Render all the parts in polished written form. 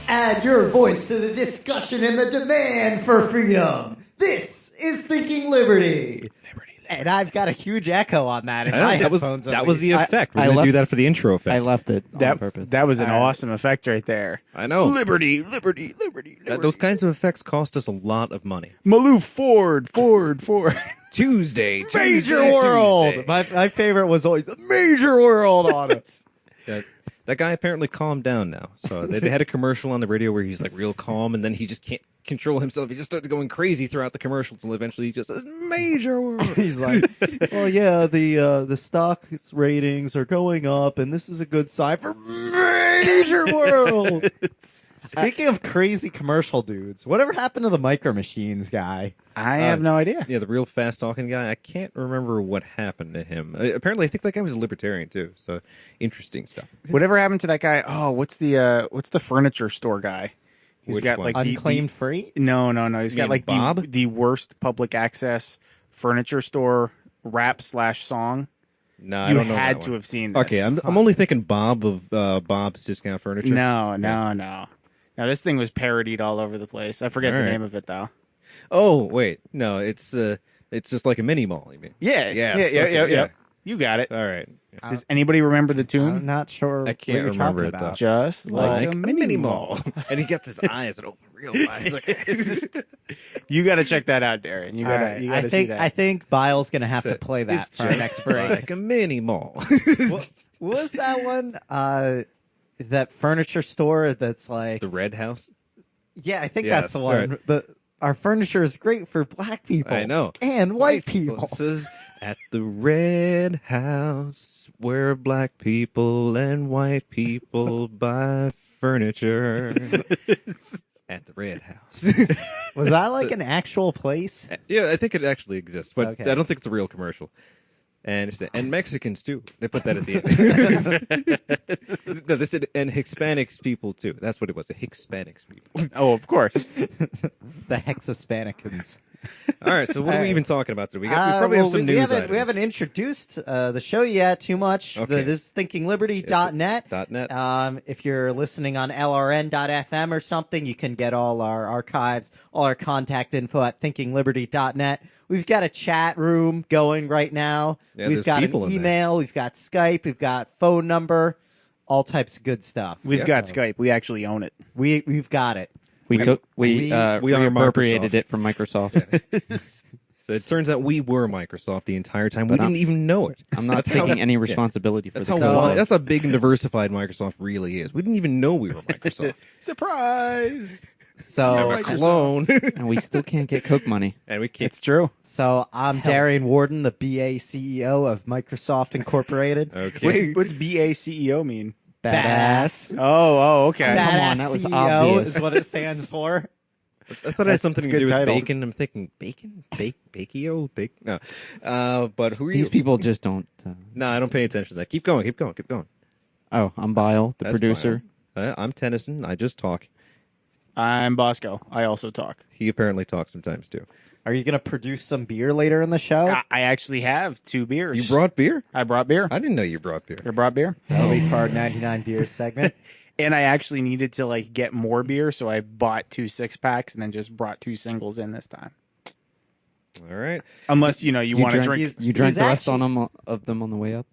Add your voice to the discussion and the demand for freedom. This is Thinking Liberty. And I've got a huge echo on that. In my headphones, that was the effect. We're going to do that for the intro effect. I left it on purpose. That was an awesome effect right there. I know. Liberty, liberty, liberty, liberty. Those kinds of effects cost us a lot of money. Maloof, Ford. Tuesday. Major World. My favorite was always the Major World on it. That guy apparently calmed down now. So they had a commercial on the radio where he's like real calm, and then he just can't control himself. He just starts going crazy throughout the commercial until eventually he just says, Major World. He's like, "Oh yeah, the stock ratings are going up, and this is a good sign for Major World." Speaking of crazy commercial dudes, whatever happened to the Micro Machines guy? I have no idea. Yeah, the real fast talking guy. I can't remember what happened to him. Apparently, I think that guy was a libertarian too. So interesting stuff. Whatever happened to that guy? Oh, what's the furniture store guy? He's Which got one? like Unclaimed free? No. He's got mean like Bob? the worst public access furniture store rap/song. No, I You don't know. had that to one. have seen this. Okay, I'm only thinking Bob of Bob's Discount Furniture. No. Now this thing was parodied all over the place. I forget All the right. name of it though. Oh wait, no, it's just like a mini mall. You mean? Yeah. Yes, okay, Yeah. You got it. All right. Does anybody remember the tune? I'm not sure I what can't you're remember talking it, though. about. Just like, a mini mall. and he gets his eyes that open real wide. Like, You got to check that out, Darren. You All got right. to I see think that. I think Bile's gonna have to It's play that it's for our just next break. like a mini mall. What was that one? That furniture store that's like, The Red House. yeah, I think Yes, that's the one. right. Our furniture is great for black people. I know. and white people. It says at the Red House where black people and white people buy furniture. At the Red House. Was that like an actual place? Yeah, I think it actually exists, but Okay. I don't think it's a real commercial. And Mexicans too. They put that at the end. No, they said and Hispanics people too. That's what it was. The Hispanics people. Oh, of course. The Hexaspanicans. All right. So what are we even talking about today? We probably Well, have some news items. We haven't introduced the show yet too much. Okay. This is thinkingliberty.net. .net. If you're listening on lrn.fm or something, you can get all our archives, all our contact info at thinkingliberty.net. We've got a chat room going right now. Yeah, We've there's got an people in there. email. We've got Skype. We've got phone number. All types of good stuff. We've got Skype. We actually own it. We've got it. we we are appropriated Microsoft. it from Microsoft. So it turns out we were Microsoft the entire time. We But I'm- didn't even know it. I'm not That's how- taking any responsibility for That's this. how So- that's how big and diversified Microsoft really is. We didn't even know we were Microsoft. Surprise! So, a clone, And we still can't get Coke money. and we can't. It's true. I'm Darian Warden, the BA CEO of Microsoft Incorporated. Okay. What's BACEO mean? Badass. Oh, okay. Come on, Badass that was CEO obvious. is what it stands for. I thought it had something it's to a do good with title. bacon. I'm thinking bacon, bakio, bake. No, but who are These you? people just don't. No, I don't pay attention to that. Keep going. Oh, I'm Bile, the That's producer. fine. I'm Tennyson. I just talk. I'm Bosco. I also talk. He apparently talks sometimes too. Are you going to produce some beer later in the show? I actually have 2 beers. You brought beer? I brought beer. I didn't know you brought beer. I brought beer. That'll be for our 99 beers segment. And I actually needed to like get more beer, so I bought 2 6-packs and then just brought 2 singles in this time. All right. Unless you want to drink. You drank he's the rest actually- of them on the way up.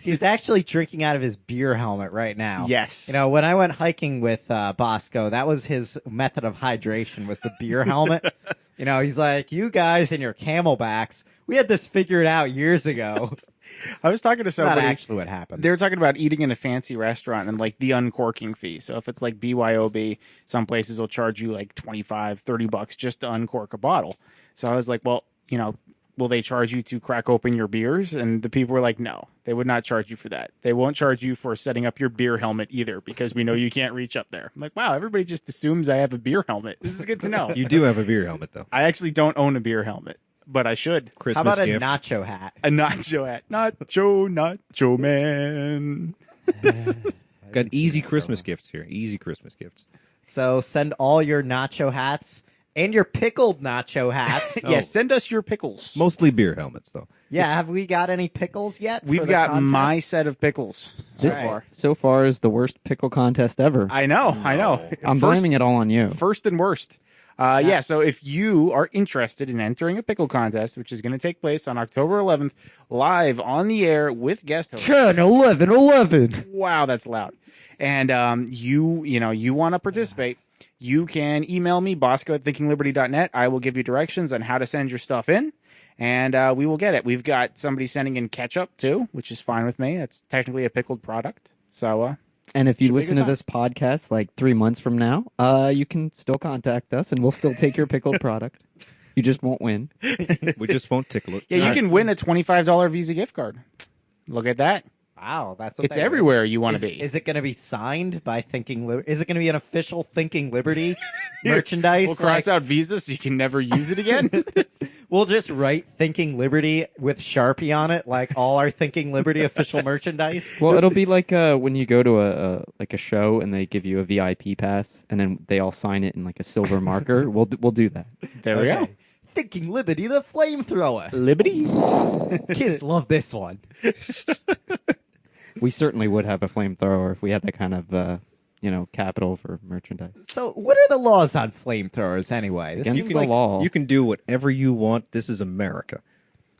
He's actually drinking out of his beer helmet right now. Yes. You know, when I went hiking with Bosco, that was his method of hydration was the beer helmet. You know, he's like, you guys and your camelbacks, we had this figured out years ago. I was talking to That's not somebody. actually what happened. They were talking about eating in a fancy restaurant and like the uncorking fee. So if it's like BYOB, some places will charge you like $25-$30 just to uncork a bottle. So I was like, well, will they charge you to crack open your beers? And the people were like, no, they would not charge you for that. They won't charge you for setting up your beer helmet either because we know you can't reach up there. I'm like, wow, everybody just assumes I have a beer helmet. This is good to know. You do have a beer helmet though. I actually don't own a beer helmet, but I should. Christmas How about a gift. nacho hat? A nacho hat. Nacho man. Got easy Christmas gifts here. Easy Christmas gifts. So send all your nacho hats And your pickled nacho hats. Yes, send us your pickles. Mostly beer helmets, though. Yeah, have we got any pickles yet? We've for the got contest? my set of pickles so This far. so far is the worst pickle contest ever. I know. I'm First- blaming it all on you. First and worst. Yeah, so if you are interested in entering a pickle contest, which is going to take place on October 11th, live on the air with guest hosts. 10, 11, 11. Wow, that's loud. And you want to participate, you can email me, bosco@thinkingliberty.net. I will give you directions on how to send your stuff in, and we will get it. We've got somebody sending in ketchup, too, which is fine with me. That's technically a pickled product. So, And if you Should be a listen good to this podcast like 3 months from now, you can still contact us and we'll still take your pickled product. You just won't win. We just won't tickle it. yeah, you can win a $25 Visa gift card. Look at that. Wow, that's what It's they were. everywhere you want to be. Is it going to be signed by Thinking Liberty? Is it going to be an official Thinking Liberty merchandise? We'll cross out Visa so you can never use it again. We'll just write Thinking Liberty with Sharpie on it, like all our Thinking Liberty official merchandise. Well, it'll be like when you go to a show and they give you a VIP pass and then they all sign it in like a silver marker. We'll do that. There we go. Okay. Thinking Liberty, the flamethrower. Liberty. Kids love this one. We certainly would have a flamethrower if we had that kind of capital for merchandise. So, what are the laws on flamethrowers anyway? This Against seems the like law. You can do whatever you want. This is America.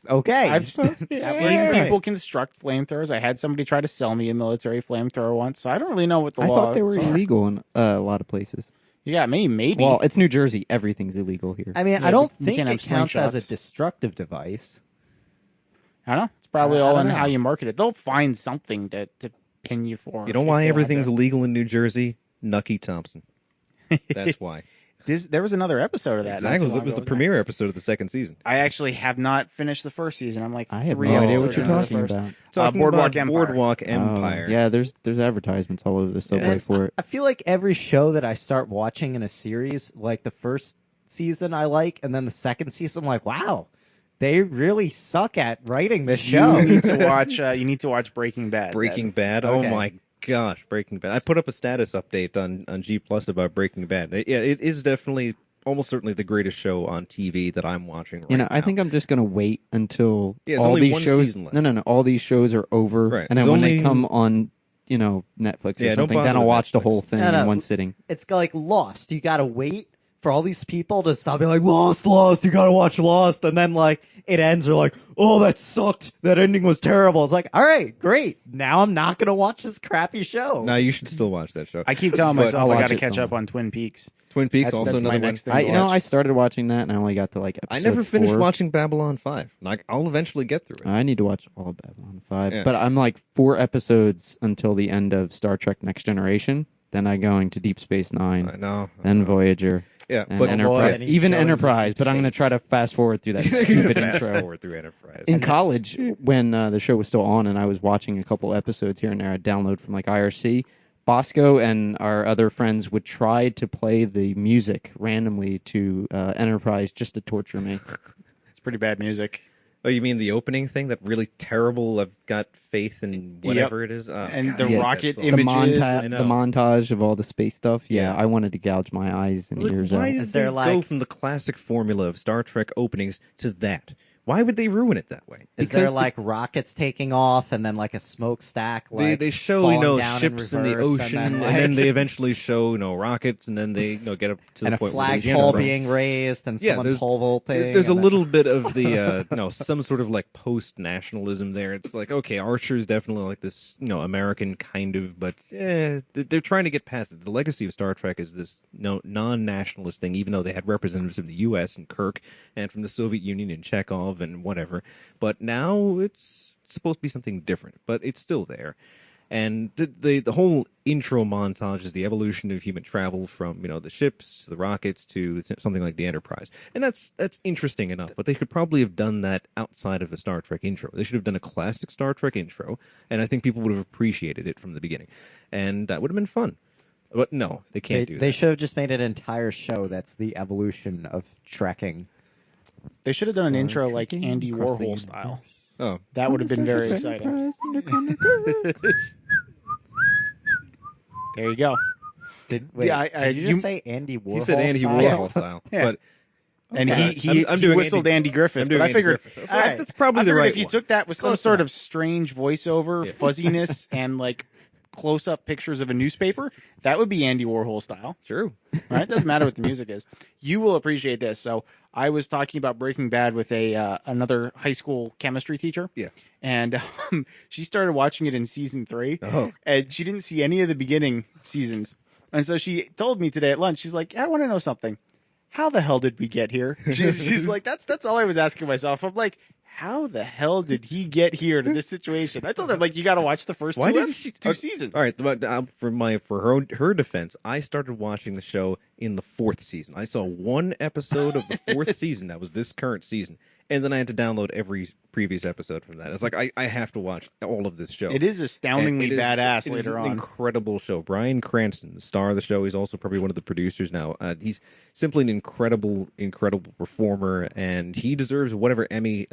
okay. I've seen Right. people construct flamethrowers. I had somebody try to sell me a military flamethrower once, so I don't really know what the I law thought they were are. illegal in a lot of places. Yeah, maybe. Well, it's New Jersey. Everything's illegal here. I mean, Yeah, I don't you think can't it have counts as a slingshots. destructive device. I don't know. It's probably I all don't in know. how you market it. They'll find something to pin you for. You know if why they want everything's to. illegal in New Jersey? Nucky Thompson. That's why. There was another episode of that. not Exactly. too It long was the ago, premiere episode of the second season. I actually have not finished the first season. I'm like I have 3 no idea episodes what you're into the talking first. about. Talking Boardwalk about Empire. Boardwalk Empire. Oh, yeah, there's advertisements all over the subway And for it. I feel like every show that I start watching in a series, like the first season I like, and then the second season, I'm like, wow, they really suck at writing this show. You need to watch. You need to watch Breaking Bad. Breaking Bad. Okay. Oh my gosh, Breaking Bad. I put up a status update on G Plus about Breaking Bad. Yeah, it is definitely, almost certainly, the greatest show on TV that I'm watching right now. I think I'm just gonna wait until Yeah, it's all only these one shows. season left. No. All these shows are over, Right. and then There's when they only- come on, Netflix or Yeah, don't something, then bother I'll with watch the Netflix. whole thing No, no. in one sitting. It's like Lost. You gotta wait for all these people to stop being like, Lost, you gotta watch Lost. And then like it ends, they're like, oh, that sucked. That ending was terrible. It's like, all right, great. Now I'm not gonna watch this crappy show. No, you should still watch that show. I keep telling But myself I'll I watch got to it catch up somewhere. on Twin Peaks. Twin Peaks That's also my another one. next thing. I started watching that, and I only got to like I episode never finished 4. watching Babylon 5. Like, I'll eventually get through it. I need to watch all of Babylon 5, Yeah. but I'm like 4 episodes until the end of Star Trek: Next Generation. Then I go into Deep Space Nine, I know. then Voyager, Yeah, and but Enterprise. and he's Even going to Enterprise, Deep but I'm going to Space. try to fast forward through that stupid fast intro. forward through Enterprise. In college, when the show was still on, and I was watching a couple episodes here and there, I'd download from like IRC. Bosco and our other friends would try to play the music randomly to Enterprise just to torture me. It's pretty bad music. Oh, you mean the opening thing? That really terrible, I've got faith in whatever it is? Oh, And God, the I hate that rocket song. The, images. I know. the montage of all the space stuff. Yeah, Yeah. I wanted to gouge my eyes and Like, ears why out. did Is there, they like- go from the classic formula of Star Trek openings to that? Why would they ruin it that way? Is there because the- like rockets taking off and then like a smokestack? Like, They show falling down ships in the reverse, ocean, and and then, then like, they eventually show rockets, and then they get up to and the a point where there's flagpole Enterprise. being raised and Yeah, someone there's- pole vaulting. There's a and then- little bit of the some sort of like post nationalism there. It's like, okay, Archer is definitely like this American kind of, but they're trying to get past it. The legacy of Star Trek is this non nationalist thing, even though they had representatives from the U.S. and Kirk and from the Soviet Union and Chekhov and whatever. But now it's supposed to be something different, but it's still there. And the whole intro montage is the evolution of human travel from the ships to the rockets to something like the Enterprise, and that's interesting enough. But they could probably have done that outside of a Star Trek intro. They should have done a classic Star Trek intro, and I think people would have appreciated it from the beginning, and that would have been fun. But no, they can't do They that. should have just made an entire show that's the evolution of trekking. They should have done an intro like Trekking Andy across the Warhol universe. style. Oh, That would have been very exciting. There you go. Wait, Yeah, did you just say Andy Warhol? He said Andy style? Warhol style, Yeah. but And Okay. he I'm doing whistled Andy Griffith, I'm doing but I Andy figured Griffith. That's like- all right. that's probably I the figured right if you one. took that with some close sort enough. of strange voiceover, fuzziness, and like close-up pictures of a newspaper, that would be Andy Warhol style. true. Right? It doesn't matter what the music is. You will appreciate this. So I was talking about Breaking Bad with a another high school chemistry teacher. Yeah. And she started watching it in season 3. Oh. And she didn't see any of the beginning seasons. And so she told me today at lunch, she's like, I want to know something. How the hell did we get here? She's like, that's all I was asking myself. I'm like, how the hell did he get here to this situation? I told her, like, you got to watch the first two seasons. All right, but for her defense, I started watching the show in the 4th season. I saw one episode of the 4th season. That was this current season, and then I had to download every previous episode from that. It's like I have to watch all of this show. It is astoundingly And it is- badass it is later an on. incredible show. Bryan Cranston, the star of the show, he's also probably one of the producers now. He's simply an incredible performer, and he deserves whatever Emmy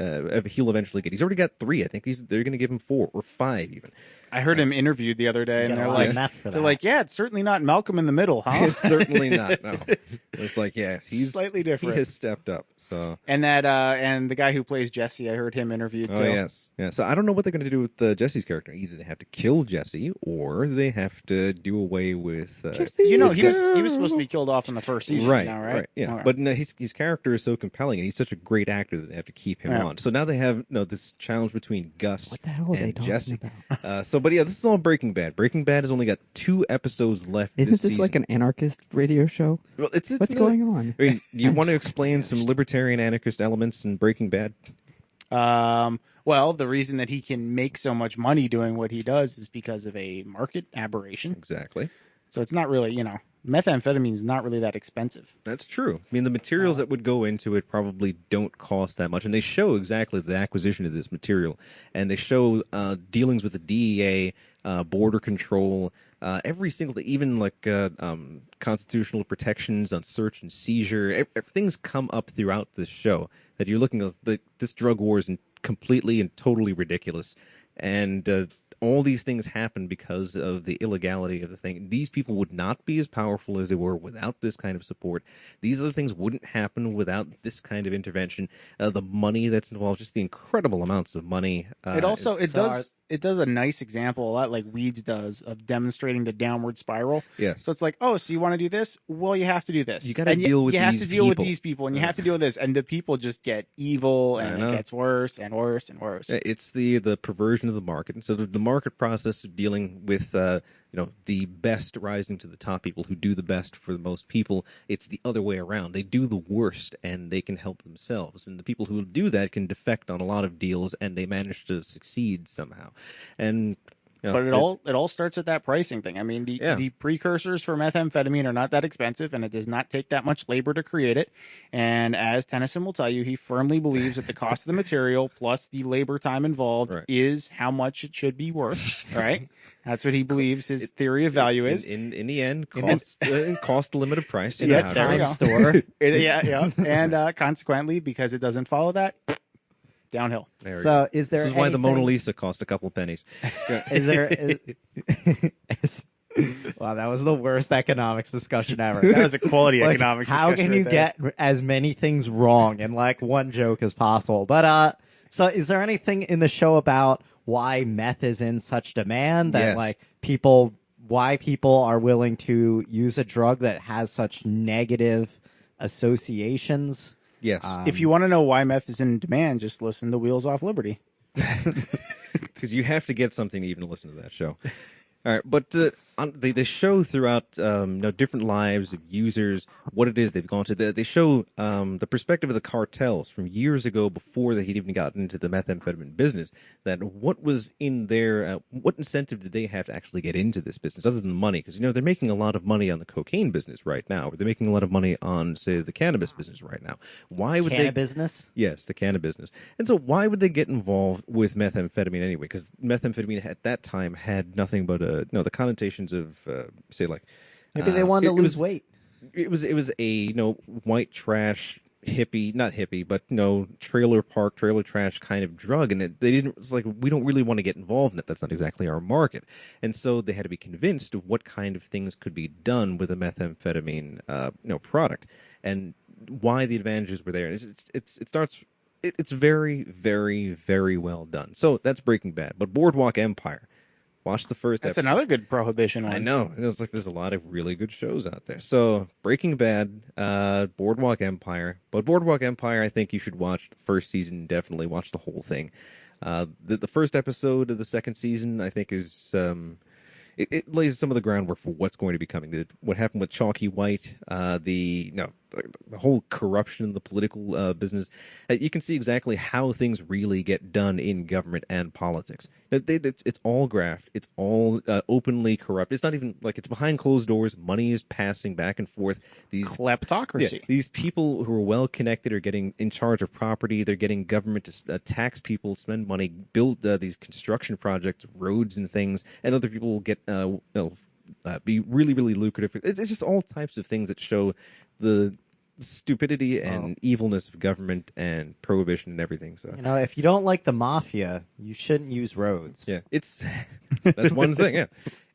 he'll eventually get. He's already got 3. I think they're going to give him 4 or 5 even. I heard him interviewed the other day, and Get a they're lot like, of meth for they're that. like, yeah, it's certainly not Malcolm in the Middle, huh? It's certainly not. No, it's like he's slightly different. He has stepped up. So And that and the guy who plays Jesse, I heard him interviewed too. yeah. So I don't know what they're going to do with Jesse's character. Either they have to kill Jesse, or they have to do away with. You know, he was supposed to be killed off in the first season. Right, now, right? yeah. Okay. But no, his character is so compelling, and he's such a great actor that they have to keep him Yeah. on. So now they have this challenge between Gus What the hell are and they talking Jesse. about? But yeah, this is all Breaking Bad. Breaking Bad has only got 2 episodes left. Isn't this this season. like an anarchist radio show? Well, it's What's not- going on? I mean, do you want to explain some libertarian anarchist elements in Breaking Bad? Well, the reason that he can make so much money doing what he does is because of a market aberration. Exactly. So it's not really, methamphetamine is not really that expensive. That's true. I mean, the materials that would go into it probably don't cost that much, and they show exactly the acquisition of this material, and they show dealings with the DEA, border control, every single thing, even like constitutional protections on search and seizure. Things come up throughout this show that you're looking at. This drug war is completely and totally ridiculous, and all these things happen because of the illegality of the thing. These people would not be as powerful as they were without this kind of support. These other things wouldn't happen without this kind of intervention. The money that's involved, just the incredible amounts of money. It does a nice example, a lot like Weeds does, of demonstrating the downward spiral. Yes. So it's like, oh, so you want to do this? Well, you have to do this. You gotta And deal with you have these to deal with people. these people, and you have to deal with this, and the people just get evil, I and know. it gets worse and worse and worse. It's the perversion of the market, and so the market process of dealing with the best rising to the top, people who do the best for the most people. It's the other way around. They do the worst, and they can help themselves, and the people who do that can defect on a lot of deals, and they manage to succeed somehow. And But it all starts at that pricing thing. I mean, the precursors for methamphetamine are not that expensive, and it does not take that much labor to create it. And as Tennyson will tell you, he firmly believes that the cost of the material plus the labor time involved Right. is how much it should be worth. Right? That's what he believes his theory of value is. in the end, cost limited price. You Yeah, know how it there you goes. go. store. Yeah. And consequently, because it doesn't follow that, downhill. There we So go. is there This is why the anything- Mona Lisa cost a couple pennies. Is there? Wow, that was the worst economics discussion ever. That was a quality Like, economics how discussion can you right there. get as many things wrong in like one joke as possible? But so is there anything in the show about why meth is in such demand that Yes. why people are willing to use a drug that has such negative associations? Yes, If you want to know why meth is in demand, just listen to Wheels Off Liberty. because you have to get something to even listen to that show. All right, but they show throughout different lives of users what it is they've gone to. They show the perspective of the cartels from years ago before they had even gotten into the methamphetamine business. That what was in their what incentive did they have to actually get into this business other than money? Because they're making a lot of money on the cocaine business right now. Or they're making a lot of money on say the cannabis business right now. Why would they? Business? Yes, the cannabis business. And so why would they get involved with methamphetamine anyway? Because methamphetamine at that time had nothing but the connotations of say like Maybe they wanted to it lose was- weight. It was a white trash hippie, not hippie, but trailer park, trailer trash kind of drug, and they didn't. It's like we don't really want to get involved in it. That's not exactly our market, and so they had to be convinced of what kind of things could be done with a methamphetamine, product, and why the advantages were there. And it starts. It's very, very, very well done. So that's Breaking Bad, but Boardwalk Empire. Watch the first That's episode. another good prohibition one. I know. It's like there's a lot of really good shows out there. So Breaking Bad, Boardwalk Empire. But Boardwalk Empire, I think you should watch the first season. Definitely watch the whole thing. The first episode of the second season, I think, is it lays some of the groundwork for what's going to be coming. What happened with Chalky White, the whole corruption in the political business. You can see exactly how things really get done in government and politics. It's all graft. It's all openly corrupt. It's not even like it's behind closed doors. Money is passing back and forth. Kleptocracy. These people who are well connected are getting in charge of property. They're getting government to tax people, spend money, build these construction projects, roads and things, and other people will get be really, really lucrative. It's just all types of things that show the stupidity and evilness of government and prohibition and everything. So if you don't like the mafia, you shouldn't use roads. yeah, that's one thing. Yeah,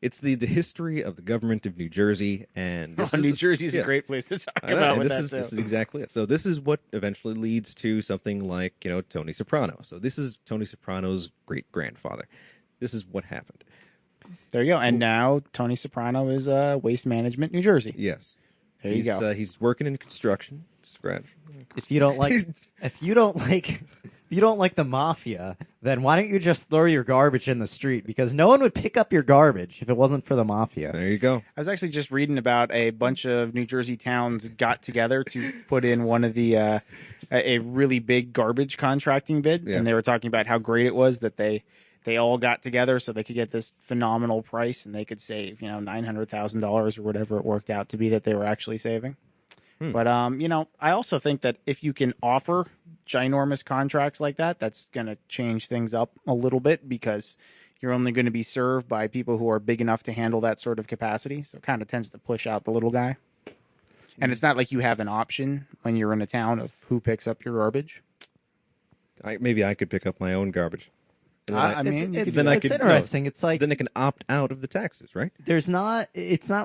it's the history of the government of New Jersey, and New Jersey's a great place to talk about with this is exactly it. So this is what eventually leads to something like Tony Soprano. So this is Tony Soprano's great grandfather. This is what happened. There you go. And now Tony Soprano is Waste Management, New Jersey. Yes, There you go. He's working in construction. Scratch. If you don't like the mafia, then why don't you just throw your garbage in the street? Because no one would pick up your garbage if it wasn't for the mafia. There you go. I was actually just reading about a bunch of New Jersey towns got together to put in one of the a really big garbage contracting bid, Yeah. and they were talking about how great it was that they all got together so they could get this phenomenal price and they could save $900,000 or whatever it worked out to be that they were actually saving. But I also think that if you can offer ginormous contracts like that, that's going to change things up a little bit because you're only going to be served by people who are big enough to handle that sort of capacity. So it kind of tends to push out the little guy. And it's not like you have an option when you're in a town of who picks up your garbage. Maybe I could pick up my own garbage. And then I mean, you it's could- interesting. It's like then I can opt out of the taxes, right? it's not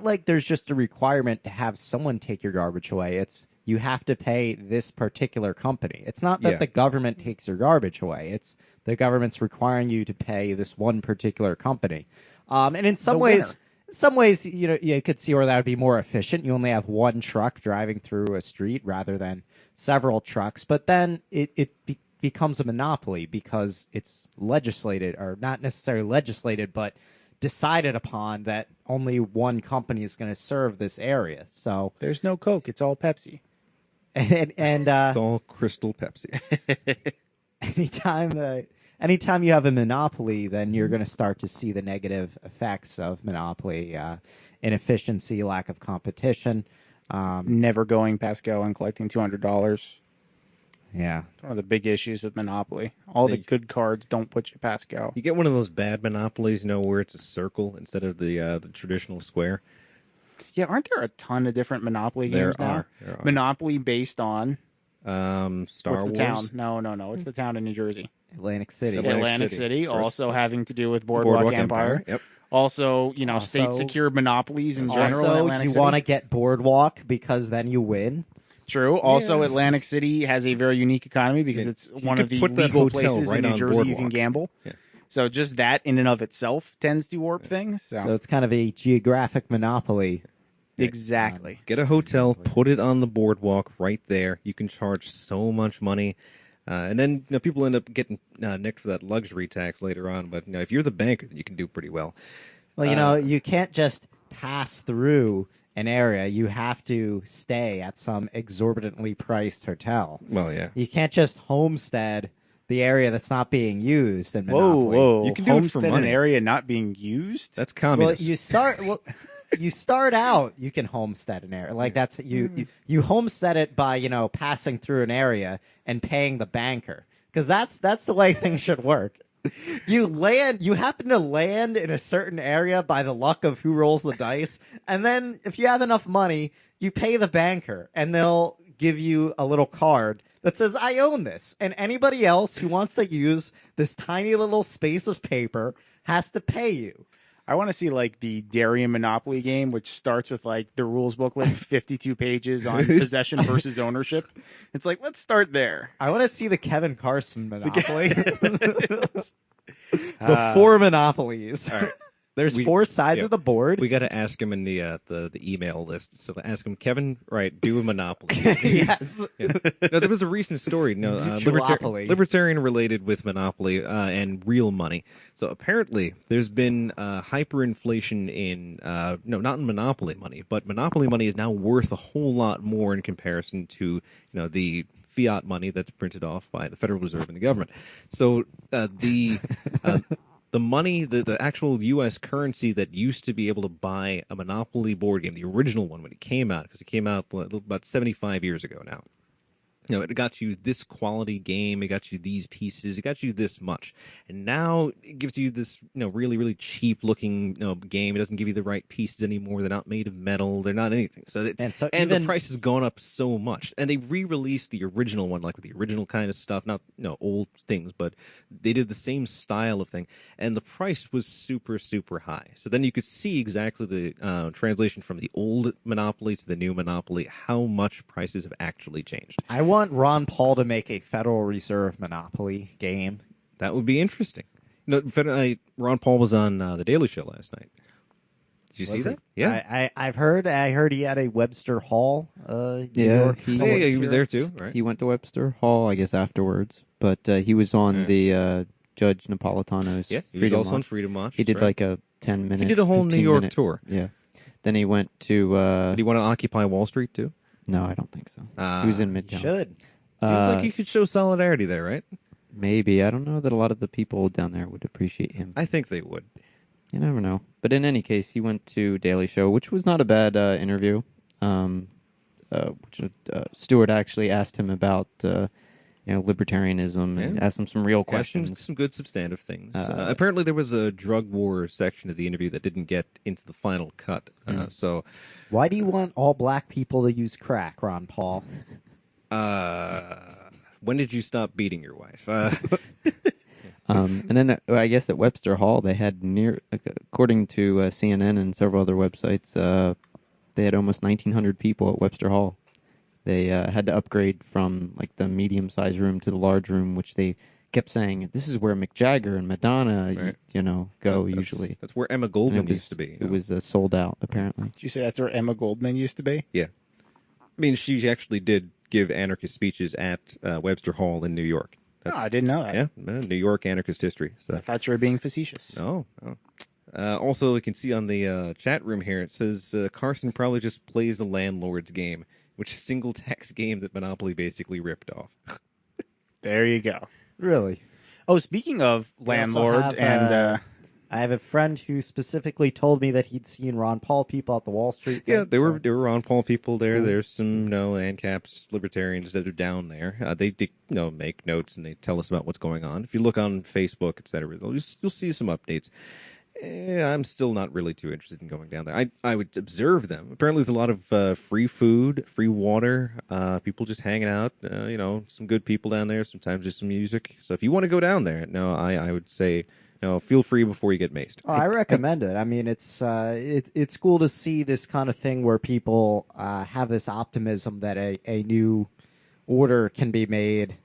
like there's just a requirement to have someone take your garbage away. It's you have to pay this particular company. It's not that Yeah. the government takes your garbage away. It's the government's requiring you to pay this one particular company. And in some ways, you could see where that would be more efficient. You only have one truck driving through a street rather than several trucks. But then it becomes a monopoly because it's legislated, or not necessarily legislated, but decided upon that only one company is going to serve this area. So, There's no Coke. It's all Pepsi. and It's all Crystal Pepsi. anytime you have a monopoly, then you're going to start to see the negative effects of monopoly, inefficiency, lack of competition. Never going past go and collecting $200. Yeah. One of the big issues with Monopoly. All the good cards don't put you past go. You get one of those bad monopolies, where it's a circle instead of the traditional square. Yeah, aren't there a ton of different Monopoly There games now? are. Monopoly based on Star what's the Wars. town? No. It's the town in New Jersey. Atlantic City. Atlantic City, also having to do with Boardwalk Empire. Yep. Also, state secured monopolies in general. in Also, Atlantic you City. want to get Boardwalk because then you win. True. Also, Atlantic City has a very unique economy because it's one could of the put that legal hotel places right in New on Jersey you can Boardwalk. gamble. Yeah. So just that in and of itself tends to warp things. So it's kind of a geographic monopoly. Exactly. Get a hotel, put it on the boardwalk right there. You can charge so much money. And then people end up getting nicked for that luxury tax later on. But if you're the banker, then you can do pretty well. Well, you can't just pass through an area. You have to stay at some exorbitantly priced hotel. Well, yeah. You can't just homestead the area that's not being used in Whoa, Monopoly. whoa! You can do it for Homestead an money. area not being used. That's Well, communist. you start out, you can homestead an area. Like that's you homestead it by, passing through an area and paying the banker. Cuz that's the way things should work. You happen to land in a certain area by the luck of who rolls the dice, and then if you have enough money, you pay the banker and they'll give you a little card that says, I own this. And anybody else who wants to use this tiny little space of paper has to pay you. I want to see like the Darien Monopoly game, which starts with like the rules booklet, 52 pages on possession versus ownership. It's like, let's start there. I want to see the Kevin Carson Monopoly. The four Monopolies. All right. There's four sides of the board. We got to ask him in the email list. So ask him, Kevin, right? Do a Monopoly. Yes. Yeah. No, there was a recent story. No, Mutualopoly. libertarian related with Monopoly and real money. So apparently, there's been hyperinflation in not in Monopoly money, but Monopoly money is now worth a whole lot more in comparison to the fiat money that's printed off by the Federal Reserve and the government. So the money, the actual U.S. currency that used to be able to buy a Monopoly board game, the original one when it came out, because it came out about 75 years ago now. It got you this quality game, it got you these pieces, it got you this much. And now it gives you this, really, really cheap looking game. It doesn't give you the right pieces anymore. They're not made of metal. They're not anything. And the price has gone up so much. And they re-released the original one, like with the original kind of stuff, not old things, but they did the same style of thing. And the price was super, super high. So then you could see exactly the translation from the old Monopoly to the new Monopoly, how much prices have actually changed. I want Ron Paul to make a Federal Reserve Monopoly game. That would be interesting. Ron Paul was on the Daily Show last night. Did you see that? Yeah, I heard he had a Webster Hall. New Yeah, York he- public he was there appearance. too, right? He went to Webster Hall, I guess, afterwards. But he was on the Judge Napolitano's Yeah, he was Freedom also on March. Freedom March. He did that's right. like a 10-minute. He did a whole New York 15-minute tour. Yeah. Then he went to. Did he want to occupy Wall Street too? No, I don't think so. He was in You Midtown. should. Seems like he could show solidarity there, right? Maybe. I don't know that a lot of the people down there would appreciate him. I think they would. You never know. But in any case, he went to Daily Show, which was not a bad interview. Stewart actually asked him about libertarianism and Yeah. asked him some real Asked him questions. some good substantive things. Apparently, there was a drug war section of the interview that didn't get into the final cut. So, Why do you want all black people to use crack, Ron Paul? when did you stop beating your wife? And then I guess at Webster Hall, they had according to CNN and several other websites, they had almost 1,900 people at Webster Hall. They had to upgrade from like the medium-sized room to the large room, which they kept saying, this is where Mick Jagger and Madonna, Right. go That's- usually. That's where Emma And Goldman it was, used to be. It was sold out, apparently. Did you say that's where Emma Goldman used to be? Yeah. I mean, she actually did give anarchist speeches at Webster Hall in New York. Oh, I didn't know that. Yeah, New York anarchist history. I So. thought you were being facetious. Oh. Also, you can see on the chat room here, it says Carson probably just plays the landlord's game, which is a single tax game that Monopoly basically ripped off. There you go. Really? Oh, speaking of landlord have, and I have a friend who specifically told me that he'd seen Ron Paul people at the Wall Street. Yeah, thing, there so- were Ron Paul people there. cool. There's some ANCAPs libertarians that are down there. They make notes and they tell us about what's going on. If you look on Facebook, etc., you'll see some updates. I'm still not really too interested in going down there. I would observe them. Apparently, there's a lot of free food, free water, people just hanging out. Some good people down there. Sometimes just some music. So if you want to go down there, I would say. No, feel free before you get maced. Oh, I recommend it. I mean, it's cool to see this kind of thing where people have this optimism that a new order can be made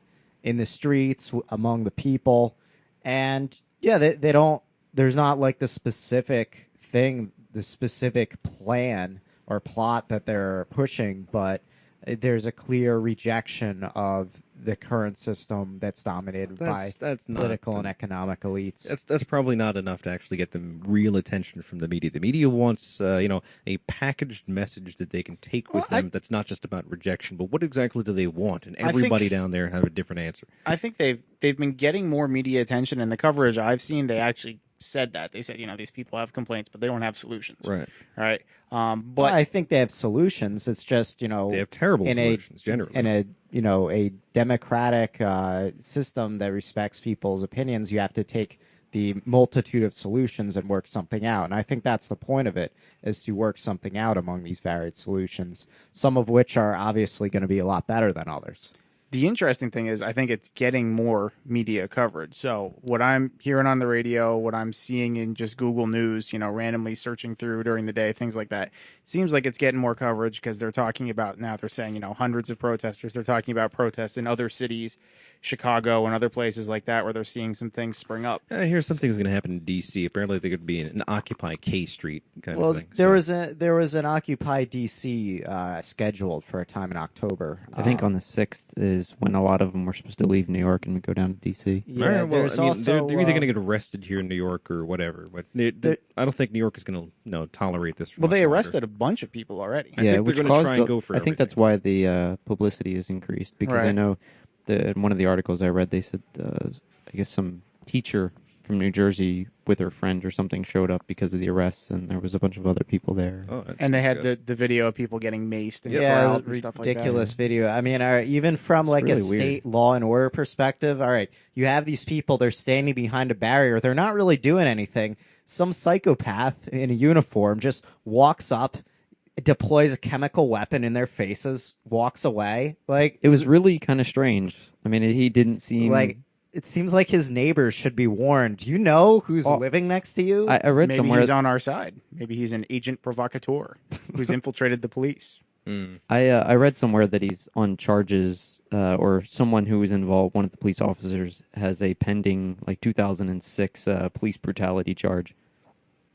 in the streets among the people, and yeah, they don't. There's not like the specific thing, the specific plan or plot that they're pushing, but there's a clear rejection of the current system that's dominated by That's not political and economic elites. That's probably not enough to actually get them real attention from the media. The media wants, a packaged message that they can take with them. That's not just about rejection, but what exactly do they want? And everybody down there have a different answer. I think they've been getting more media attention, and the coverage I've seen, they actually said that. They said, these people have complaints, but they don't have solutions. Right. All right. Well, But I think they have solutions. It's just They have terrible solutions generally. in a democratic system that respects people's opinions. You have to take the multitude of solutions and work something out. And I think that's the point of it, is to work something out among these varied solutions, some of which are obviously going to be a lot better than others. The interesting thing is, I think it's getting more media coverage. So what I'm hearing on the radio, what I'm seeing in just Google News, randomly searching through during the day, things like that, it seems like it's getting more coverage because they're talking about, now they're saying, hundreds of protesters. They're talking about protests in other cities, Chicago and other places like that, where they're seeing some things spring up. I hear something's going to happen in D.C. Apparently, there could be an Occupy K Street kind of thing. There was an Occupy DC scheduled for a time in October. I think on the 6th is when a lot of them were supposed to leave New York and go down to D.C. Yeah, All right, well, there's I mean, also they're either going to get arrested here in New York or whatever, but I don't think New York is going to tolerate this. For Well, much they longer. arrested a bunch of people already. I think they're which gonna caused try and go for I think that's why the publicity is increased, because I Right. know in one of the articles I read, they said I guess some teacher from New Jersey with her friend or something showed up because of the arrests, and there was a bunch of other people there. Oh, that And they sounds had good. the video of people getting maced and Yeah, corralled and stuff like that. ridiculous video. I mean, even from like a really weird. state law and order perspective, all right, you have these people, they're standing behind a barrier, they're not really doing anything. Some psychopath in a uniform just walks up, deploys a chemical weapon in their faces, walks away. Like, It was really kind of strange. I mean, he didn't seem like it seems like his neighbors should be warned. Do you know who's Oh, living next to you? I read Maybe somewhere. he's on our side. Maybe he's an agent provocateur who's infiltrated the police. I read somewhere that he's on charges, or someone who was involved. One of the police officers has a pending 2006 police brutality charge.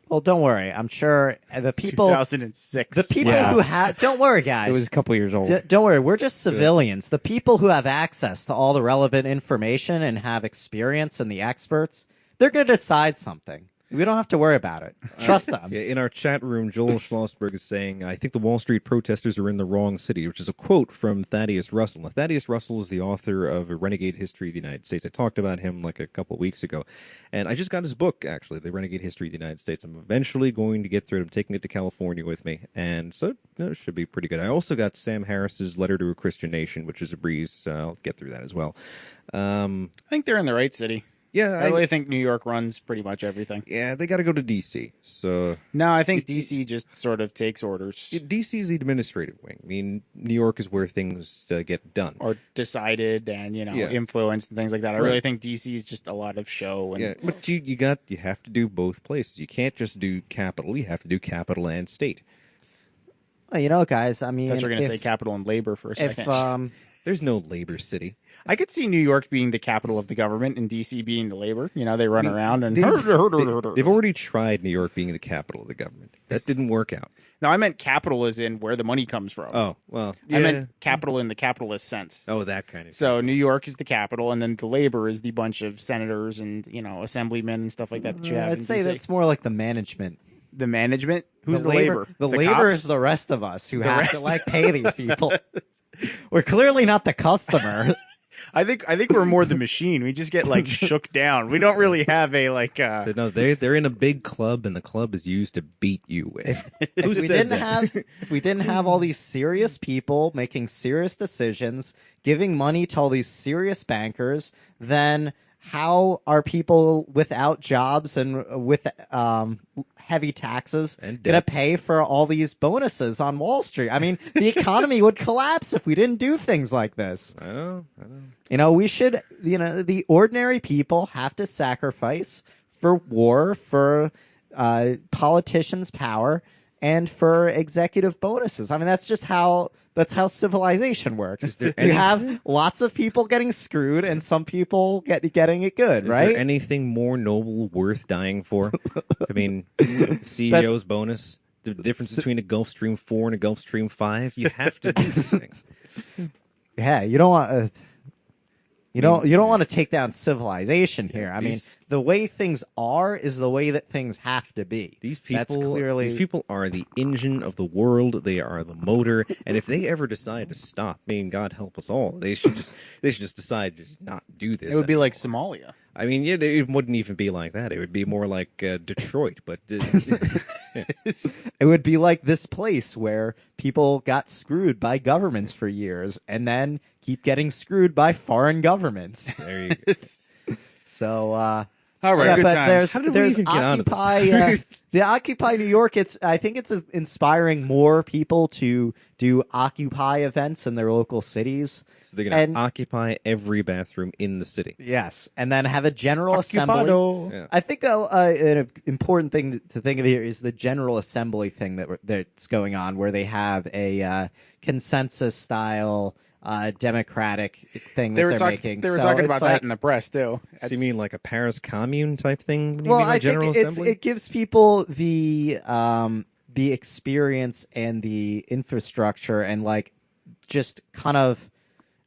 Well, don't worry. I'm sure the people, 2006. the people Yeah. who have, don't worry, guys. It was a couple years old. Don't worry, we're just civilians. The people who have access to all the relevant information and have experience and the experts, they're going to decide something. We don't have to worry about it. Trust them. Yeah, in our chat room, Joel Schlossberg is saying, I think the Wall Street protesters are in the wrong city, which is a quote from Thaddeus Russell. Now, Thaddeus Russell is the author of A Renegade History of the United States. I talked about him like a couple of weeks ago. And I just got his book, actually, The Renegade History of the United States. I'm eventually going to get through it. I'm taking it to California with me. And so it should be pretty good. I also got Sam Harris's Letter to a Christian Nation, which is a breeze. So I'll get through that as well. I think they're in the right city. Yeah, I really think New York runs pretty much everything. yeah, they got to go to D.C. So No, I think DC just sort of takes orders D.C. is the administrative wing. I mean, New York is where things get done. or decided and, Yeah. influenced and things like that. I Right. really think DC is just a lot of show. And Yeah, but you have to do both places. You can't just do capital. You have to do capital and state. Well, guys, I mean, I thought you were going to if- say capital and labor for a if second. There's no labor city. I could see New York being the capital of the government and DC being the labor. They run around and... They've already tried New York being the capital of the government. That didn't work out. No, I meant capital as in where the money comes from. Oh, well, yeah. I meant capital in the capitalist sense. Oh, that kind of So New York is the capital, and then the labor is the bunch of senators and assemblymen and stuff like that you have. I'd in say DC. that's more like the management. the management. Who's the, labor? labor? The labor cops? is the rest of us who have rest- to pay these people. We're clearly not the customer. I think we're more the machine. We just get shook down. We don't really have a So, no, they're in a big club, and the club is used to beat you with. Who If we said didn't that? if we didn't have all these serious people making serious decisions, giving money to all these serious bankers, then how are people without jobs and with heavy taxes And going to debts. pay for all these bonuses on Wall Street? I mean, the economy would collapse if we didn't do things like this. I know. We should, the ordinary people have to sacrifice for war, for politicians' power, and for executive bonuses. I mean, that's how civilization works. there You any- have lots of people getting screwed and some people getting it good, Is right? there anything more noble worth dying for? I mean, CEO's bonus, the difference between a Gulfstream 4 and a Gulfstream 5. You have to do these things. Yeah, you don't want you don't want to take down civilization here. I mean, These- the way things are is the way that things have to be. These people, That's clearly these people are the engine of the world. They are the motor. And if they ever decide to stop, God help us all, they should just decide to just not do this. It would be like Somalia. I mean, yeah, it wouldn't even be like that. It would be more like Detroit. But It would be like this place where people got screwed by governments for years and then keep getting screwed by foreign governments. there you go. So, All right, Yeah, good but times. How did we there's even get onto this? Occupy. The Occupy New York. I think it's inspiring more people to do Occupy events in their local cities. So they're going And- to occupy every bathroom in the city. Yes, and then have a general assembly. Occupado. Yeah. I think an important thing to think of here is the General Assembly thing that's going on, where they have a consensus style democratic thing They that were, they're talk- making. they were So talking it's about like, that in the press, too. So you mean like a Paris Commune type thing? When you well, mean by I General think Assembly? it gives people the experience and the infrastructure and like just kind of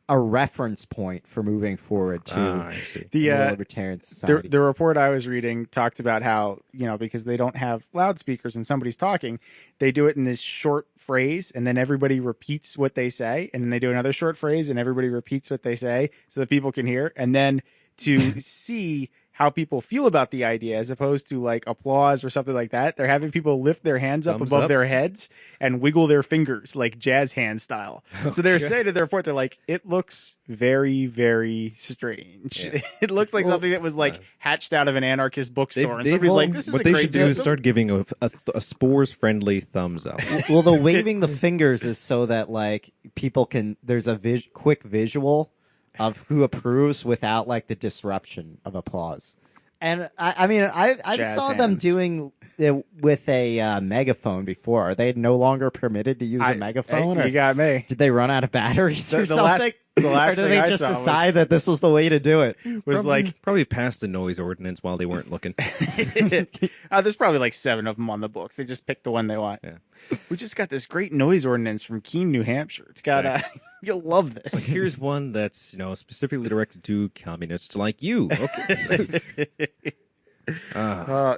a reference point for moving forward to I see. The, a more libertarian society. The report I was reading talked about how, because they don't have loudspeakers when somebody's talking, they do it in this short phrase and then everybody repeats what they say. And then they do another short phrase and everybody repeats what they say so that people can hear. And then to see how people feel about the idea as opposed to like applause or something like that, they're having people lift their hands up Thumbs above up. their heads and wiggle their fingers like jazz hand style. So they're saying in the report, they're like, it looks very, very strange. Yeah. It looks like something that was like hatched out of an anarchist bookstore. And They've somebody's all- like, this is what a they great should do is system. start giving a spores-friendly thumbs up. Well, the waving the fingers is so that like people can. There's a quick visual of who approves without like the disruption of applause. And I Jazz saw them hands. doing it with a megaphone before. Are they no longer permitted to use a megaphone? Hey, or you got me. did they run out of batteries or The last- something? the last or did thing they I just saw was- decide that this was the way to do it? Was like, Probably passed the noise ordinance while they weren't looking. there's probably like 7 of them on the books. They just picked the one they want. Yeah. We just got this great noise ordinance from Keene, New Hampshire. It's got you'll love Like, this. here's one that's specifically directed to communists like you. Okay.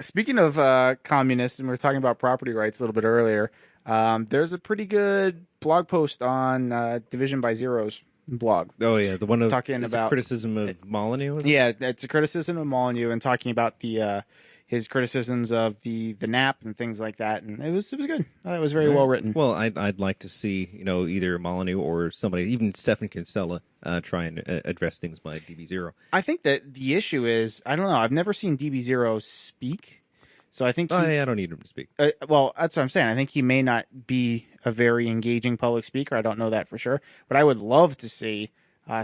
Speaking of communists, and we were talking about property rights a little bit earlier, there's a pretty good blog post on Division by Zero's blog. Oh yeah, the one of Talking it's a about- criticism of Molyneux. is it? Yeah, it's a criticism of Molyneux and talking about the his criticisms of the NAP and things like that, and it was good. It was very well written. Well, I'd like to see either Molyneux or somebody, even Stefan Kinsella, try and address things by DB0. I think that the issue is, I don't know, I've never seen DB0 speak, so I think he, I don't need him to speak. well, that's what I'm saying. I think he may not be a very engaging public speaker. I don't know that for sure, but I would love to see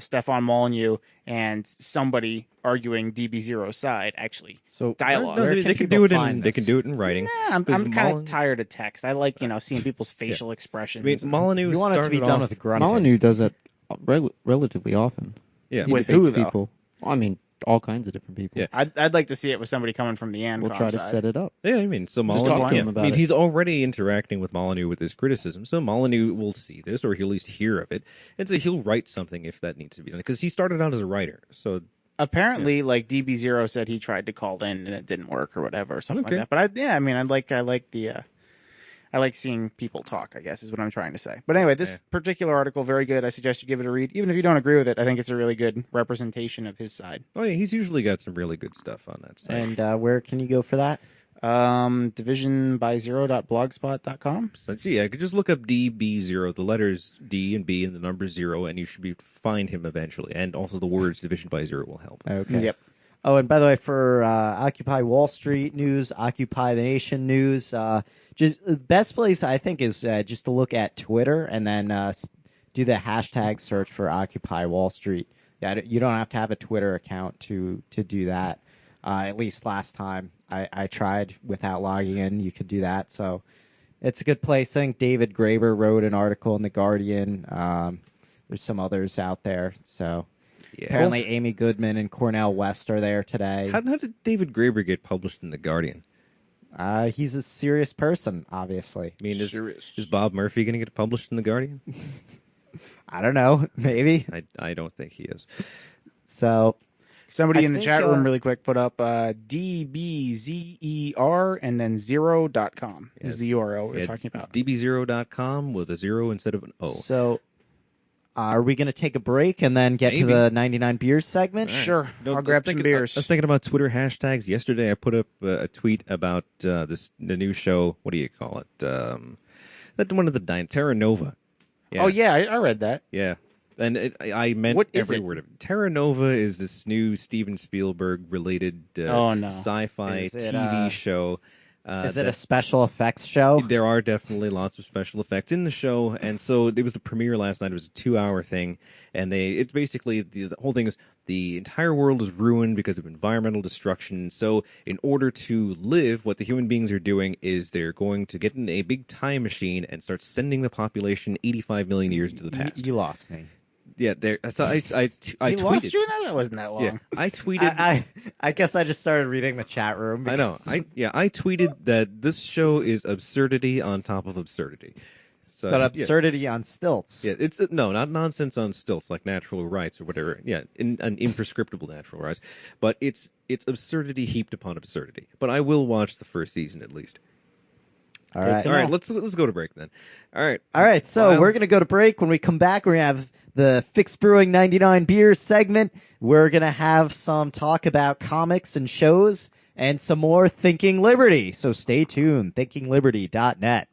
Stefan Molyneux and somebody arguing DB0's side actually. So Dialogue. No, where they can can people do it find in they this? can do it in writing. I'm Because kind Molyneux- of tired of text. I like seeing people's facial expressions. I mean, Molyneux You want it to started be done off, with grunting. Molyneux does that relatively often. yeah, He With debates who, though? people. Well, I mean, all kinds of different people. Yeah. I'd like to see it with somebody coming from the ANCOM We'll try to side. set it up. Yeah, I mean, so Just Molyneux. talk to him Yeah, about I mean, it. he's already interacting with Molyneux with his criticism, so Molyneux will see this, or he'll at least hear of it, and so he'll write something if that needs to be done. Because he started out as a writer, so Apparently, like DB0 said, he tried to call in and it didn't work or whatever, or something Okay. like that. But I like seeing people talk, I guess, is what I'm trying to say. But anyway, this particular article, very good. I suggest you give it a read. Even if you don't agree with it, I think it's a really good representation of his side. oh yeah, he's usually got some really good stuff on that side. And where can you go for that? Divisionbyzero.blogspot.com. So, yeah, I could just look up DB0, the letters D and B and the number 0, and you should find him eventually. And also the words Division by 0 will help. Okay. Yep. Oh, and by the way, for Occupy Wall Street news, Occupy the Nation news, just the best place I think is just to look at Twitter and then do the hashtag search for Occupy Wall Street. Yeah, you don't have to have a Twitter account to do that. At least last time I tried without logging in, you could do that. So it's a good place. I think David Graeber wrote an article in The Guardian. There's some others out there. So Yeah. apparently Amy Goodman and Cornell West are there today. How did David Graeber get published in The Guardian? He's a serious person, obviously. I mean, Serious. is Bob Murphy going to get published in The Guardian? I don't know. Maybe. I don't think he is. So Somebody I in the think, chat room really quick put up DBZER and then 0.com is the URL we're Yeah, talking about. DB0.com with a 0 instead of an O. So are we going to take a break and then get Maybe. to the 99 beers segment? Sure. No, I'll I was grab some thinking- beers. I was thinking about Twitter hashtags. Yesterday, I put up a tweet about the new show. What do you call it? That one of the Terra Nova. Yeah. Oh, yeah, I read that. Yeah. And I meant What is every it? word of it. Terra Nova is this new Steven Spielberg-related Oh, no. sci-fi Is it, TV show. Is it that- a special effects show? There are definitely lots of special effects in the show, and so it was the premiere last night. It was a 2-hour thing, and it's basically the whole thing is the entire world is ruined because of environmental destruction. So, in order to live, what the human beings are doing is they're going to get in a big time machine and start sending the population 85 million years into the past. You lost me. Yeah, there. So I You tweeted. lost you in that? That wasn't that long. Yeah, I tweeted. I guess I just started reading the chat room. I know. because- I tweeted that this show is absurdity on top of absurdity. So But yeah. absurdity on stilts. Yeah, it's no, not nonsense on stilts like natural rights or whatever. Yeah, an imprescriptible natural rights, but it's absurdity heaped upon absurdity. But I will watch the first season at least. All right. All right, let's go to break then. All right. All right, so Well- we're going to go to break. When we come back, we're going to have the Fix Brewing 99 beers segment. We're going to have some talk about comics and shows and some more Thinking Liberty. So stay tuned, thinkingliberty.net.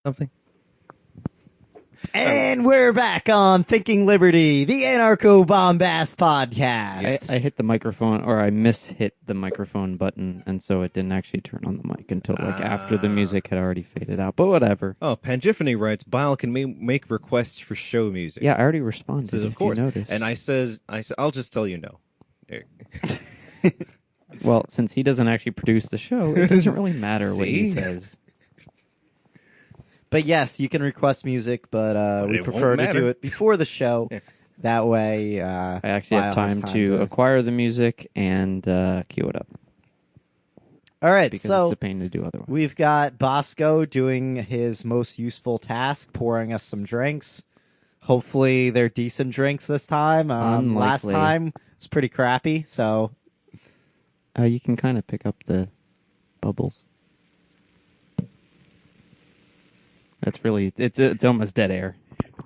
Something. And we're back on Thinking Liberty, the Anarcho Bombast podcast. I hit the microphone, or I mishit the microphone button, and so it didn't actually turn on the mic until like after the music had already faded out. But whatever. Oh, Pangiphony writes, Bile can make requests for show music. Yeah, I already responded. Says, of if course. you noticed. And I said, I'll just tell you no. There. Well, since he doesn't actually produce the show, it doesn't really matter what he See? says. But yes, you can request music, but we it prefer won't to do matter. it before the show. That way, I actually have Lyle has time to acquire the music and cue it up All right, because so it's a pain to do otherwise. we've got Bosco doing his most useful task, pouring us some drinks. Hopefully, they're decent drinks this time. Last Unlikely. time was pretty crappy, so You can kind of pick up the bubbles. That's really it's almost dead air.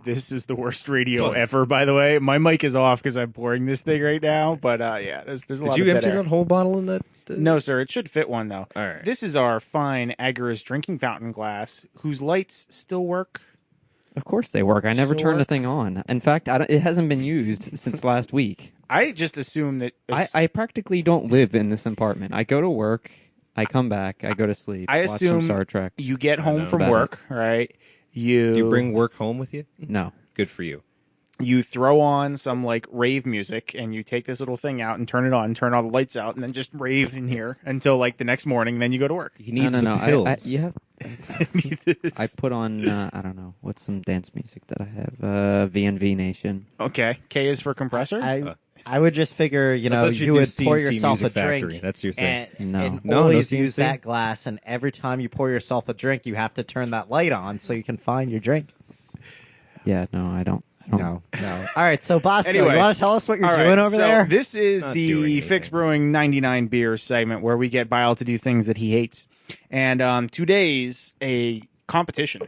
This is the worst radio ever, by the way. My mic is off because I'm pouring this thing right now. But yeah, there's a lot Did of you dead empty air. that whole bottle in that? No, sir. It should fit one, though. All right. This is our fine Agar's drinking fountain glass, whose lights still work. Of course they work. I never Still turned the work? thing on. In fact, it hasn't been used since last week. I just assume that... I practically don't live in this apartment. I go to work, I come back, I go to sleep. I watch assume some Star Trek. you get home from About work, right? Do you bring work home with you? No. Good for you. You throw on some like rave music and you take this little thing out and turn it on, turn all the lights out, and then just rave in here until like the next morning. And then you go to work. He needs no. the pills. I put on I don't know what's some dance music that I have. VNV Nation. Okay. K is for compressor. I would just figure, I know, thought you'd you do would pour CNC yourself a Music Factory. drink. That's your thing. And, No. and No always CNC? use that glass, and every time you pour yourself a drink, you have to turn that light on so you can find your drink. Yeah, no, I don't. No. All right, so Bosco, Anyway. you want to tell us what you're All doing right, over so there? This is Not doing the anything. Fix Brewing 99 beer segment where we get Bile to do things that he hates. And today's a competition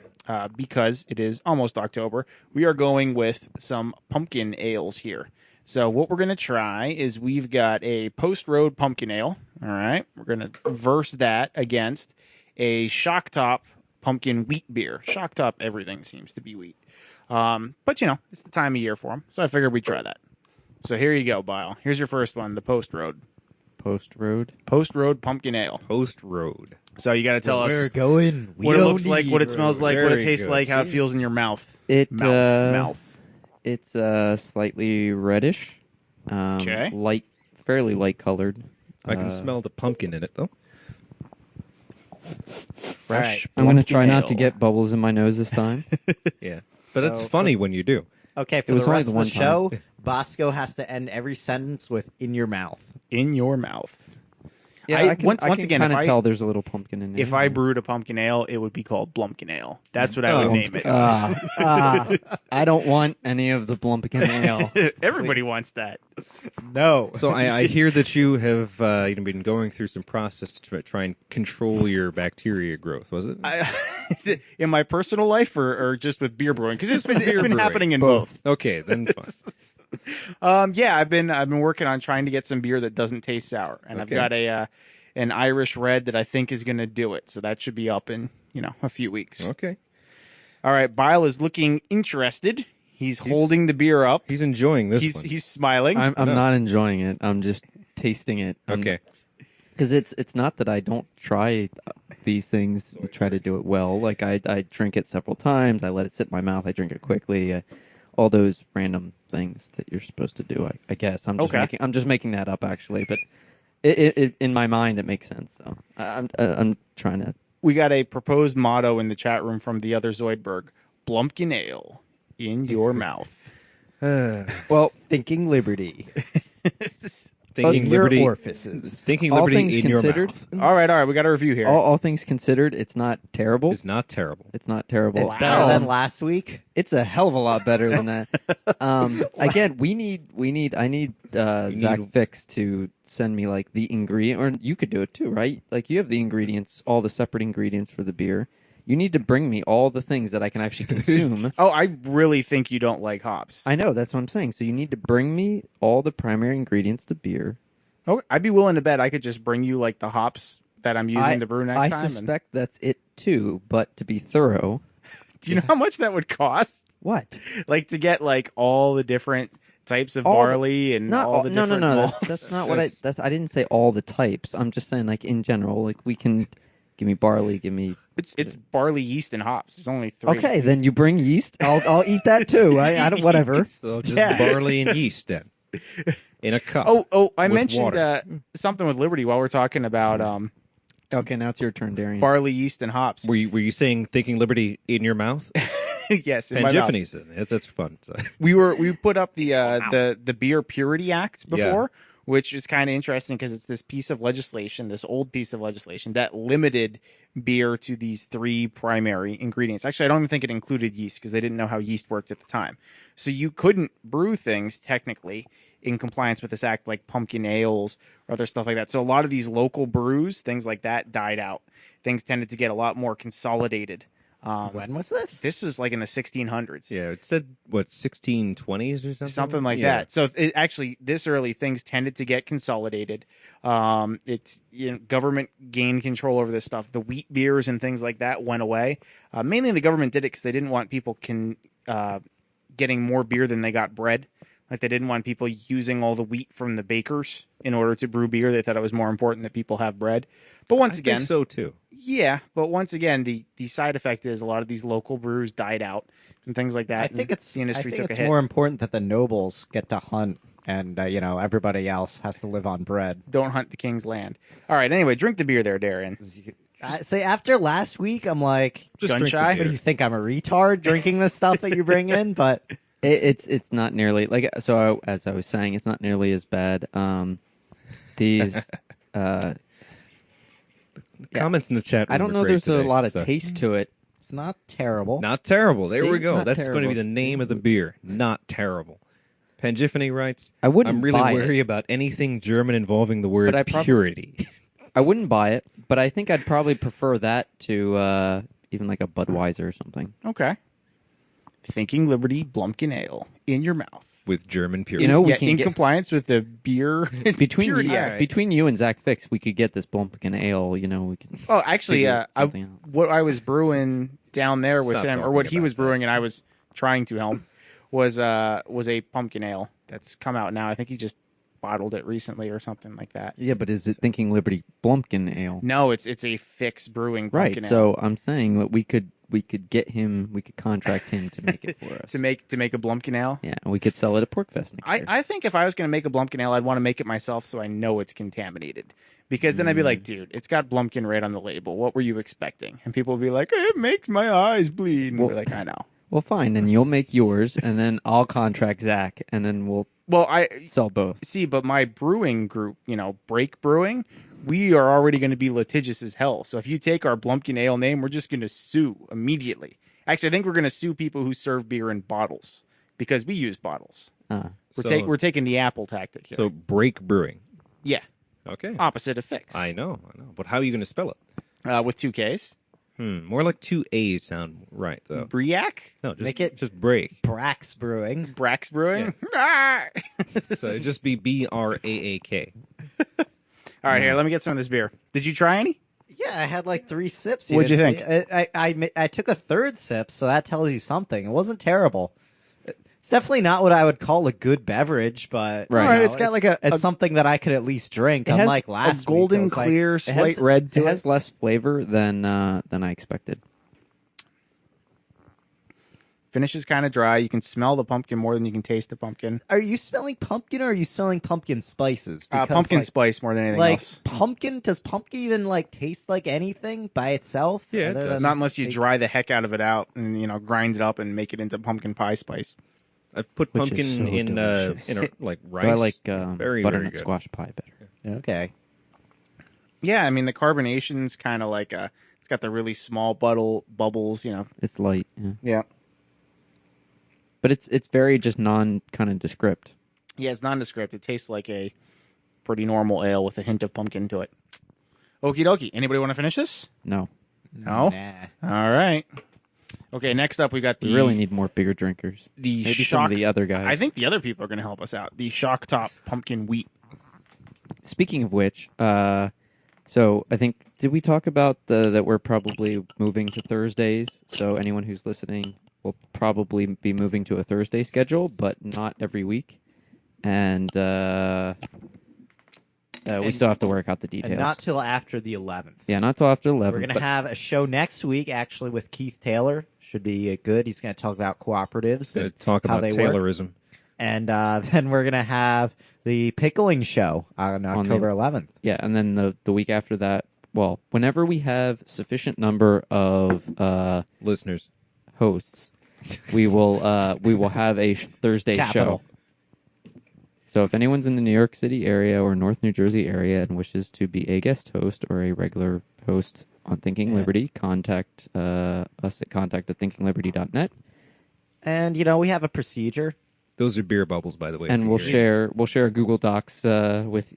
because it is almost October. We are going with some pumpkin ales here. So what we're going to try is we've got a Post Road pumpkin ale. All right. We're going to verse that against a Shock Top pumpkin wheat beer. Shock Top, everything seems to be wheat. But, it's the time of year for them. So I figured we'd try that. So here you go, Bile. Here's your first one, the Post Road. Post Road. Post Road Pumpkin Ale. Post road. So you got to tell us going. what it looks like, what it smells like, what it Very tastes good. like, how it feels in your mouth. Mouth. Mouth. It's slightly reddish. Okay. Fairly light colored. I can smell the pumpkin in it though. Fresh. I'm going to try pumpkin not to ale. get bubbles in my nose this time. Yeah, but it's So funny when you do. Okay, for It was the only rest the of one the show, Bosco has to end every sentence with "in your mouth." in your mouth. Yeah, I- I can, once I can again, kind if of I- tell there's a little pumpkin in there. If I brewed a pumpkin ale, it would be called Blumpkin Ale. That's what I would Oh. name it. I don't want any of the Blumpkin ale. Everybody wants that. No. So I hear that you have been going through some process to try and control your bacteria growth. Was it? Is it in my personal life or just with beer brewing? Because it's been brewing. happening in both. Okay, then fine. Yeah, I've been working on trying to get some beer that doesn't taste sour, and I've Okay. got an Irish red that I think is going to do it. So that should be up in a few weeks. Okay, All right, Bile is looking interested. He's holding the beer up. he's enjoying this one. He's smiling. I'm No. not enjoying it. I'm just tasting it. Okay, Because it's not that I don't try these things, try to do it well. Like I drink it several times. I let it sit in my mouth. I drink it quickly. All those random things that you're supposed to do. I guess I'm just making that up actually, but it in my mind it makes sense. So I'm trying to. We got a proposed motto in the chat room from the other Zoidberg: Blumpkin Ale in your mouth. Well, Thinking liberty. thinking your liberty. orifices. Thinking all liberty things in considered, your mouth All right. We got a review here. all things considered, it's not terrible. is not terrible. It's not terrible. It's better Wow. than last week. It's a hell of a lot better than that. Again, I need Zach Fix to send me like the ingredient, or you could do it too, right? Like you have the ingredients, all the separate ingredients for the beer. You need to bring me all the things that I can actually consume. Oh, I really think you don't like hops. I know, that's what I'm saying. So you need to bring me all the primary ingredients to beer. Oh, I'd be willing to bet I could just bring you like the hops that I'm using to brew next I time. and- suspect that's it too, but to be thorough, Do you know how much that would cost? what? Like to get like all the different types of All the- barley and Not all the no, different no. malts? That's not what I didn't say all the types. I'm just saying like in general, like we can give me barley, give me. It's barley, yeast, and hops. There's only 3. Okay, then you bring yeast. I'll eat that too. I don't whatever. So just Yeah. barley and yeast then. in a cup. I with mentioned water. something with Liberty while we're talking about Okay, now it's your turn, Darian. barley, yeast, and hops. Were you saying thinking liberty in your mouth? Yes, in my mouth. Pangiphany said that's fun. So. We put up the Beer Purity Act before, Yeah. which is kind of interesting because it's this piece of legislation, this old piece of legislation that limited beer to these three primary ingredients. Actually, I don't even think it included yeast because they didn't know how yeast worked at the time. So you couldn't brew things technically in compliance with this act, like pumpkin ales or other stuff like that. So a lot of these local brews, things like that, died out. Things tended to get a lot more consolidated. When was this? This was like in the 1600s. Yeah, it said what 1620s or something. Something like Yeah. that. So actually, this early, things tended to get consolidated. It's government gained control over this stuff. The wheat beers and things like that went away. Mainly, the government did it because they didn't want people getting more beer than they got bread. Like they didn't want people using all the wheat from the bakers in order to brew beer. They thought it was more important that people have bread. But once I again, think so too. yeah. But once again, the side effect is a lot of these local brews died out and things like that. I think and it's the industry I think took it's a hit. more important that the nobles get to hunt and everybody else has to live on bread. Don't hunt the king's land. All right. Anyway, drink the beer there, Darian. See, after last week, I'm like, Just Gun drink the shy? what do beer. you think? I'm a retard drinking this stuff that you bring in? But It's not nearly like so. As I was saying, it's not nearly as bad. These Comments in the chat room I don't are know. great There's a today, lot of so. taste to it. it's not terrible. Not terrible. There See? we go. Not That's going to be terrible. the name of the beer. Not terrible. Pangiphany writes, I wouldn't I'm really buy wary about anything German involving the word But I prob- purity. I wouldn't buy it, but I think I'd probably prefer that to even like a Budweiser or something. Okay. Thinking Liberty Blumpkin Ale in your mouth. With German purity. You know, we Yeah, can in get compliance with the beer between Purity you, Act. between you and Zach Fix, we could get this Blumpkin Ale. You know, we can. Oh, actually, figure something out. what I was brewing down there with Stop him, or talking what he about was that. brewing, and I was trying to help, was a pumpkin ale that's come out now. I think he just bottled it recently or something like that. Yeah, but is it Thinking Liberty Blumpkin Ale? No, it's a Fix Brewing Right. pumpkin ale. So I'm saying that we could get him. We could contract him to make it for us. to make a Blumpkin ale. Yeah, and we could sell it at Porkfest next year. I think if I was going to make a Blumpkin ale, I'd want to make it myself so I know it's contaminated. Because then I'd be like, dude, it's got Blumpkin right on the label. What were you expecting? And people would be like, it makes my eyes bleed. And I'd be like, I know. Well, fine. Then you'll make yours, and then I'll contract Zach, and then we'll Well, I sell both. see, but my brewing group, Break Brewing, we are already going to be litigious as hell. So if you take our Blumpkin Ale name, we're just going to sue immediately. Actually, I think we're going to sue people who serve beer in bottles because we use bottles. We're taking the Apple tactic here. So Break Brewing. yeah, Okay. opposite of Fix. I know. But how are you going to spell it? With two Ks. More like two A's sound right, though. Briac? No, just, Make it- just break. Brax Brewing. Brax Brewing? Ah! So it'd just be BRAAK. All right, here, let me get some of this beer. Did you try any? Yeah, I had like 3 sips. What'd you didn't think? see- I took a third sip, so that tells you something. It wasn't terrible. It's definitely not what I would call a good beverage, but Right. All right, it's got like a something that I could at least drink. has Unlike a last golden week, it was like- clear, It slight has, red to it it. has less flavor than I expected. Finish is kind of dry. You can smell the pumpkin more than you can taste the pumpkin. Are you smelling pumpkin or are you smelling pumpkin spices? Pumpkin like, spice more than anything like else. pumpkin. Does pumpkin even like taste like anything by itself? Yeah, it Other does. than- Not unless you like- dry the heck out of it out and grind it up and make it into pumpkin pie spice. I've put Which is pumpkin so in delicious. like rice. But I like very, butternut very good. squash pie better. Okay. Yeah, I mean the carbonation's kind of like it's got the really small bubbles. It's light, yeah. Yeah. But it's very just non kind of descript. Yeah, it's nondescript. It tastes like a pretty normal ale with a hint of pumpkin to it. Okie dokie. Anybody want to finish this? No, No. Nah. All right. Okay. Next up, we got the we really need more bigger drinkers. the Maybe shock. some of the other guys. I think the other people are going to help us out. The shock top pumpkin wheat. Speaking of which, so I think did we talk about that we're probably moving to Thursdays? So anyone who's listening will probably be moving to a Thursday schedule, but not every week. And we still have to work out the details. And not till after the 11th. Yeah, not till after 11. We're gonna but have a show next week, actually, with Keith Taylor. Should be good. He's gonna talk about cooperatives. Gonna and talk how about they work. Taylorism. And then we're going to have the pickling show on October 11th. Yeah, and then the week after that, well, whenever we have sufficient number of Listeners. hosts, we will have a Thursday Capital. show. So if anyone's in the New York City area or North New Jersey area and wishes to be a guest host or a regular host on Thinking Liberty, contact us at contact@thinkingliberty.net, And, we have a procedure. Those are beer bubbles, by the way. and if we'll you're- share a Google Docs with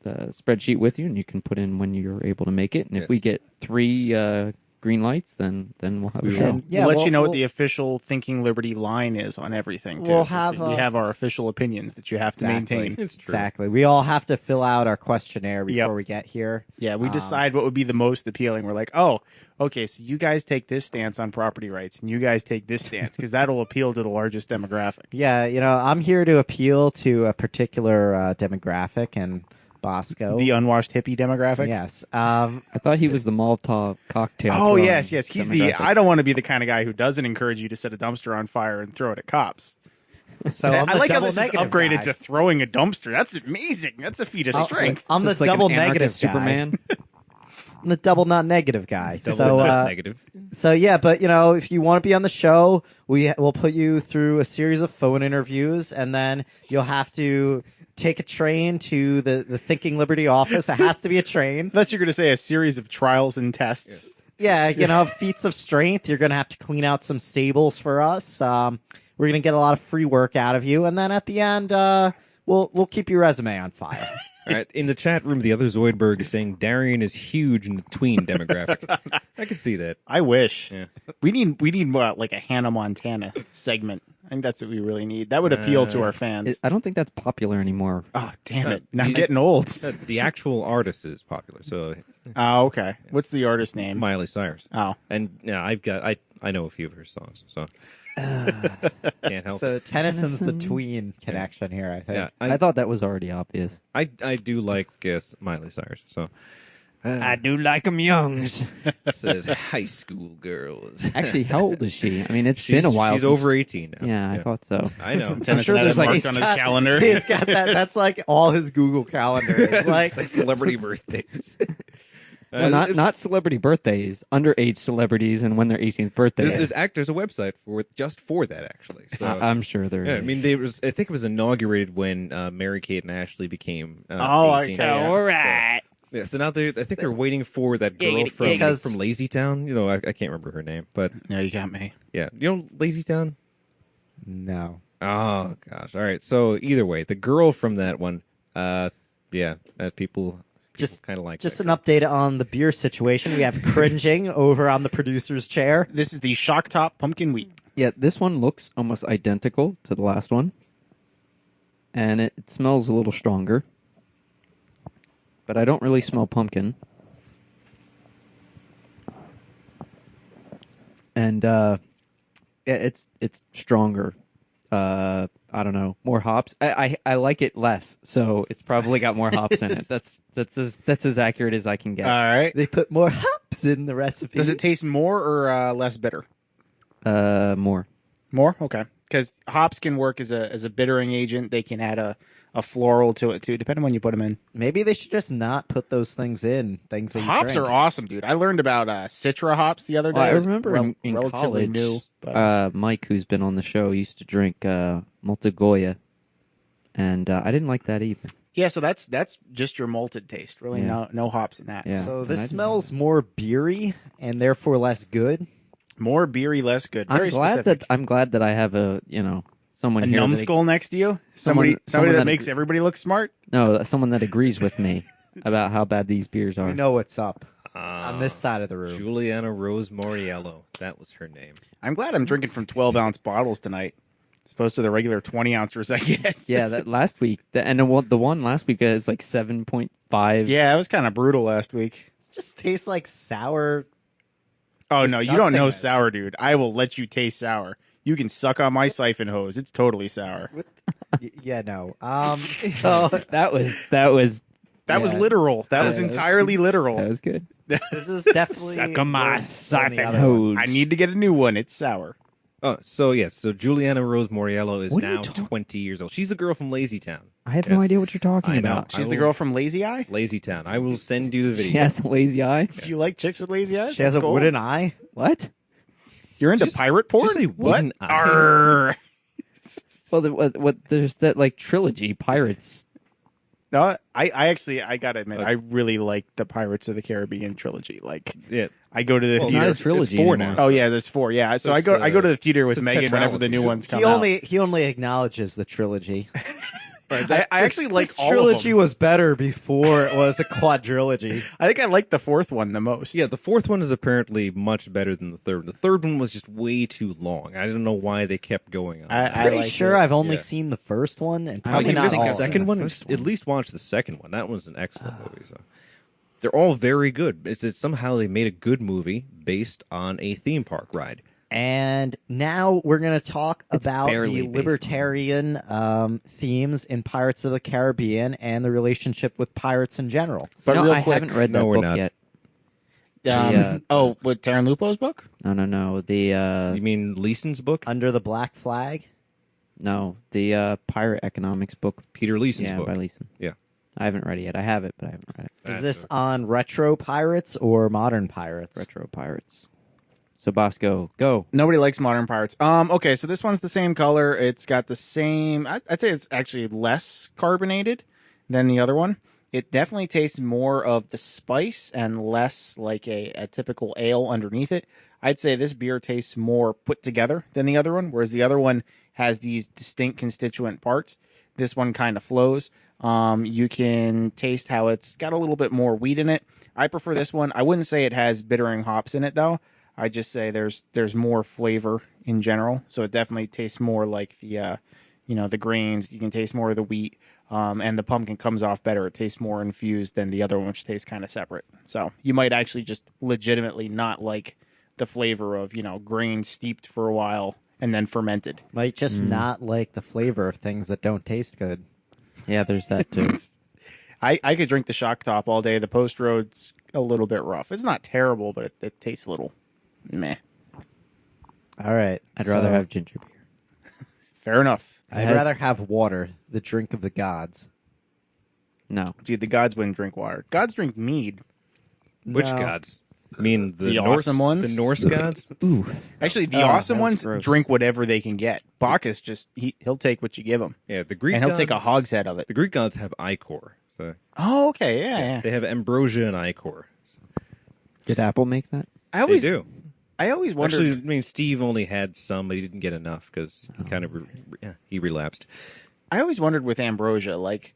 spreadsheet with you, and you can put in when you're able to make it. And if Yes. we get 3 green lights, then we'll have a show. will. Yeah, we'll let we'll- you know what we'll- the official Thinking Liberty line is on everything. Too, We'll 'cause have, we have our official opinions that you have to Exactly. maintain. It's true. Exactly. We all have to fill out our questionnaire before Yep. we get here. Yeah, we decide what would be the most appealing. We're like, oh, okay, so you guys take this stance on property rights, and you guys take this stance because that'll appeal to the largest demographic. Yeah, I'm here to appeal to a particular demographic, and Bosco. The unwashed hippie demographic. Yes. I thought he was the Molotov cocktail. Oh throwing yes. He's the. demographic. I don't want to be the kind of guy who doesn't encourage you to set a dumpster on fire and throw it at cops. So I'm I the like how double this is negative upgraded guy. to throwing a dumpster. That's amazing. That's a feat of strength. I'm the Is this like double an negative anarchist guy. Superman. I'm the double not negative guy. Double so not negative. So yeah, but if you want to be on the show, we'll put you through a series of phone interviews, and then you'll have to take a train to the Thinking Liberty office. It has to be a train. I thought you were going to say a series of trials and tests. Yeah, feats of strength. You're gonna have to clean out some stables for us. We're gonna get a lot of free work out of you, and then at the end, we'll keep your resume on file. All right. In the chat room, the other Zoidberg is saying Darian is huge in the tween demographic. I can see that. I wish. Yeah. We need like a Hannah Montana segment. I think that's what we really need. That would appeal to our fans. I don't think that's popular anymore. Oh, damn it. Now I'm the- getting old. The actual artist is popular, so Oh, okay. What's the artist name? Miley Cyrus. Oh. And yeah, I know a few of her songs, so can't help. So it. Tennyson's the tween connection here, I think. Yeah, I thought that was already obvious. I do like Miley Cyrus. So I do like them youngs. it says high school girls. Actually, how old is she? I mean, it's been a while. She's since- over 18 now. Yeah, I thought so. I know. I'm sure there's, like, marked on his calendar. He's got that. That's like all his Google Calendar. It's like Like celebrity birthdays. Well, not celebrity birthdays, underage celebrities, and when their 18th birthday. There's a website just for that actually. So I'm sure there yeah, I is. mean, I think it was inaugurated when Mary Kate and Ashley became. Oh, 18. okay. All right. Yeah, so now I think they're waiting for that girl from Lazy Town. I can't remember her name, but No, you got me. yeah, Lazy Town. no. Oh gosh, all right. So either way, the girl from that one, people Just kind of like Just that an update on the beer situation. We have cringing over on the producer's chair. This is the Shock Top Pumpkin Wheat. Yeah, this one looks almost identical to the last one, and it smells a little stronger. But I don't really smell pumpkin. And it's stronger. I don't know, more hops. I like it less, so it's probably got more hops in it. That's as accurate as I can get. All right. They put more hops in the recipe. Does it taste more or less bitter? More. More? Okay. Because hops can work as a bittering agent. They can add a floral to it too, depending on when you put them in. Maybe they should just not put those things in. Things that you Hops drink. are awesome, dude. I learned about Citra hops the other day. Well, I remember in relatively college, new. But Mike, who's been on the show, used to drink Multigoya, and I didn't like that either. yeah, so that's just your malted taste. Really, Yeah. no hops in that. Yeah. So and I this didn't smells more beery and therefore less good. More beery, less good. Very specific. I'm glad that I have someone A here. that- numbskull next to you. Somebody someone that that- makes everybody look smart. No, someone that agrees with me about how bad these beers are. We know what's up on this side of the room. Juliana Rose Moriello. That was her name. I'm glad I'm drinking from 12-ounce bottles tonight, as opposed to the regular 20-ouncers I get. Yeah, that last week, the one last week is like 7.5. Yeah, it was kind of brutal last week. It just tastes like sour. Oh, no, you don't know Disgustingness. sour, dude. I will let you taste sour. You can suck on my siphon hose. It's totally sour. Yeah, no. So that was That was Yeah. literal. That was Yeah, entirely literal. that was good. this is definitely Suck on my worse than the siphon other one. I need to get a new one. It's sour. Oh, so yes, so Juliana Rose Moriello is What are you now talk- 20 years old. She's the girl from Lazy Town. I have no Yes. idea what you're talking I know. about. I She's the will- girl from Lazy Eye. Lazy Town. I will send you the video. She has a lazy eye. Do you like chicks with lazy eyes? She has That's a cool. wooden eye. What? You're into Just- pirate porn? just a what? wooden eye. Arr. Well, what? There's that like trilogy, Pirates. No, I actually I gotta admit I really like the Pirates of the Caribbean trilogy. Like Yeah. I go to the Well, It's not theater. a trilogy It's four anymore. now. Oh yeah, there's 4. Yeah, so It's, I go to the theater with it's a Megan whenever the new tetralogy. ones come He out. only acknowledges the trilogy. I actually like This all trilogy of them. was better before it was a quadrilogy. I think I like the 4th one the most. Yeah, the fourth one is apparently much better than the third. The third one was just way too long. I don't know why they kept going on. I Pretty like sure it. I've only Yeah. seen the first one and How probably you not missing all. the of them. second one? first At least watch the second one. That one's an excellent movie. So they're all very good. It's that somehow they made a good movie based on a theme park ride. And now we're going to talk about barely the based libertarian themes in Pirates of the Caribbean and the relationship with pirates in general. But no, real I quick, haven't read that No, we're book not. yet. with Taran Lupo's book? No. The You mean Leeson's book? Under the Black Flag? pirate economics book. Peter Leeson's Yeah, book. by Leeson. Yeah. I haven't read it yet. I have it, but I haven't read it. Is this on retro pirates or modern pirates? Retro Pirates. So Bosco, go. Nobody likes modern pirates. Okay, so this one's the same color. It's got the same. I'd say it's actually less carbonated than the other one. It definitely tastes more of the spice and less like a typical ale underneath it. I'd say this beer tastes more put together than the other one, whereas the other one has these distinct constituent parts. This one kind of flows. You can taste how it's got a little bit more wheat in it. I prefer this one. I wouldn't say it has bittering hops in it though. I just say there's more flavor in general, so it definitely tastes more like the the grains. You can taste more of the wheat, and the pumpkin comes off better. It tastes more infused than the other one, which tastes kind of separate. So you might actually just legitimately not like the flavor of grain steeped for a while and then fermented. Might just not like the flavor of things that don't taste good. Yeah, there's that too. I could drink the Shock Top all day. The Post Road's a little bit rough. It's not terrible, but it tastes a little meh. All right. I'd rather so have ginger beer. Fair enough. I'd has- rather have water, the drink of the gods. No. Dude, the gods wouldn't drink water. Gods drink mead. Which No. gods? I mean the, The Norse, awesome ones? The Norse gods? Actually, the Oh, awesome that was ones gross. drink whatever they can get. Bacchus he'll take what you give him, Yeah, the Greek and he'll gods, take a hogshead of it. The Greek gods have ichor. So Oh, okay, yeah. they have ambrosia and ichor. Did Apple make that? I They always do. I always wondered. Actually, I mean, Steve only had some, but he didn't get enough because he kind of he relapsed. I always wondered with ambrosia, like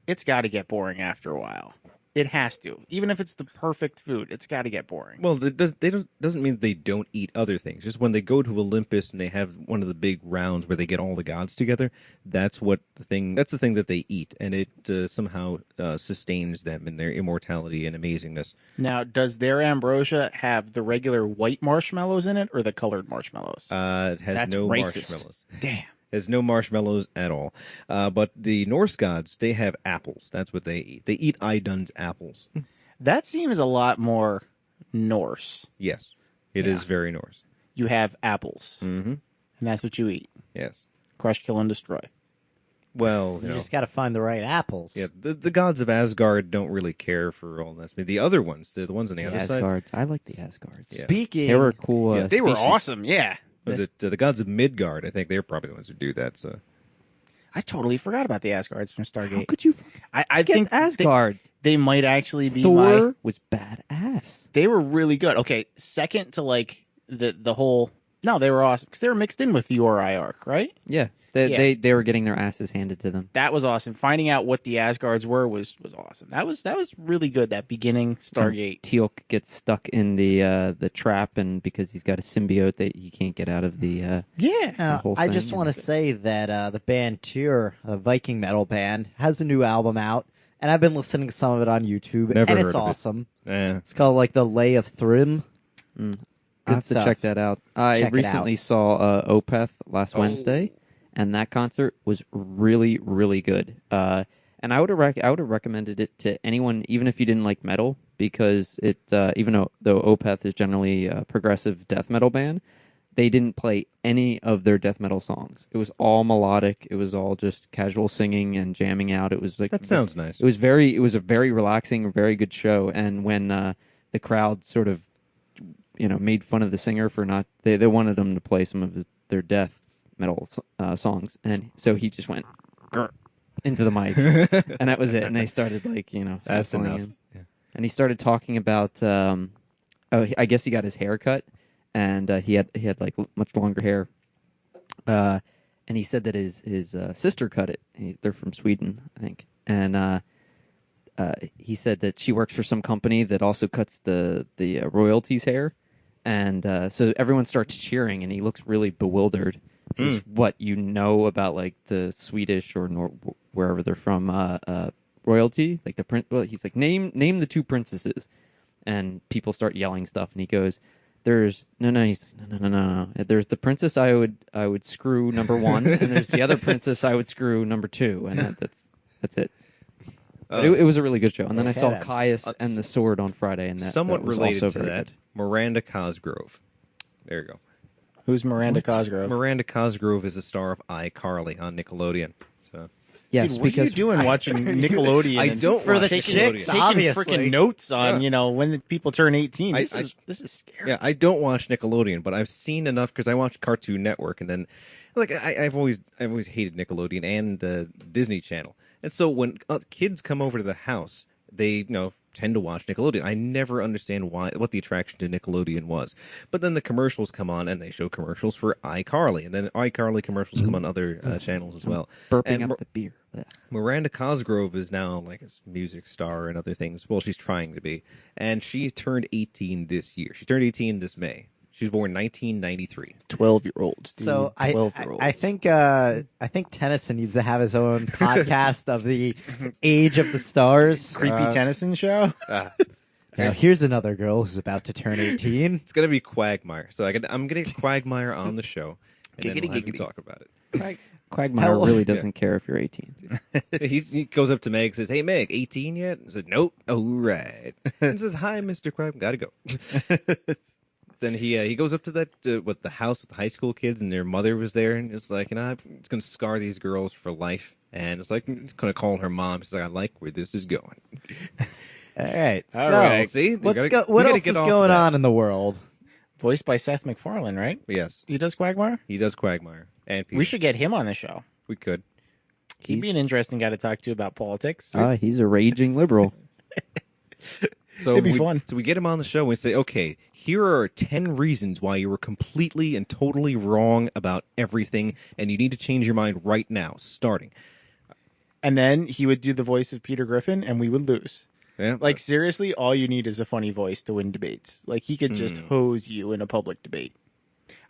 it's got to get boring after a while. It has to, even if it's the perfect food. It's got to get boring. Well, doesn't mean they don't eat other things. Just when they go to Olympus and they have one of the big rounds where they get all the gods together, that's the thing that they eat, and it somehow sustains them in their immortality and amazingness. Now, does their ambrosia have the regular white marshmallows in it or the colored marshmallows? It has That's no racist. marshmallows. Damn. There's no marshmallows at all. But the Norse gods, they have apples. That's what they eat. They eat Idun's apples. That seems a lot more Norse. Yes, it is very Norse. You have apples, and that's what you eat. Yes. Crush, kill, and destroy. Well, You just got to find the right apples. yeah, the gods of Asgard don't really care for all this. I mean, the other ones, the ones on the The other side, Asgards. I like the Asgards. Yeah. Speaking, They were cool. Yeah, They were species. awesome, yeah. was it the gods of Midgard? I think they're probably the ones who do that. So I totally forgot about the Asgards from How Stargate. could you I get think Asgards? they might actually be Thor was badass. They were really good. Okay, second to like the whole. No, they were awesome because they were mixed in with the Ori arc, right? Yeah. They, Yeah. they were getting their asses handed to them. That was awesome. Finding out what the Asgards were was awesome. That was really good. That beginning Stargate. Teal'c gets stuck in the trap, and because he's got a symbiote that he can't get out of the. Yeah. the whole I thing, just want to and- say that the band Tyr, a Viking metal band, has a new album out, and I've been listening to some of it on YouTube, Never and heard it's of it. awesome. eh. It's called like the Lay of Thrym. I'll Good have to stuff. check that out. I Check it recently out. saw Opeth last Wednesday, and that concert was really, really good. And I would have recommended it to anyone, even if you didn't like metal, because it even though Opeth is generally a progressive death metal band, they didn't play any of their death metal songs. It was all melodic. It was all just casual singing and jamming out. It was like That sounds nice. It was a very relaxing, very good show. And when the crowd sort of, made fun of the singer for not, they wanted him to play some of their death metal songs, and so he just went "Grr," into the mic, and that was it. And they started That's heckling enough. him. Yeah. And he started talking about, I guess he got his hair cut, and he had like much longer hair, and he said that his sister cut it. They're from Sweden, I think, and he said that she works for some company that also cuts the royalties' hair, and so everyone starts cheering, and he looks really bewildered. This is what you know about like the Swedish or wherever they're from royalty, like the prince. Well, he's like name the two princesses, and people start yelling stuff, and he goes, "There's no." He's like, no. There's the princess I would screw number 1, and there's the other princess I would screw number 2, and that's it. But it was a really good show. And then I saw Yes. Caius and the Sword on Friday, and Somewhat that was related also to very that, good. Miranda Cosgrove. There you go. Who's Miranda Cosgrove? Miranda Cosgrove is the star of iCarly on Nickelodeon. So Yes, Dude, what are you because doing watching Nickelodeon? I and don't For the watch taking, chicks, Nickelodeon. taking obviously. freaking notes on, Yeah. when the people turn 18. I- This is scary. Yeah, I don't watch Nickelodeon, but I've seen enough because I watch Cartoon Network, and then like I've always hated Nickelodeon and the Disney Channel, and so when kids come over to the house, they tend to watch Nickelodeon. I never understand what the attraction to Nickelodeon was, but then the commercials come on and they show commercials for iCarly, and then iCarly commercials come on other channels as well. burping And up the beer. Ugh. Miranda Cosgrove is now like a music star and other things. Well, she's trying to be. And she turned 18 this year. She turned 18 this May. She was born 1993. 12-year-olds. Dude. So I 12-year-olds. I think Tennyson needs to have his own podcast of the age of the stars. Creepy Tennyson show? Now here's another girl who's about to turn 18. It's going to be Quagmire. So I'm getting Quagmire on the show. And then we'll have him talk about it. Quagmire How- really doesn't care if you're 18. He goes up to Meg and says, "Hey, Meg, 18 yet?" I said, "Nope." "All right." And says, "Hi, Mr. Quag. Gotta go." Then he goes up to that the house with the high school kids, and their mother was there, and it's like, it's gonna scar these girls for life. And it's like, it's gonna call her mom. She's like, "I like where this is going." All right. All So right. See, what we gotta else get is off going that. on in the world? Voiced by Seth MacFarlane, right? Yes, He does Quagmire? he does Quagmire, and We should get him on the show. we could. He'd be an interesting guy to talk to about politics. He's a raging liberal. So It'd be fun. So we get him on the show and we say, okay, here are 10 reasons why you were completely and totally wrong about everything, and you need to change your mind right now, starting. And then he would do the voice of Peter Griffin, and we would lose. Yeah. Like, seriously, all you need is a funny voice to win debates. Like, he could just hose you in a public debate.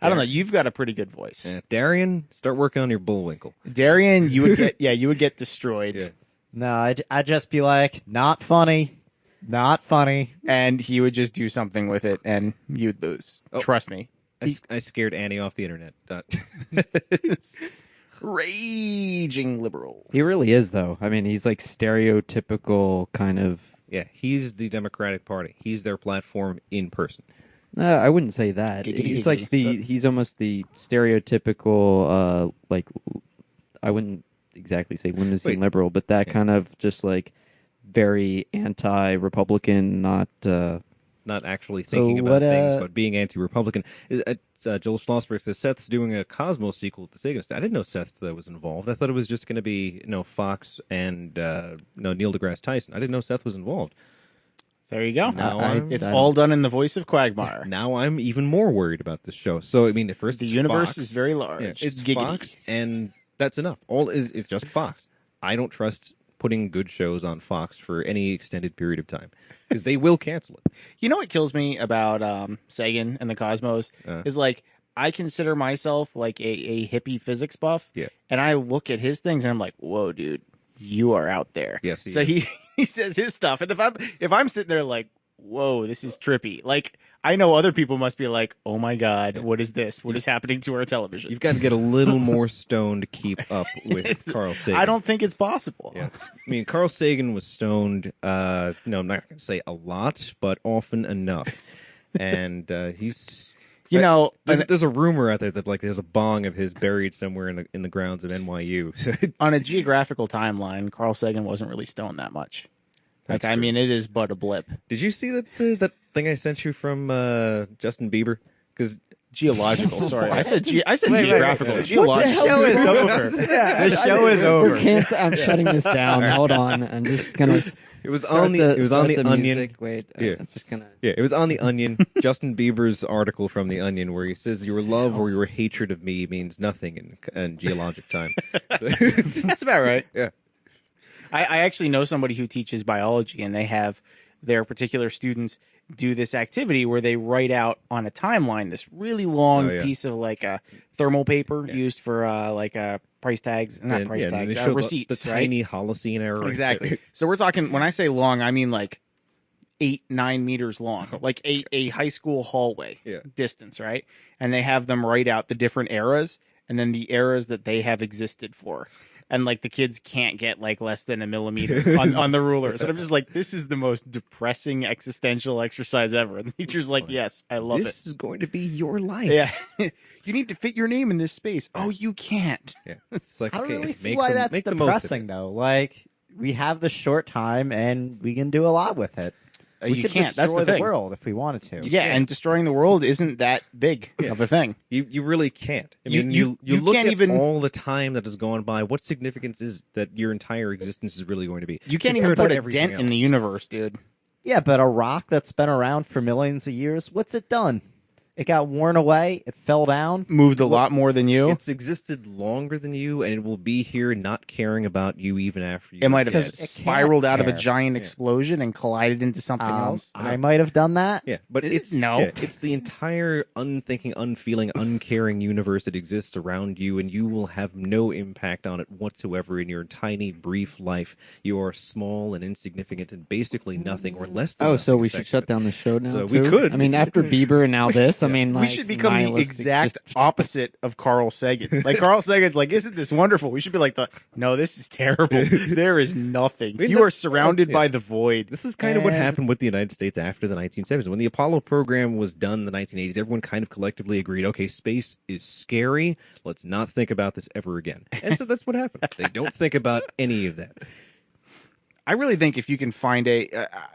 I don't know. You've got a pretty good voice. Yeah. Darian, start working on your Bullwinkle. Darian, you would get destroyed. Yeah. No, I'd just be like, not funny. Not funny. And he would just do something with it, and you'd lose. Oh. Trust me. I scared Annie off the internet. Raging liberal. He really is, though. I mean, he's like stereotypical kind of. Yeah, he's the Democratic Party. He's their platform in person. I wouldn't say that. Giggity, He's like giggity. he's almost the stereotypical, like, I wouldn't exactly say limousine Wait. liberal, but that kind of just like very anti-Republican, not. Not actually So thinking about what, things, but being anti-Republican. Joel Schlossberg says Seth's doing a Cosmos sequel with the Sega. I didn't know Seth was involved. I thought it was just going to be Fox and Neil deGrasse Tyson. I didn't know Seth was involved. There you go. Now It's I- all done in the voice of Quagmire. Now I'm even more worried about this show. So I mean, at first The it's universe Fox. is very large. Yeah, it's Giggity. Fox, and that's enough. It's just Fox. I don't trust putting good shows on Fox for any extended period of time because they will cancel it. You know what kills me about Sagan and the Cosmos is like I consider myself like a hippie physics buff. Yeah. And I look at his things and I'm like, whoa, dude, you are out there. Yes, he So is. he says his stuff. And if I'm sitting there like, whoa, this is trippy. Like I know other people must be like, oh my God, what is this? What is happening to our television? You've got to get a little more stoned to keep up with Carl Sagan. I don't think it's possible. Yes. I mean, Carl Sagan was stoned, no, I'm not going to say a lot, but often enough. And You know, There's a rumor out there that like there's a bong of his buried somewhere in the grounds of NYU. on a geographical timeline, Carl Sagan wasn't really stoned that much. Like, That's I true. mean, it is but a blip. Did you see that thing I sent you from Justin Bieber? Because Geological, sorry. I said wait, geographical. wait. Geological. show is over. The show is over. I'm shutting this down. Hold on. I'm just gonna. it was start on the the- it was start on the Onion. music. Wait, Yeah. I'm just gonna. Yeah, it was on the Onion. Justin Bieber's article from the Onion, where he says your love or your hatred of me means nothing in geologic time. So- That's about right. yeah. I actually know somebody who teaches biology, and they have their particular students do this activity where they write out on a timeline this really long Oh, yeah. piece of like a thermal paper used for like price tags, not And, price yeah, and tags, they show receipts, the right? tiny Holocene era. right Exactly. there. So we're talking, when I say long, I mean like 8-9 meters long, like a high school hallway Yeah. distance, right? And they have them write out the different eras and then the eras that they have existed for. And like the kids can't get like less than a millimeter on the rulers. And I'm just like, this is the most depressing existential exercise ever. And the teacher's like, yes, I love This is going to be your life. it. Yeah. You need to fit your name in this space. Oh, you can't. Yeah. It's like I don't okay, really see make why the- that's make the most of depressing, it. though. Like, we have the short time, and we can do a lot with it. We You could can't. That's destroy the thing. world if we wanted to. Yeah, and destroying the world isn't that big of a thing. You really can't. I You- mean, you- you you look can't at even- all the time that has gone by. What significance is that your entire existence is really going to be? You can't even compared to put a everything dent in the else? universe, dude. Yeah, but a rock that's been around for millions of years, what's it done? It got worn away. It fell down. Moved a lot more than you. It's existed longer than you, and it will be here, not caring about you even after you. It might have Because it can't spiraled out of a care. giant explosion and collided into something else. I might have done that. Yeah, but it's No. yeah, it's the entire unthinking, unfeeling, uncaring universe that exists around you, and you will have no impact on it whatsoever in your tiny, brief life. You are small and insignificant, and basically nothing or less than. Oh, nothing so we should effective. shut down the show now. So too? we could. I mean, after Bieber and now this. I mean, We like, should become the nihilistic, exact just- opposite of Carl Sagan. Like Carl Sagan's like, isn't this wonderful? We should be like, no, this is terrible. There is nothing. mean, You that- are surrounded yeah. by the void. This is kind of what And- happened with the United States after the 1970s. When the Apollo program was done in the 1980s, everyone kind of collectively agreed, okay, space is scary. Let's not think about this ever again. And so that's what happened. They don't think about any of that. I really think if you can find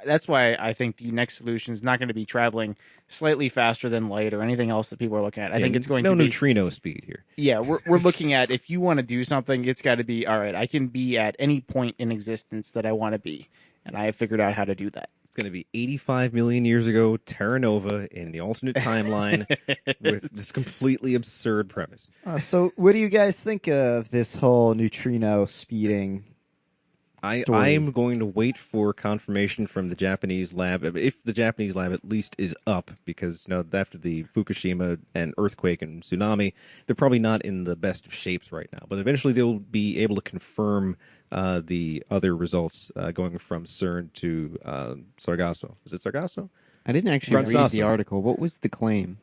that's why I think the next solution is not going to be traveling slightly faster than light or anything else that people are looking at. I think it's going no to be neutrino speed here. Yeah, we're looking at, if you want to do something, it's got to be, all right, I can be at any point in existence that I want to be. And I have figured out how to do that. It's going to be 85 million years ago, Terra Nova in the alternate timeline with this completely absurd premise. So, what do you guys think of this whole neutrino speeding? Story. I'm going to wait for confirmation from the Japanese lab, if the Japanese lab at least is up, because after the Fukushima and earthquake and tsunami, they're probably not in the best of shapes right now. But eventually they'll be able to confirm the other results going from CERN to Sargasso. Is it Sargasso? I didn't actually read Ransasso. the article. What was the claim?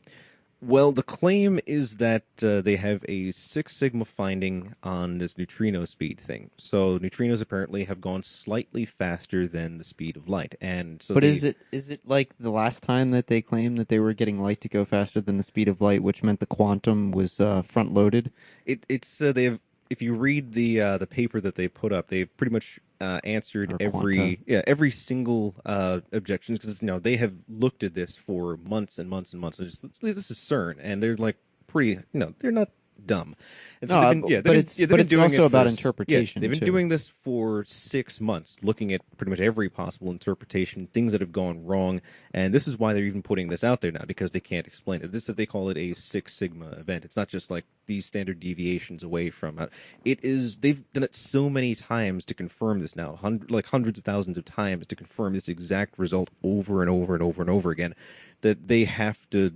Well, the claim is that they have a Six Sigma finding on this neutrino speed thing. So neutrinos apparently have gone slightly faster than the speed of light, and so. But they, is it like the last time that they claimed that they were getting light to go faster than the speed of light, which meant the quantum was front loaded? It's they have. If you read the paper that they put up, they've pretty much answered Or quanta. every single objection, because they have looked at this for months and months and months. And this is CERN, and they're like pretty they're not dumb. And No, they've but they've it's- they've but been it's doing also it about for- interpretation, they've been too. doing this for 6 months, looking at pretty much every possible interpretation, things that have gone wrong, and this is why they're even putting this out there now, because they can't explain it. This is, they call it a Six Sigma event. It's not just like these standard deviations away from it is. They've done it so many times to confirm this now, hundreds of thousands of times to confirm this exact result over and over and over and over again, that they have to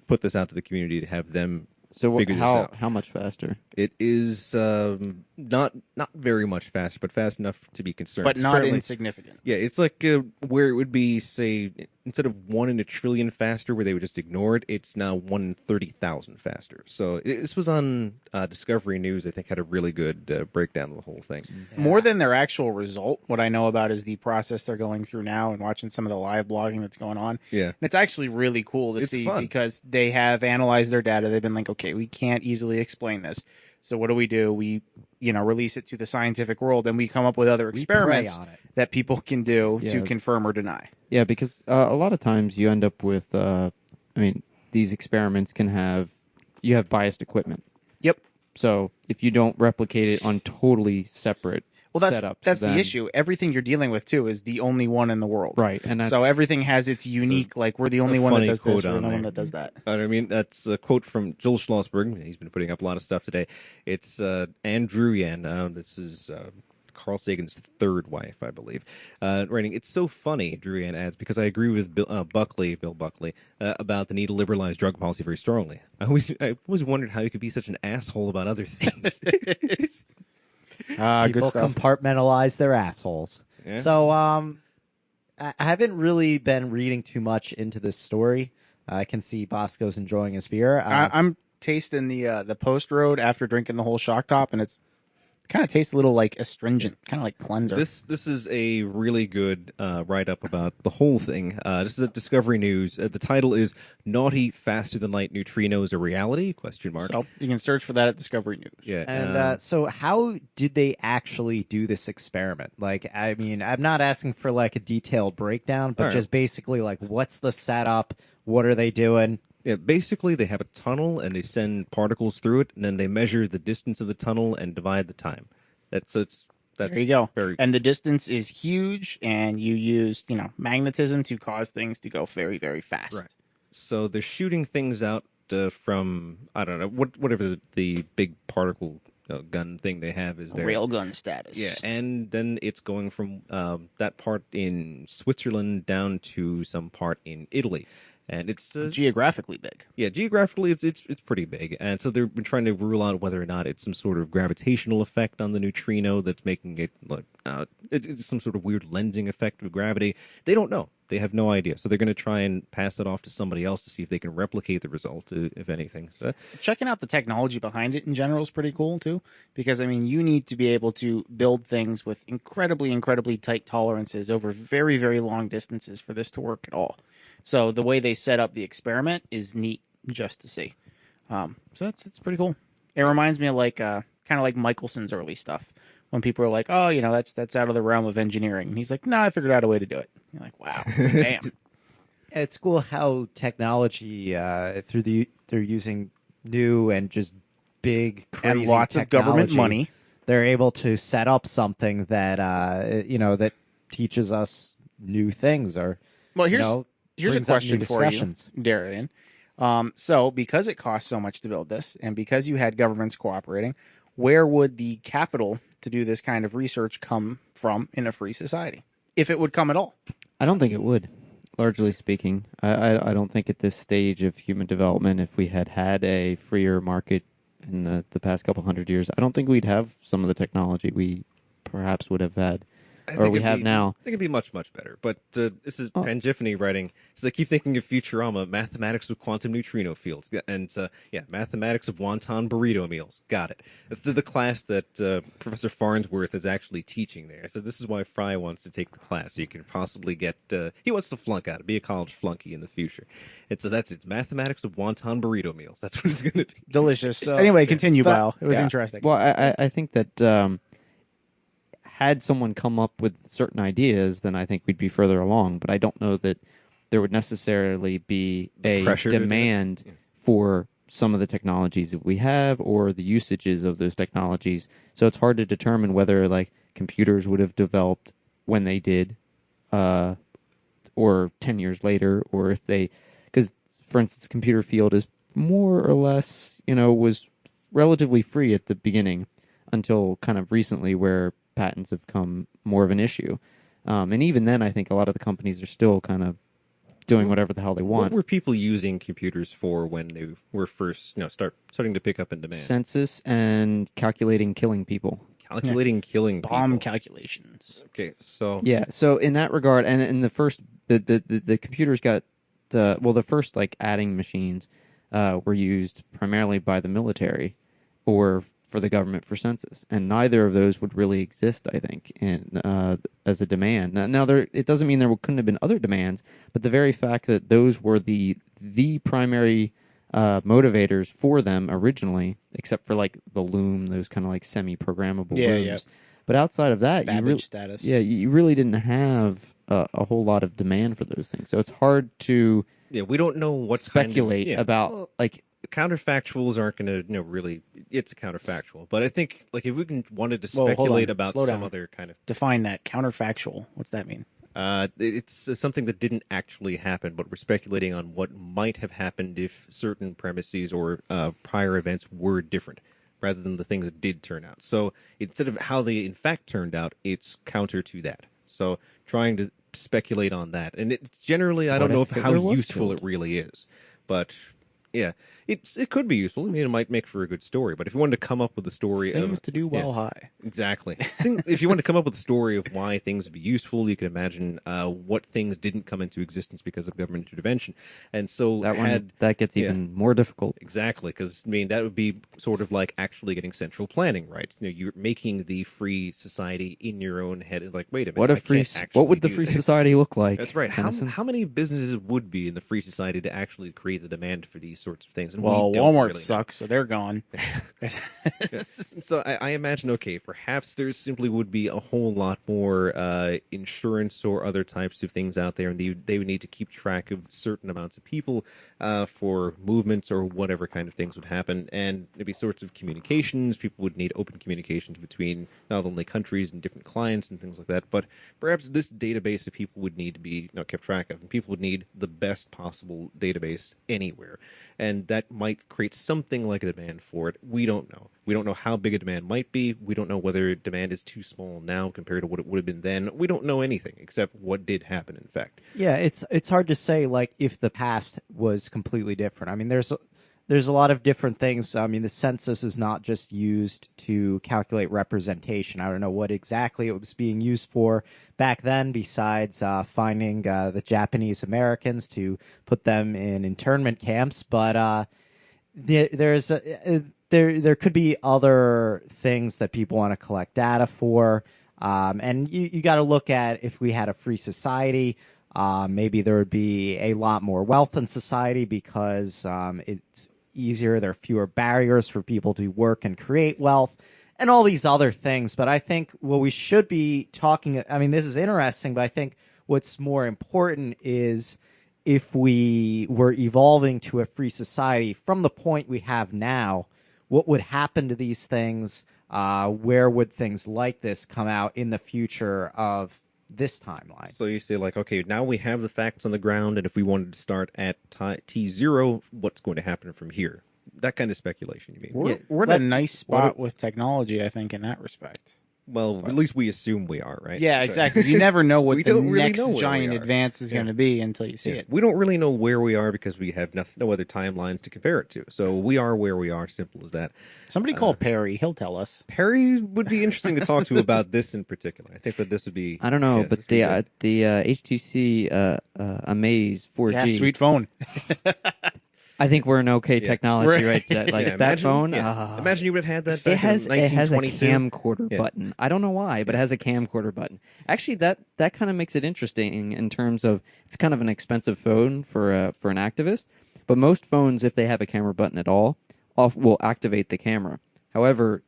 put this out to the community to have them. So figure this out. how much faster? It is not very much faster, but fast enough to be concerned. But It's not apparently- insignificant. Yeah, it's like where it would be, say, instead of 1 in a trillion faster, where they would just ignore it, it's now 1 in 30,000 faster. So this was on Discovery News. I think had a really good breakdown of the whole thing. More than their actual result, what I know about is the process they're going through now and watching some of the live blogging that's going on. Yeah. And it's actually really cool to It's see fun. because they have analyzed their data. They've been like, okay, we can't easily explain this. So what do? We, release it to the scientific world and we come up with other experiments on it. that people can do to Yeah. confirm or deny. Yeah, because a lot of times you end up with, these experiments you have biased equipment. Yep. So if you don't replicate it on totally separate Well, that's setups, the then- issue. Everything you're dealing with too is the only one in the world, Right, and that's, so everything has its unique. Like we're the only a one that funny does quote this, we're the on only one there. that does that. I mean, that's a quote from Joel Schlossberg. He's been putting up a lot of stuff today. It's Andrew Yan. This is Carl Sagan's third wife, I believe. Writing, it's so funny, Drew Yan adds, because I agree with Bill Buckley, about the need to liberalize drug policy very strongly. I always wondered how you could be such an asshole about other things. Good People stuff. compartmentalize their assholes. Yeah. So, I haven't really been reading too much into this story. I can see Bosco's enjoying his beer. I'm tasting the post road after drinking the whole shock top, and it's kind of tastes a little like astringent, kind of like cleanser. This is a really good write up about the whole thing. This is at Discovery News. The title is "Naughty Faster Than Light Neutrinos a Reality?" Question mark. So you can search for that at Discovery News. Yeah, And so, how did they actually do this experiment? Like, I mean, I'm not asking for like a detailed breakdown, but All right. just basically like, what's the setup? What are they doing? yeah. Basically, they have a tunnel and they send particles through it, and then they measure the distance of the tunnel and divide the time. That's There you go. Very And the distance is huge, and you use magnetism to cause things to go very, very fast. Right. So they're shooting things out from, I don't know, whatever the big particle gun thing they have is there. Railgun status. Yeah, and then it's going from that part in Switzerland down to some part in Italy, and it's Geographically big. yeah, geographically it's pretty big, and so they've been trying to rule out whether or not it's some sort of gravitational effect on the neutrino that's making it like it's some sort of weird lensing effect of gravity. They don't know. They have no idea. So they're going to try and pass it off to somebody else to see if they can replicate the result, if anything. So, Checking out the technology behind it in general is pretty cool too, because I mean, you need to be able to build things with incredibly, incredibly tight tolerances over very, very long distances for this to work at all. So the way they set up the experiment is neat just to see. So it's pretty cool. It reminds me of like kind of like Michelson's early stuff when people are like, oh, that's out of the realm of engineering. And he's like, no, I figured out a way to do it. You're like, wow, damn. It's cool how technology they're using new and just big crazy And lots of government technology, money. They're able to set up something that that teaches us new things or Well, here's a brings up question new for you, discussions. Darian. So because it costs so much to build this, and because you had governments cooperating, where would the capital to do this kind of research come from in a free society, if it would come at all? I don't think it would. Largely speaking, I don't think at this stage of human development, if we had a freer market in the past couple 100 years, I don't think we'd have some of the technology we perhaps would have had, or we have now. I think it'd be much, much better. But this is Pangiffany writing. It's like, keep thinking of Futurama, mathematics of quantum neutrino fields. And mathematics of wonton burrito meals. Got it. It's the class that Professor Farnsworth is actually teaching there. So this is why Fry wants to take the class. So you can possibly get, he wants to flunk out, be a college flunky in the future. It's mathematics of wonton burrito meals. That's what it's going to be. Delicious. Anyway, continue, Kyle. It was interesting. Well, I think that had someone come up with certain ideas, then I think we'd be further along. But I don't know that there would necessarily be a pressure to do it? demand for some of the technologies that we have or the usages of those technologies. So it's hard to determine whether like computers would have developed when they did, or 10 years later, or if they, because for instance, computer field is more or less, was relatively free at the beginning until kind of recently where patents have come more of an issue. And even then, I think a lot of the companies are still kind of doing whatever the hell they What want. were people using computers for when they were first, starting to pick up in demand? Census and calculating killing people. calculating killing Bomb people. calculations. Okay, so Yeah. So in that regard, and in the first, the computers got the first like adding machines were used primarily by the military or for the government for census, and neither of those would really exist, I think, in as a demand. Now it doesn't mean there couldn't have been other demands, but the very fact that those were the primary motivators for them originally, except for like the loom, those kind of like semi-programmable Yeah, looms. yeah. But outside of that, Babbage status. yeah, you really didn't have a whole lot of demand for those things. So it's hard to yeah, we don't know what speculate kind of, about like. counterfactuals aren't going to really. It's a counterfactual, but I think like if we wanted to Whoa, hold speculate on. about Slow some down. other kind of. Define that. Counterfactual. What's that mean? It's something that didn't actually happen, but we're speculating on what might have happened if certain premises or prior events were different, rather than the things that did turn out. So instead of how they in fact turned out, it's counter to that. So trying to speculate on that, and it's generally I don't What know if how Hitler was useful killed? it really is, but. Yeah, it could be useful. I mean, it might make for a good story. But if you wanted to come up with a story Things of to do while high. exactly, if you wanted to come up with a story of why things would be useful, you could imagine what things didn't come into existence because of government intervention, and so That one that gets even more difficult. exactly because I mean that would be sort of like actually getting central planning, right? You know, you're making the free society in your own head. It's like, wait a minute, What a I free? can't actually What would the do free this. society look like? That's right. How, Tennyson? how many businesses would be in the free society to actually create the demand for these sorts of things? And Well, we don't Walmart really know. sucks, so they're gone. So I imagine, okay, perhaps there simply would be a whole lot more insurance or other types of things out there, and they would need to keep track of certain amounts of people for movements or whatever kind of things would happen, and there'd be sorts of communications. People would need open communications between not only countries and different clients and things like that, but perhaps this database of people would need to be kept track of, and people would need the best possible database anywhere, and that might create something like a demand for it. We don't know. We don't know how big a demand might be. We don't know whether demand is too small now compared to what it would have been then. We don't know anything except what did happen, in fact. Yeah, it's hard to say like if the past was completely different. I mean, there's a lot of different things. I mean, the census is not just used to calculate representation. I don't know what exactly it was being used for back then, besides finding the Japanese Americans to put them in internment camps. But there could be other things that people want to collect data for. And you got to look at if we had a free society. Maybe there would be a lot more wealth in society because it's easier. There are fewer barriers for people to work and create wealth and all these other things. But I think what we should be talking, I mean, this is interesting, but I think what's more important is if we were evolving to a free society from the point we have now, what would happen to these things? Where would things like this come out in the future of this timeline? So you say, like, okay, now we have the facts on the ground, and if we wanted to start at T0, what's going to happen from here? That kind of speculation, you mean? We're in a nice spot with technology, I think, in that respect. Well, at least we assume we are, right? Yeah, So- exactly. You never know what We the don't really next know where we giant are. advance is going to be until you see Yeah. it. We don't really know where we are because we have no other timelines to compare it to. So we are where we are, simple as that. Somebody call Perry. He'll tell us. Perry would be interesting to talk to about this in particular. I think that this would be... I don't know, yeah, but this would be the good. HTC Amaze 4G. Yeah, sweet phone. I think we're in okay technology, right? Like Yeah, that imagine- phone. yeah. Imagine you would have had that back It has in a 1922. camcorder Yeah. button. I don't know why, but it has a camcorder button. Actually, that kind of makes it interesting in terms of it's kind of an expensive phone for an activist. But most phones, if they have a camera button at all, will activate the camera. However,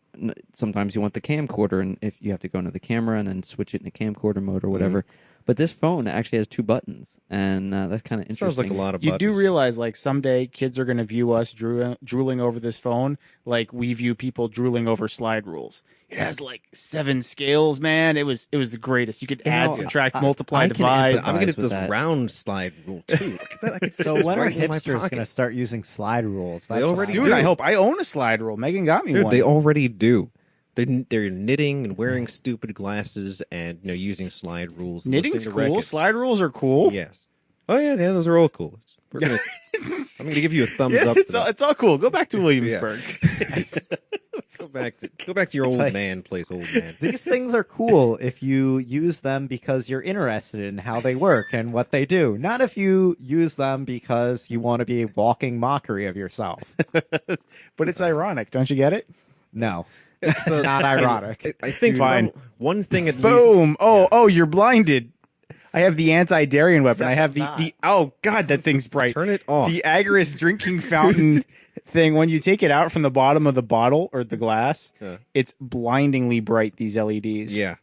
sometimes you want the camcorder, and if you have to go into the camera and then switch it into camcorder mode or whatever. But this phone actually has two buttons, and that's kind of interesting. Sounds like a lot of You buttons. do realize, like, someday kids are going to view us drooling over this phone like we view people drooling over slide rules. It has like 7 scales, man. It was the greatest. You could You add, know, subtract, multiply, I can divide. empathize I'm going to with do this that. round slide rule, too. Look at that. I could fit So this when are right in my hipsters pocket. going to start using slide rules? They That's what already I Soon, do. I hope. I own a slide rule. Megan got me Dude, one. they already do. They're knitting and wearing stupid glasses and using slide rules. and Knitting's listening to cool. records. Slide rules are cool. Yes. Oh yeah, those are all cool. I'm gonna give you a thumbs Yeah, up. it's for all, that. it's all cool. Go back to Williamsburg. Go back to your old like- man place, old man. These things are cool if you use them because you're interested in how they work and what they do. Not if you use them because you want to be a walking mockery of yourself. But it's ironic, don't you get it? No, it's not ironic. I think Fine. one thing at least. Boom! Oh, you're blinded. I have the anti-Darien weapon. I have Except the oh god, that thing's bright. Turn it off. The Agorist drinking fountain thing. When you take it out from the bottom of the bottle or the glass, it's blindingly bright. These LEDs. Yeah.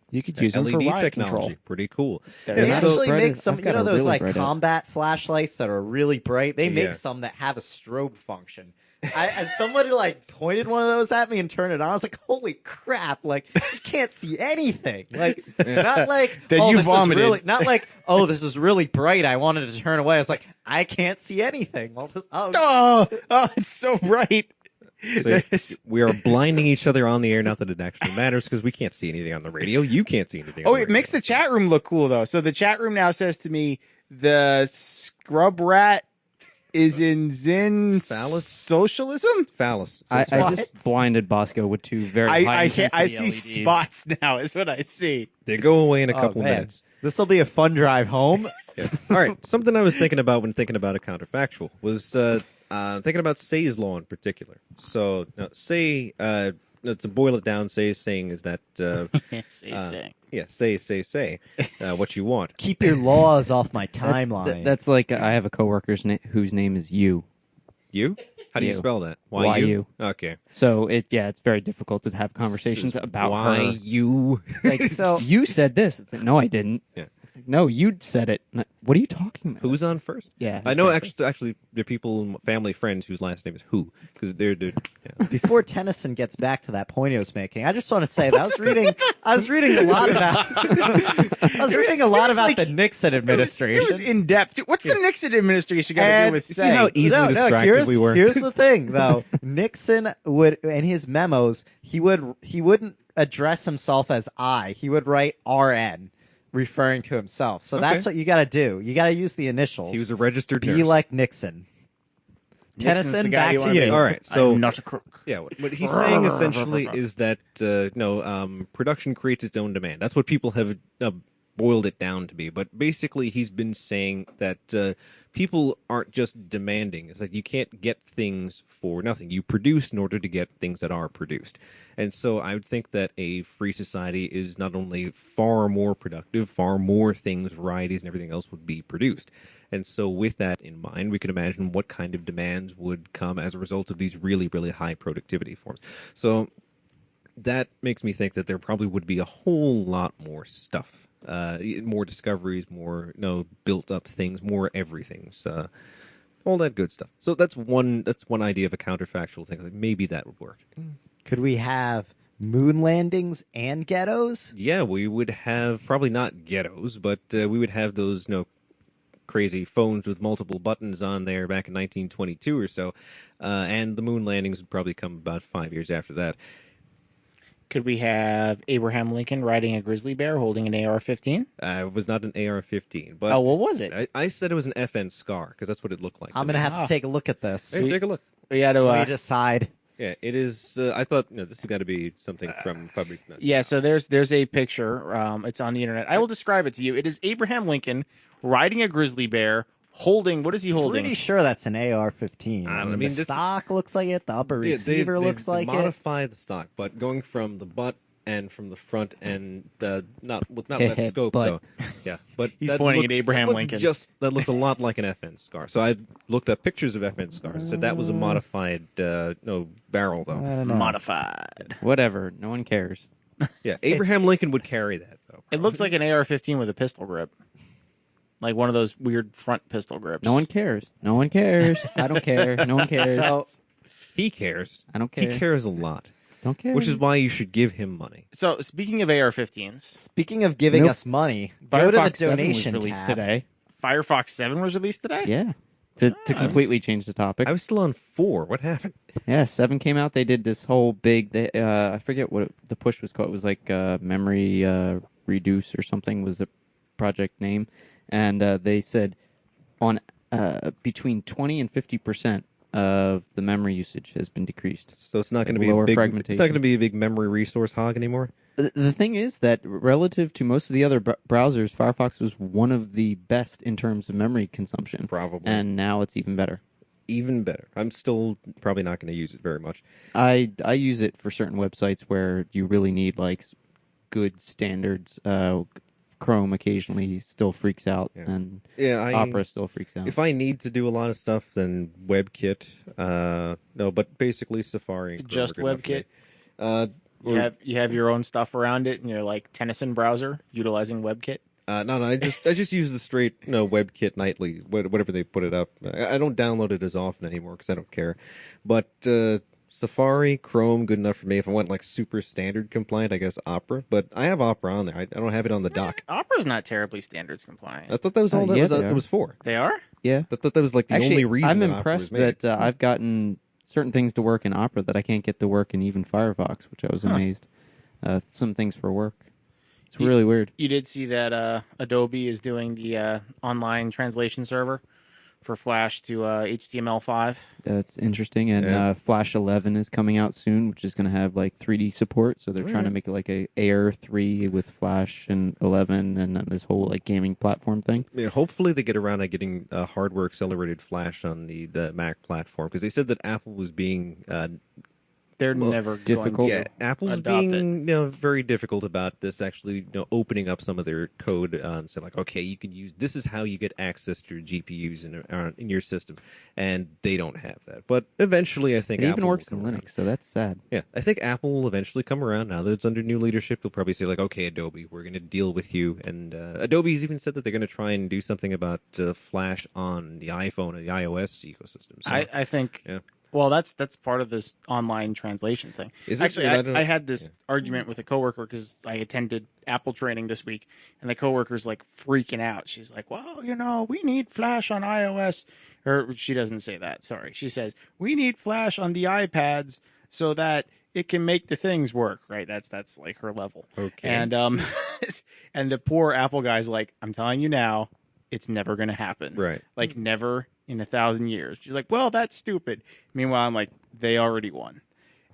You could use them for LED riot technology, control. pretty cool. There They you Yeah, go. actually bright make as- some, I've you got know, a those really like bright out. combat flashlights that are really bright. They make Yeah. some that have a strobe function. As somebody like pointed one of those at me and turned it on, I was like, "Holy crap! Like you can't see anything. Like not like That oh, you this is vomited. really not like oh, this is really bright. I wanted to turn away. I was like, I can't see anything. Well, Oh, it's so bright. So we are blinding each other on the air. Not that it actually matters because we can't see anything on the radio. You can't see anything. Oh, on the it radio. makes the chat room look cool though. So the chat room now says to me, the scrub rat is in Zen Phallus? socialism. phallus. I So just blinded Bosco with two very high I can't. I intensity see LEDs. spots now. Is what I see. they go away in a Oh, couple of man. minutes. This will be a fun drive home. Yeah. All right. Something I was thinking about when thinking about a counterfactual was thinking about Say's law in particular. So now, Say, to boil it down, Say's saying is that say what you want. Keep your laws off my That's, timeline. that's like I have a coworker's whose name is you. You? How do you You. spell that? Why you? Okay. So it's very difficult to have conversations about Why her. you? Like, So- you said this. It's like, no, I didn't. Yeah. It's like, no, you said it. And what are you talking about? Who's on first? Yeah, I know. exactly. Actually, there are people, family, friends whose last name is Who, because they're yeah. Before Tennyson gets back to that point he was making, I just want to say that I was reading a lot about the Nixon administration. It was in depth. What's the Nixon administration got to do And with see how Say? easily distracted we were. Here's the thing, though. Nixon would, in his memos, he wouldn't address himself as I. He would write RN, referring to himself. So that's what you got to do. You got to use the initials. He was a registered Be nurse. like Nixon. Nixon's Tennyson, the guy back you to wanna you. be. All right, so I'm not a crook. yeah, what he's saying essentially is that production creates its own demand. That's what people have boiled it down to be. But basically, he's been saying that people aren't just demanding. It's like you can't get things for nothing. You produce in order to get things that are produced. And so I would think that a free society is not only far more productive, far more things, varieties, and everything else would be produced. And so with that in mind, we can imagine what kind of demands would come as a result of these really, really high productivity forms. So that makes me think that there probably would be a whole lot more stuff, more discoveries, more built up things, more everything. So all that good stuff. So that's one idea of a counterfactual thing. Like maybe that would work. Could we have moon landings and ghettos? Yeah, we would have probably not ghettos, but we would have those crazy phones with multiple buttons on there back in 1922 or so, and the moon landings would probably come about 5 years after that. Could we have Abraham Lincoln riding a grizzly bear holding an AR-15? It was not an AR-15, but Oh, what was it? I said it was an FN Scar because that's what it looked like. I'm to going to me. have to take a look at this. Hey, take a look. We had to. Let me decide. Yeah, it is. I thought this has got to be something from Fabric. Yeah, so there's a picture. It's on the internet. I will describe it to you. It is Abraham Lincoln riding a grizzly bear, holding. What is he holding? Pretty sure that's an AR-15. I I mean, mean, the that's- stock looks like it. The upper They receiver looks like it. modify the stock, but going from the butt and from the front and not that scope Butt. though. Yeah, but He's that pointing at looks- Abraham that looks Lincoln. That looks a lot like an FN Scar. So I looked up pictures of FN Scars. And said that was a modified barrel though. Modified. Whatever. No one cares. Yeah, Abraham Lincoln would carry that though. It looks like an AR-15 with a pistol grip, like one of those weird front pistol grips. No one cares. No one cares. I don't care. No one cares. So, He cares. I don't He care. cares a lot, Don't care. which is why you should give him money. So speaking of AR-15s, speaking of giving Nope. us money, go to the Firefox 7 was donation released tab. today. Firefox 7 was released today. Yeah. To completely change the topic. I was still on 4. What happened? Yeah, 7 came out. They did this whole big. I forget what the push was called. It was like memory reduce or something was the project name, and they said on between 20 and 50% of the memory usage has been decreased. So it's not going to Like be lower a big. It's fragmentation. not going to be a big memory resource hog anymore. The thing is that relative to most of the other browsers, Firefox was one of the best in terms of memory consumption. Probably. And now it's even better. Even better. I'm still probably not going to use it very much. I use it for certain websites where you really need like good standards. Chrome occasionally still freaks out, and Opera still freaks out. If I need to do a lot of stuff, then WebKit. No, but basically Safari. And Chrome Just are good enough for me. WebKit? You have your own stuff around it, and you're like Tennyson browser utilizing WebKit. No, I just use the straight WebKit nightly, whatever they put it up. I don't download it as often anymore because I don't care. But Safari, Chrome, good enough for me. If I want like super standard compliant, I guess Opera. But I have Opera on there. I don't have it on the dock. Opera's not terribly standards compliant. I thought that was all yeah, that they it was for. They are? Yeah, I thought that was like the actually, only reason. I'm that Opera impressed was made. that I've gotten certain things to work in Opera that I can't get to work in even Firefox, which I was amazed. Some things for work. It's really weird. You did see that Adobe is doing the online translation server for Flash to HTML5. That's interesting. And Flash 11 is coming out soon, which is going to have like 3D support. So they're trying to make it like a Air 3 with Flash and 11 and this whole like gaming platform thing. Yeah, hopefully they get around to getting hardware accelerated Flash on the Mac platform because they said that Apple was being They're never difficult. going to Apple's adopt being very difficult about this. Actually, opening up some of their code and say like, okay, you can use this is how you get access to GPUs in your system, and they don't have that. But eventually, I think It Apple even works will in come Linux, around. so that's sad. Yeah, I think Apple will eventually come around now that it's under new leadership. They'll probably say like, okay, Adobe, we're going to deal with you. And Adobe's even said that they're going to try and do something about Flash on the iPhone and the iOS ecosystem. So, I think. yeah. Well, that's part of this online translation thing. Is it? Actually, Yeah, I don't know. I had this argument with a coworker because I attended Apple training this week, and the coworker's like freaking out. She's like, "Well, we need Flash on iOS," or she doesn't say that. Sorry, she says we need Flash on the iPads so that it can make the things work. Right? That's like her level. Okay. And and the poor Apple guy's like, "I'm telling you now, it's never going to happen. Right. Like never in 1,000 years." She's like, "Well, that's stupid." Meanwhile, I'm like, "They already won."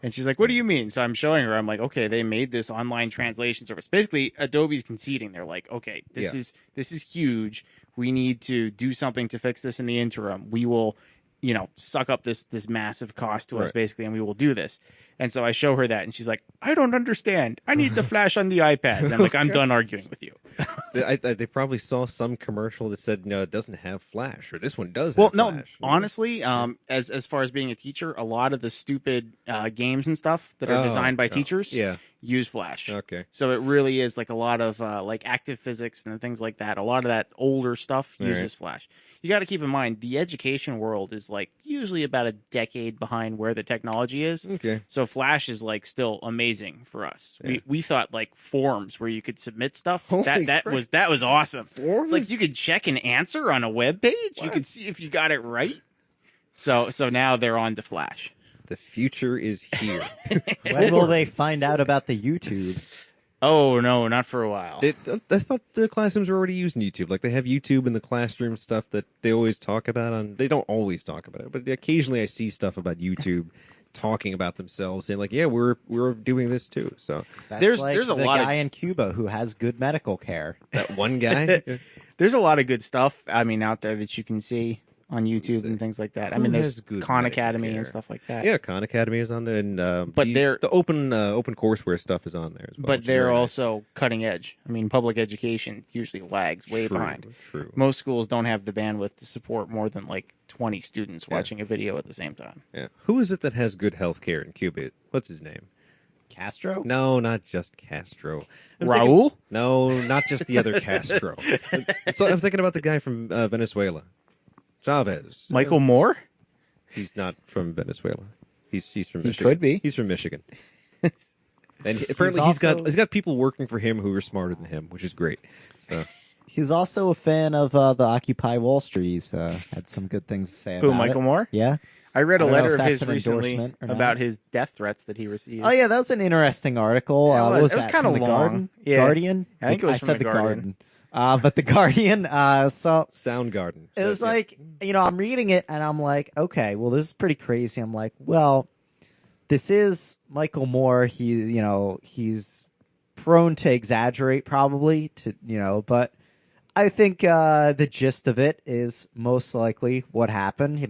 And she's like, "What do you mean?" So I'm showing her. I'm like, "Okay, they made this online translation service." Basically, Adobe's conceding. They're like, "Okay, this is huge. We need to do something to fix this in the interim. We will, suck up this massive cost to us, Right. basically, and we will do this." And so I show her that, and she's like, "I don't understand. I need the Flash on the iPads." I'm like, "I'm done arguing with you." They probably saw some commercial that said, no, it doesn't have Flash, or this one does Well, have no, Flash. honestly, as far as being a teacher, a lot of the stupid games and stuff that are designed by teachers yeah. use Flash. Okay. So it really is like a lot of like active physics and things like that. A lot of that older stuff uses Flash. You got to keep in mind the education world is like usually about a decade behind where the technology is. Okay. So Flash is like still amazing for us. We thought like forms where you could submit stuff. Holy that crap. was awesome. Forms? It's like you could check an answer on a web page. You could see if you got it right. So now they're on to Flash. The future is here. When will they find out about the YouTube? Oh no, not for a while. I thought the classrooms were already using YouTube. Like they have YouTube in the classroom stuff that they always talk about on. They don't always talk about it, but occasionally I see stuff about YouTube talking about themselves, saying like, "Yeah, we're doing this too." So That's There's like a the lot of guy in Cuba who has good medical care. that one guy. There's a lot of good stuff. I mean, out there that you can see on YouTube and things like that. I mean, Who there's has good Khan medical Academy care? and stuff like that. Yeah, Khan Academy is on there, and But the open courseware stuff is on there as well. But which is they're very nice. also cutting edge. I mean, public education usually lags way True, behind. True. Most schools don't have the bandwidth to support more than like 20 students watching a video at the same time. Yeah. Who is it that has good health care in Cuba? What's his name? Castro? No, not just Castro. Raul? No, not just the other Castro. So I'm thinking about the guy from Venezuela, Chavez. Michael Moore? He's not from Venezuela. He's from He Michigan. could be. He's from Michigan. And apparently he's also- got people working for him who are smarter than him, which is great. So He's also a fan of the Occupy Wall Street. He's had some good things to say about Who, Michael it. Moore? Yeah. I read a I don't know letter if of that's his an recently endorsement or not. about his death threats that he received. Oh, yeah, that was an interesting article. Yeah, it What was. It was that, kinda from the long. Garden? Yeah. Guardian? I think it was from said the the Guardian. But the Guardian, so Soundgarden. it was So, yeah. like, I'm reading it and I'm like, okay, well, this is pretty crazy. I'm like, well, this is Michael Moore. He's prone to exaggerate probably but I think the gist of it is most likely what happened.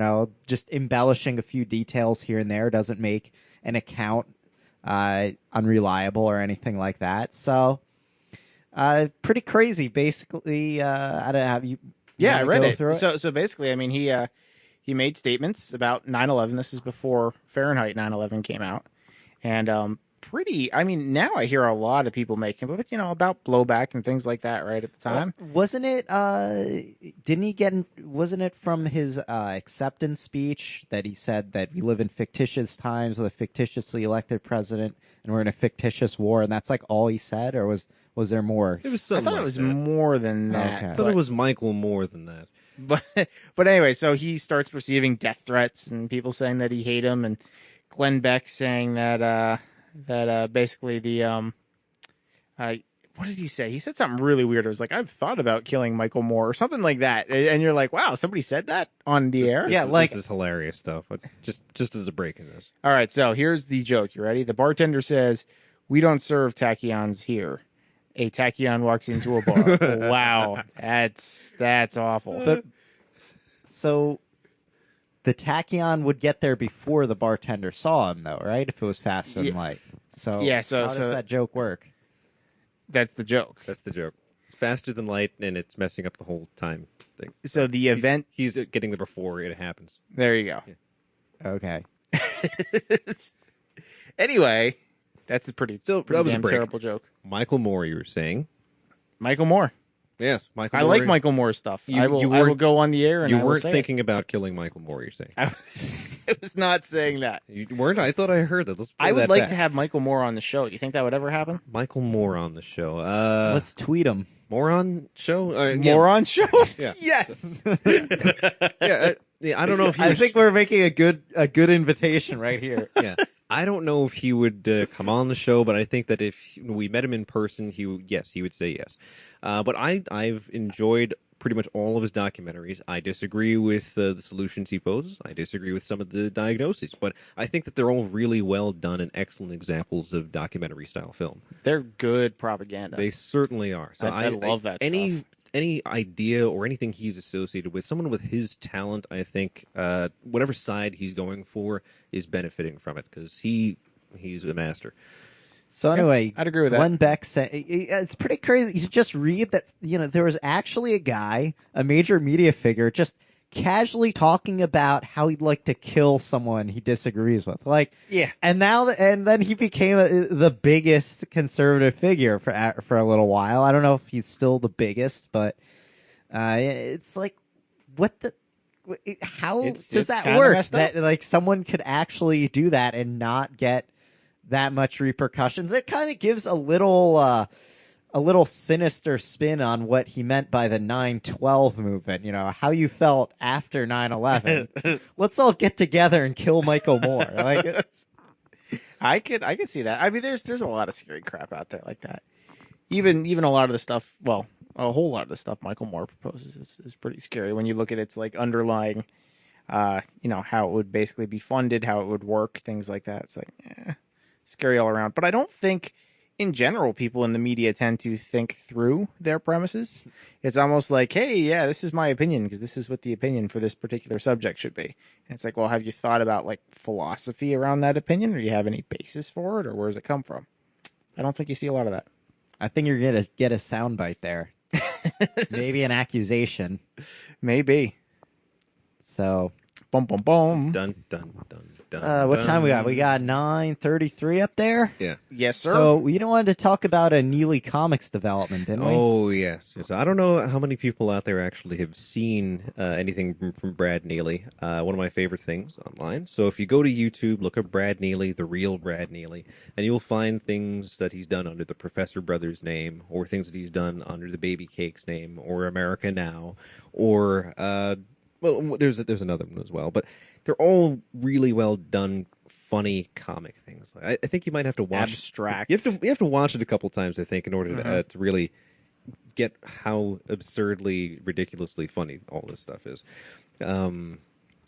Just embellishing a few details here and there doesn't make an account unreliable or anything like that. So, pretty crazy. Basically, I don't have you. Yeah, I wanna read go it. through So basically, I mean, he made statements about 9/11. This is before Fahrenheit 9/11 came out, and pretty. I mean, now I hear a lot of people making, but about blowback and things like that. Right at the time, Wasn't it? Didn't he get? Wasn't it from his acceptance speech that he said that we live in fictitious times with a fictitiously elected president, and we're in a fictitious war, and that's like all he said, or was there more? It was I something thought like it was that. more than that. Okay. I thought it was Michael more than that. But anyway, so he starts receiving death threats and people saying that he hate him, and Glenn Beck saying that basically what did he say? He said something really weird. It was like, I've thought about killing Michael Moore or something like that. And you're like, wow, somebody said that on the air? Yeah, This is hilarious stuff. But just as a break in this. All right, so here's the joke. You ready? The bartender says, "We don't serve tachyons here." A tachyon walks into a bar. Wow, that's awful. So, the tachyon would get there before the bartender saw him, though, right? If it was faster than light. So, Yeah, so- how does so- that joke work? That's the joke. That's the joke. Faster than light, and it's messing up the whole time thing. So the event. He's getting there before it happens. There you go. Okay. Anyway, that's a pretty So, pretty that was a damn break. terrible joke. Michael Moore, you were saying? Michael Moore. Yes, Michael. I Moore. like Michael Moore's stuff. You- I will you I will weren't- go on the air and You I will weren't say it. thinking about killing Michael Moore. You're saying I was not saying that. you weren't. I thought I heard that. Let's. Play I would that like back. to have Michael Moore on the show. Do you think that would ever happen? Michael Moore on the show. Let's tweet him. Moore on show. Moore on show? Yeah. Yes. Yeah, I don't know if he I was- think we're making a good invitation right here. yeah, I don't know if he would come on the show, but I think that if we met him in person, he would say yes. But I've enjoyed pretty much all of his documentaries. I disagree with the solutions he poses. I disagree with some of the diagnoses, but I think that they're all really well done and excellent examples of documentary style film. They're good propaganda. They certainly are. So I love that stuff. Any idea or anything he's associated with, someone with his talent, I think whatever side he's going for is benefiting from it because he's a master. So anyway, I'd agree with that. Glenn Beck said it's pretty crazy. You just read that there was actually a guy, a major media figure, just casually talking about how he'd like to kill someone he disagrees with. Yeah. And then he became the biggest conservative figure for a little while. I don't know if he's still the biggest, but it's like, what the. How It's does that kinda work? messed up. That like someone could actually do that and not get that much repercussions. It kind of gives a little sinister spin on what he meant by the 9/12 movement. How you felt after 9/11. Let's all get together and kill Michael Moore. Like, I could see that. I mean, there's a lot of scary crap out there like that. Even a lot of the stuff. Well, a whole lot of the stuff Michael Moore proposes is pretty scary when you look at its like underlying, how it would basically be funded, how it would work, things like that. It's like scary all around. But I don't think, in general, people in the media tend to think through their premises. It's almost like, hey, yeah, this is my opinion because this is what the opinion for this particular subject should be. And it's like, well, have you thought about like philosophy around that opinion, or do you have any basis for it, or where does it come from? I don't think you see a lot of that. I think you're gonna get a soundbite there. Maybe an accusation. Maybe. So, Boom, boom, boom. Dun dun dun dun. what time we got? We got 9:33 up there. Yeah. Yes, sir. So we wanted to talk about a Neely Comics development, didn't we? Oh yes. I don't know how many people out there actually have seen anything from Brad Neely. One of my favorite things online. So if you go to YouTube, look up Brad Neely, the real Brad Neely, and you'll find things that he's done under the Professor Brothers name, or things that he's done under the Baby Cakes name, or America Now, or well, there's another one as well. But they're all really well done, funny comic things. I think you might have to watch Abstract. You have to watch it a couple times, I think, in order to really get how absurdly, ridiculously funny all this stuff is.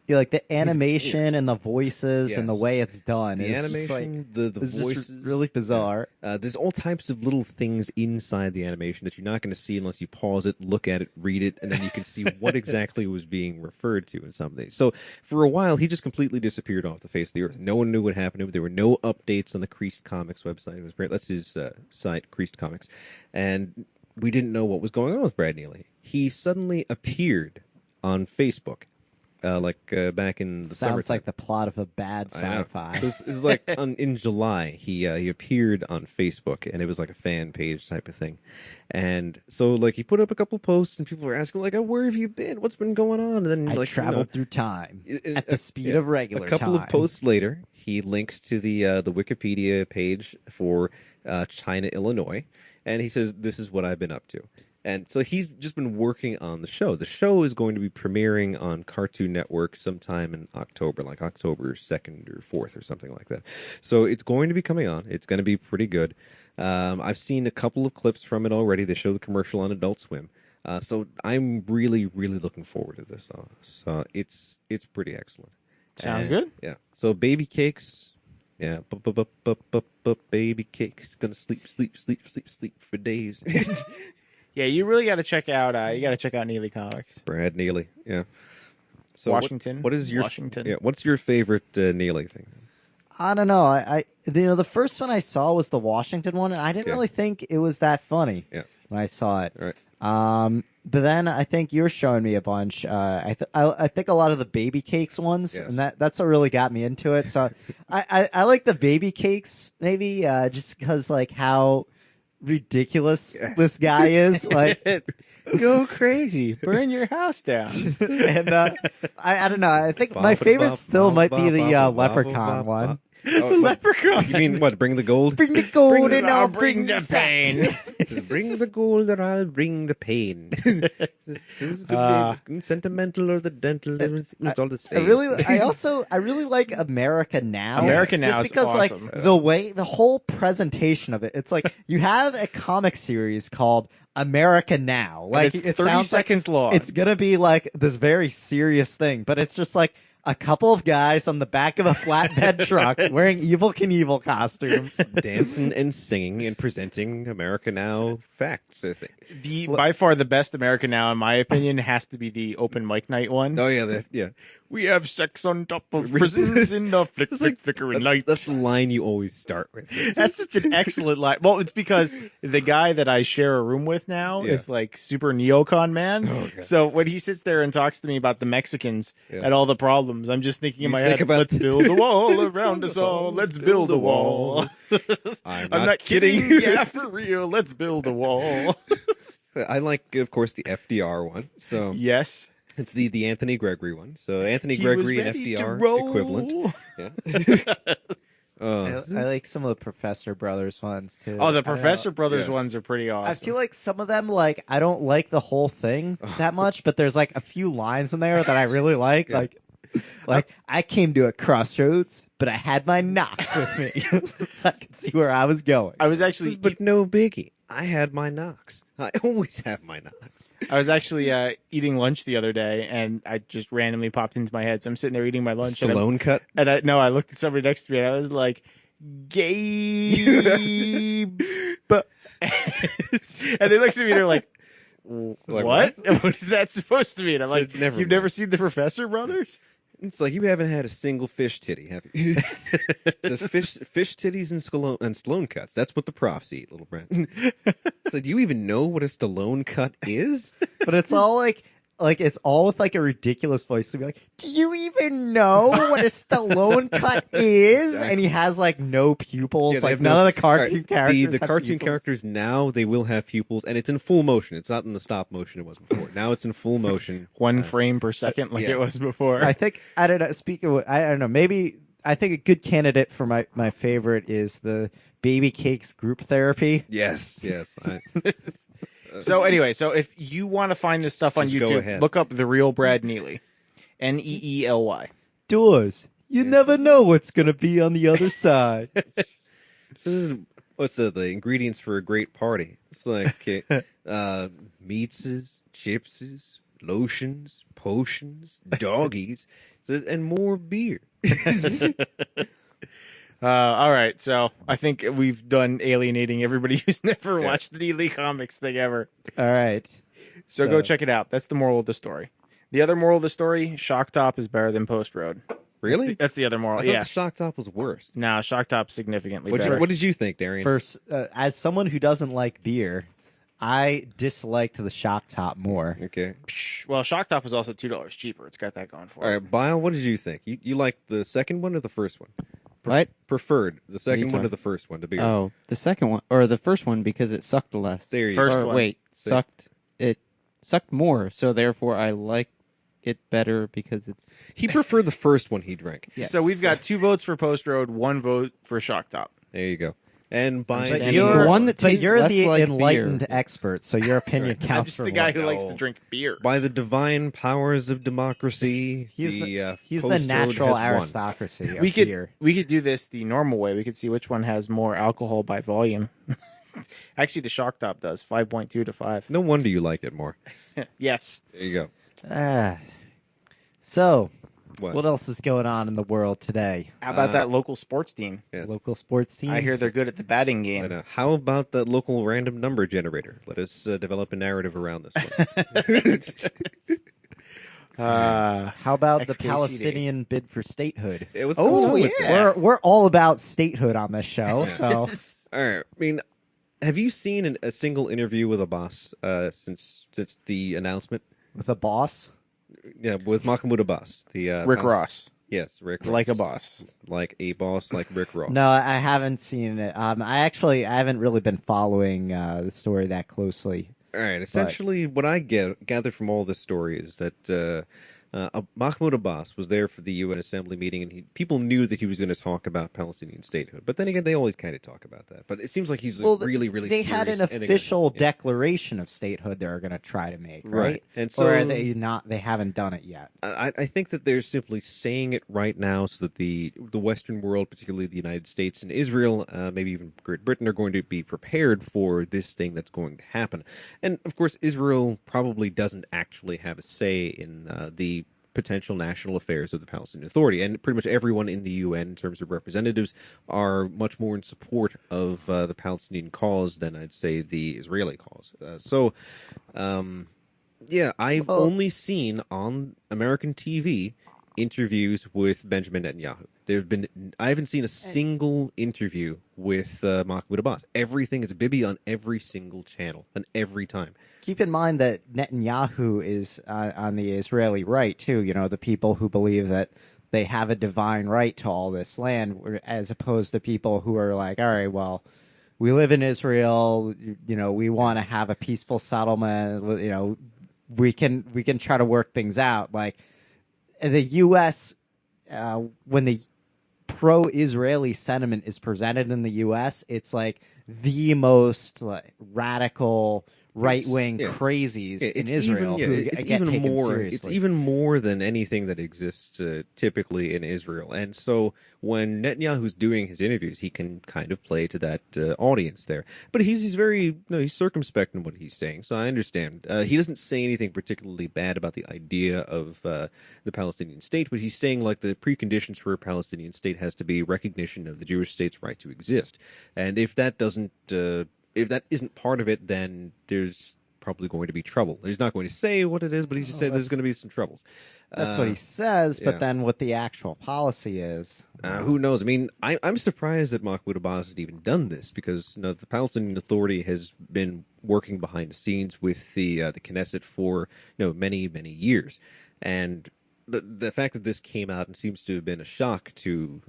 Yeah, like the animation and the voices and the Yes. way it's done. The is animation, the it's just voices, really bizarre. There's all types of little things inside the animation that you're not going to see unless you pause it, look at it, read it, and then you can see what exactly was being referred to in some of these. So for a while, he just completely disappeared off the face of the earth. No one knew what happened to him. There were no updates on the Creased Comics website. It was great. That's his site, Creased Comics, and we didn't know what was going on with Brad Neely. He suddenly appeared on Facebook. Back in the Sounds summertime. like the plot of a bad I know. sci-fi. It was like in July. He appeared on Facebook, and it was like a fan page type of thing. And so like he put up a couple posts, and people were asking like, "Oh, where have you been? What's been going on?" And then I like traveled through time at the speed of regular A couple time. of posts later, he links to the Wikipedia page for China, Illinois, and he says, "This is what I've been up to." And so he's just been working on the show. The show is going to be premiering on Cartoon Network sometime in October, like October 2nd or 4th or something like that. So it's going to be coming on. It's going to be pretty good. I've seen a couple of clips from it already. They show the commercial on Adult Swim. So I'm really, really looking forward to this. So it's pretty excellent. Sounds And, good. Yeah. So Baby Cakes. Yeah. Baby Cakes. Gonna sleep for days. Yeah, you really got to check out. You got to check out Neely Comics. Brad Neely, yeah. So Washington. What is your Washington. Yeah, what's your favorite Neely thing? I don't know. I the first one I saw was the Washington one, and I didn't Okay. really think it was that funny Yeah. when I saw it. All right. But then I think you're showing me a bunch. I think a lot of the Baby Cakes ones, Yes. and that's what really got me into it. So I like the Baby Cakes maybe just because like how ridiculous this guy is. Like, Go crazy, burn your house down. and I don't know. I think my favorite still might be the Leprechaun one. Leprechaun. You mean what? Bring the gold. Bring the gold and I'll bring the pain. Bring the gold, or I'll bring the pain. This is good, sentimental or the dental. It's all the same. I really like America Now. America Now just is because awesome. like the whole presentation of it. It's like you have a comic series called America Now. Like it's it 30 sounds like seconds long. It's gonna be like this very serious thing, but it's just like a couple of guys on the back of a flatbed truck wearing Evil Knievel costumes. dancing and singing and presenting America Now facts. I think. By far the best America Now, in my opinion, has to be the open mic night one. Oh yeah, yeah. We have sex on top of prisons in the flickering light. That's the line you always start with. That's such an excellent line. Well, it's because the guy that I share a room with now Yeah. is like super neocon man. Oh, God. So when he sits there and talks to me about the Mexicans Yeah. and all the problems, I'm just thinking in my think head, about- let's build a wall around us all. Let's build a wall. I'm I'm not kidding. Yeah, for real. Let's build a wall. I like, of course, the FDR one. So Yes. it's the Anthony Gregory one. So Anthony He was Gregory and ready to FDR roll. equivalent. Yeah. I like some of the Professor Brothers ones too. Oh, the I don't know. Professor Brothers Yes. ones are pretty awesome. I feel like some of them, like, I don't like the whole thing that much, but there's like a few lines in there that I really like. Like I came to a crossroads, but I had my knocks with me, so I could see where I was going. I was actually But no biggie. I had my knocks. I always have my knocks. I was actually eating lunch the other day, and I just randomly popped into my head. So I'm sitting there eating my lunch, Stallone cut. and I looked at somebody next to me, and I was like, "Gabe," but and they looked at me, they're like, Like, "What? What is that supposed to mean?" I'm like, never "You've mind. never seen the Professor Brothers?" It's like you haven't had a single fish titty, have you? It's a fish titties and Stallone cuts. That's what the profs eat, little Brent. It's like, do you even know what a Stallone cut is? But it's all like it's all with like a ridiculous voice to be like, do you even know what a Stallone cut is? Exactly. And he has like no pupils. Yeah, they like have none no- of the cartoon Alright, characters. The have cartoon pupils. characters now they will have pupils, and it's in full motion. It's not in the stop motion it was before. Now it's in full motion. One frame per second, like yeah. it was before. I think I don't know. Speaking of, I don't know. Maybe I think a good candidate for my favorite is the Baby Cakes group therapy. Yes. So anyway, so if you want to find this stuff on Just go YouTube, ahead. look up The Real Brad Neely. Neely. Doors. You never know what's gonna be on the other side. What's the ingredients for a great party? It's like Meatses, chipses, lotions, potions, doggies, and more beer. All right, so I think we've done alienating everybody who's never watched the Lee Comics thing ever. All right. So go check it out. That's the moral of the story. The other moral of the story: Shock Top is better than Post Road. Really? That's the other moral. I thought Yeah. the Shock Top was worse. No, Shock Top's significantly better. What did you think, Darian? First, as someone who doesn't like beer, I disliked the Shock Top more. Okay. Well, Shock Top was also $2 cheaper. It's got that going for it. All right, Bile, what did you think? You liked the second one or the first one? What? Preferred the second one talking- or the first one? The beer. Oh, the second one or the first one because it sucked less. There you First go. Or, one. wait, So- it sucked more, so therefore I like it better because it's He preferred the first one he drank. yes. So we've got 2 votes for Post Road, 1 vote for Shock Top. There you go. And by But the- you're- the one that But tastes you're less the like enlightened beer. expert, so your opinion I'm counts just for the guy more. who likes to No. drink beer. by the divine powers of democracy, He's the he's the Post Road natural has won. aristocracy of We could beer. do this the normal way. We could see which one has more alcohol by volume. Actually, the Shock Top does 5.2 to 5. No wonder you like it more. Yes. There you go. So, What? what else is going on in the world today? How about that local sports team? Yes. Local sports teams. I hear they're good at the batting And, game. how about that local random number generator? Let us develop a narrative around this one. How about the XKCD. Palestinian bid for statehood? Yeah, what's going on with that? We're all about statehood on this show. So All right. I mean, have you seen a single interview with Abbas since the announcement? with a boss, Yeah, with Mahmoud Abbas, the Rick Ross, Yes, Rick Ross. like a boss. like a boss, like Rick Ross. no, I haven't seen it. I haven't really been following the story that closely. All right. Essentially, what I gather from all this story is that Mahmoud Abbas was there for the UN Assembly meeting, and people knew that he was going to talk about Palestinian statehood. But then again, they always kind of talk about that. But it seems like he's really, really. They had serious an and official yeah. declaration of statehood they're going to try to make, right? Right. And or so- are they not? They haven't done it yet. I think that they're simply saying it right now so that the Western world, particularly the United States and Israel, maybe even Great Britain, are going to be prepared for this thing that's going to happen. And of course, Israel probably doesn't actually have a say in the potential national affairs of the Palestinian Authority. And pretty much everyone in the UN, in terms of representatives, are much more in support of the Palestinian cause than I'd say the Israeli cause. Yeah, I've only seen on American TV interviews with Benjamin Netanyahu. I haven't seen a single interview with Mahmoud Abbas. Everything is Bibi on every single channel and every time. Keep in mind that Netanyahu is on the Israeli right too. You know, the people who believe that they have a divine right to all this land, as opposed to people who are like, all right, well, we live in Israel. You know, we want to have a peaceful settlement. You know, we can try to work things out. Like the U.S. When the pro-Israeli sentiment is presented in the U.S., it's like the most radical right-wing Yeah. crazies Yeah, in Israel who it's get even taken more. seriously. It's even more than anything that exists typically in Israel. And so when Netanyahu's doing his interviews, he can kind of play to that audience there. But he's very he's circumspect in what he's saying. So I understand. He doesn't say anything particularly bad about the idea of the Palestinian state, but he's saying like the preconditions for a Palestinian state has to be recognition of the Jewish state's right to exist. And if that doesn't if that isn't part of it, then there's probably going to be trouble. He's not going to say what it is, but he's just saying there's going to be some troubles. That's what he says, but yeah. then what the actual policy is. Who knows? I mean, I'm surprised that Mahmoud Abbas had even done this because the Palestinian Authority has been working behind the scenes with the Knesset for many years, and the fact that this came out and seems to have been a shock to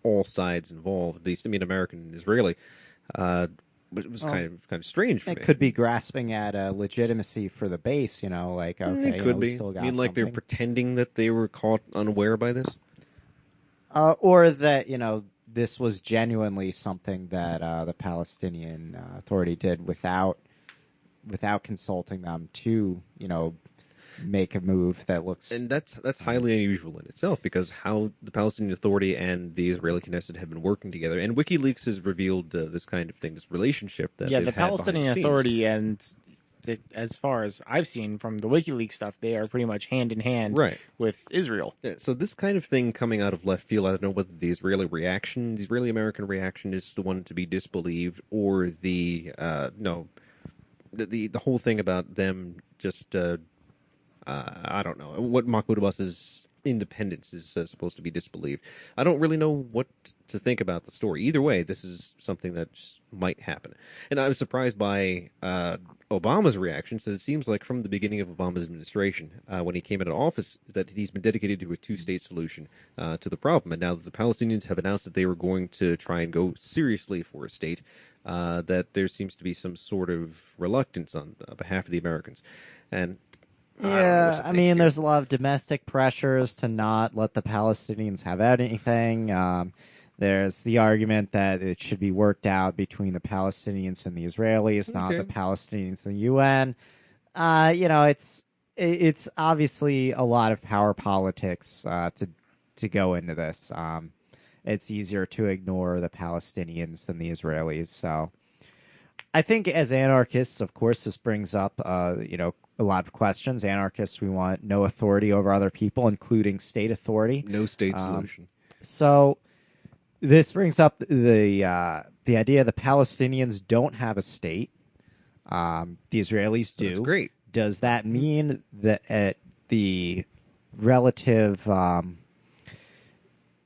all sides involved, at least American and Israeli. It was kind of strange for me. It could be grasping at legitimacy for the base, like, okay, It could we be. still got Like they're something. pretending that they were caught unaware by this. Or that, this was genuinely something that the Palestinian Authority did without consulting them to, make a move that looks... And that's highly unusual in itself because how the Palestinian Authority and the Israeli Knesset have been working together. And WikiLeaks has revealed this kind of thing, this relationship that Yeah, they've the had Palestinian behind the scenes. Authority and as far as I've seen from the WikiLeaks stuff, they are pretty much hand in hand Right. with Israel. Yeah, so this kind of thing coming out of left field, I don't know whether the Israeli American reaction is the one to be disbelieved, or the no, the whole thing about them just I don't know what Mahmoud Abbas's independence is supposed to be disbelieved. I don't really know what to think about the story. Either way, this is something that just might happen. And I was surprised by Obama's reaction. So it seems like from the beginning of Obama's administration, when he came into office, that he's been dedicated to a two-state solution to the problem. And now that the Palestinians have announced that they were going to try and go seriously for a state, that there seems to be some sort of reluctance on behalf of the Americans. And I don't know what Yeah, to I think mean, here. there's a lot of domestic pressures to not let the Palestinians have anything. There's the argument that it should be worked out between the Palestinians and the Israelis, not the Okay. Palestinians and the UN. It's obviously a lot of power politics to go into this. It's easier to ignore the Palestinians than the Israelis. So I think as anarchists, of course, this brings up a lot of questions. Anarchists, we want no authority over other people, including state authority. No state solution. So this brings up the idea the Palestinians don't have a state. The Israelis do. That's great. Does that mean that the relative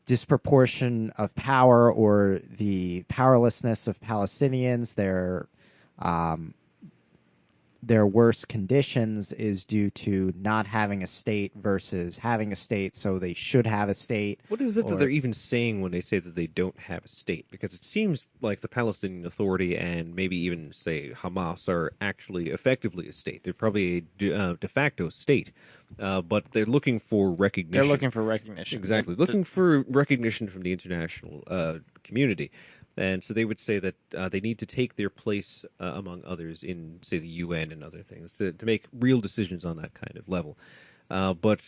disproportion of power or the powerlessness of Palestinians, their worst conditions is due to not having a state versus having a state, so they should have a state? What is it or- that they're even saying when they say that they don't have a state? Because it seems like the Palestinian Authority and maybe even, say, Hamas are actually effectively a state. They're probably a de facto state, but they're looking for recognition. They're looking for recognition. Exactly. Looking for recognition from the international community. And so they would say that they need to take their place among others in, say, the UN and other things to make real decisions on that kind of level. But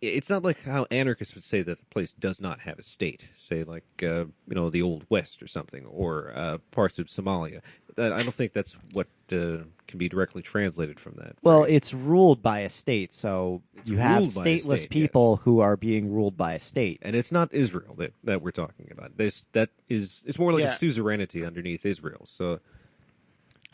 it's not like how anarchists would say that the place does not have a state, say like the Old West or something, or parts of Somalia. I don't think that's what can be directly translated from that. Well, phrase. it's ruled by a state, so you have ruled by a stateless state, people who are being ruled by a state. And it's not Israel that we're talking about. It's more like Yeah. a suzerainty underneath Israel. So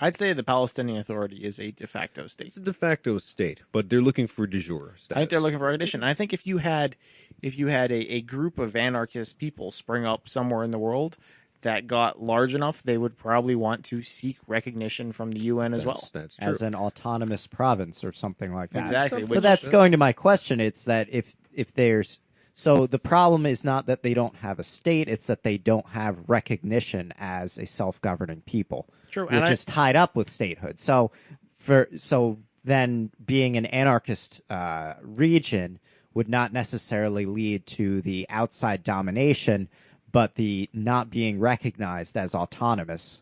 I'd say the Palestinian Authority is a de facto state. it's a de facto state, but they're looking for de jure status. I think they're looking for recognition. And I think if you had a group of anarchist people spring up somewhere in the world that got large enough, they would probably want to seek recognition from the UN as well. That's true. As an autonomous province or something like that. Exactly. But Which, that's going to my question. It's that if there's so the problem is not that they don't have a state; it's that they don't have recognition as a self-governing people, True, and which I- is tied up with statehood. So then being an anarchist region would not necessarily lead to the outside domination, but the not being recognized as autonomous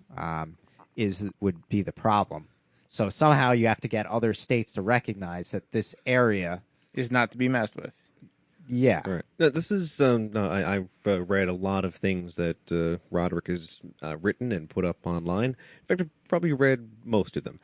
would be the problem. So somehow you have to get other states to recognize that this area, is not to be messed with. yeah, All right. No, this is no. I've read a lot of things that Roderick has written and put up online. In fact, I've probably read most of them.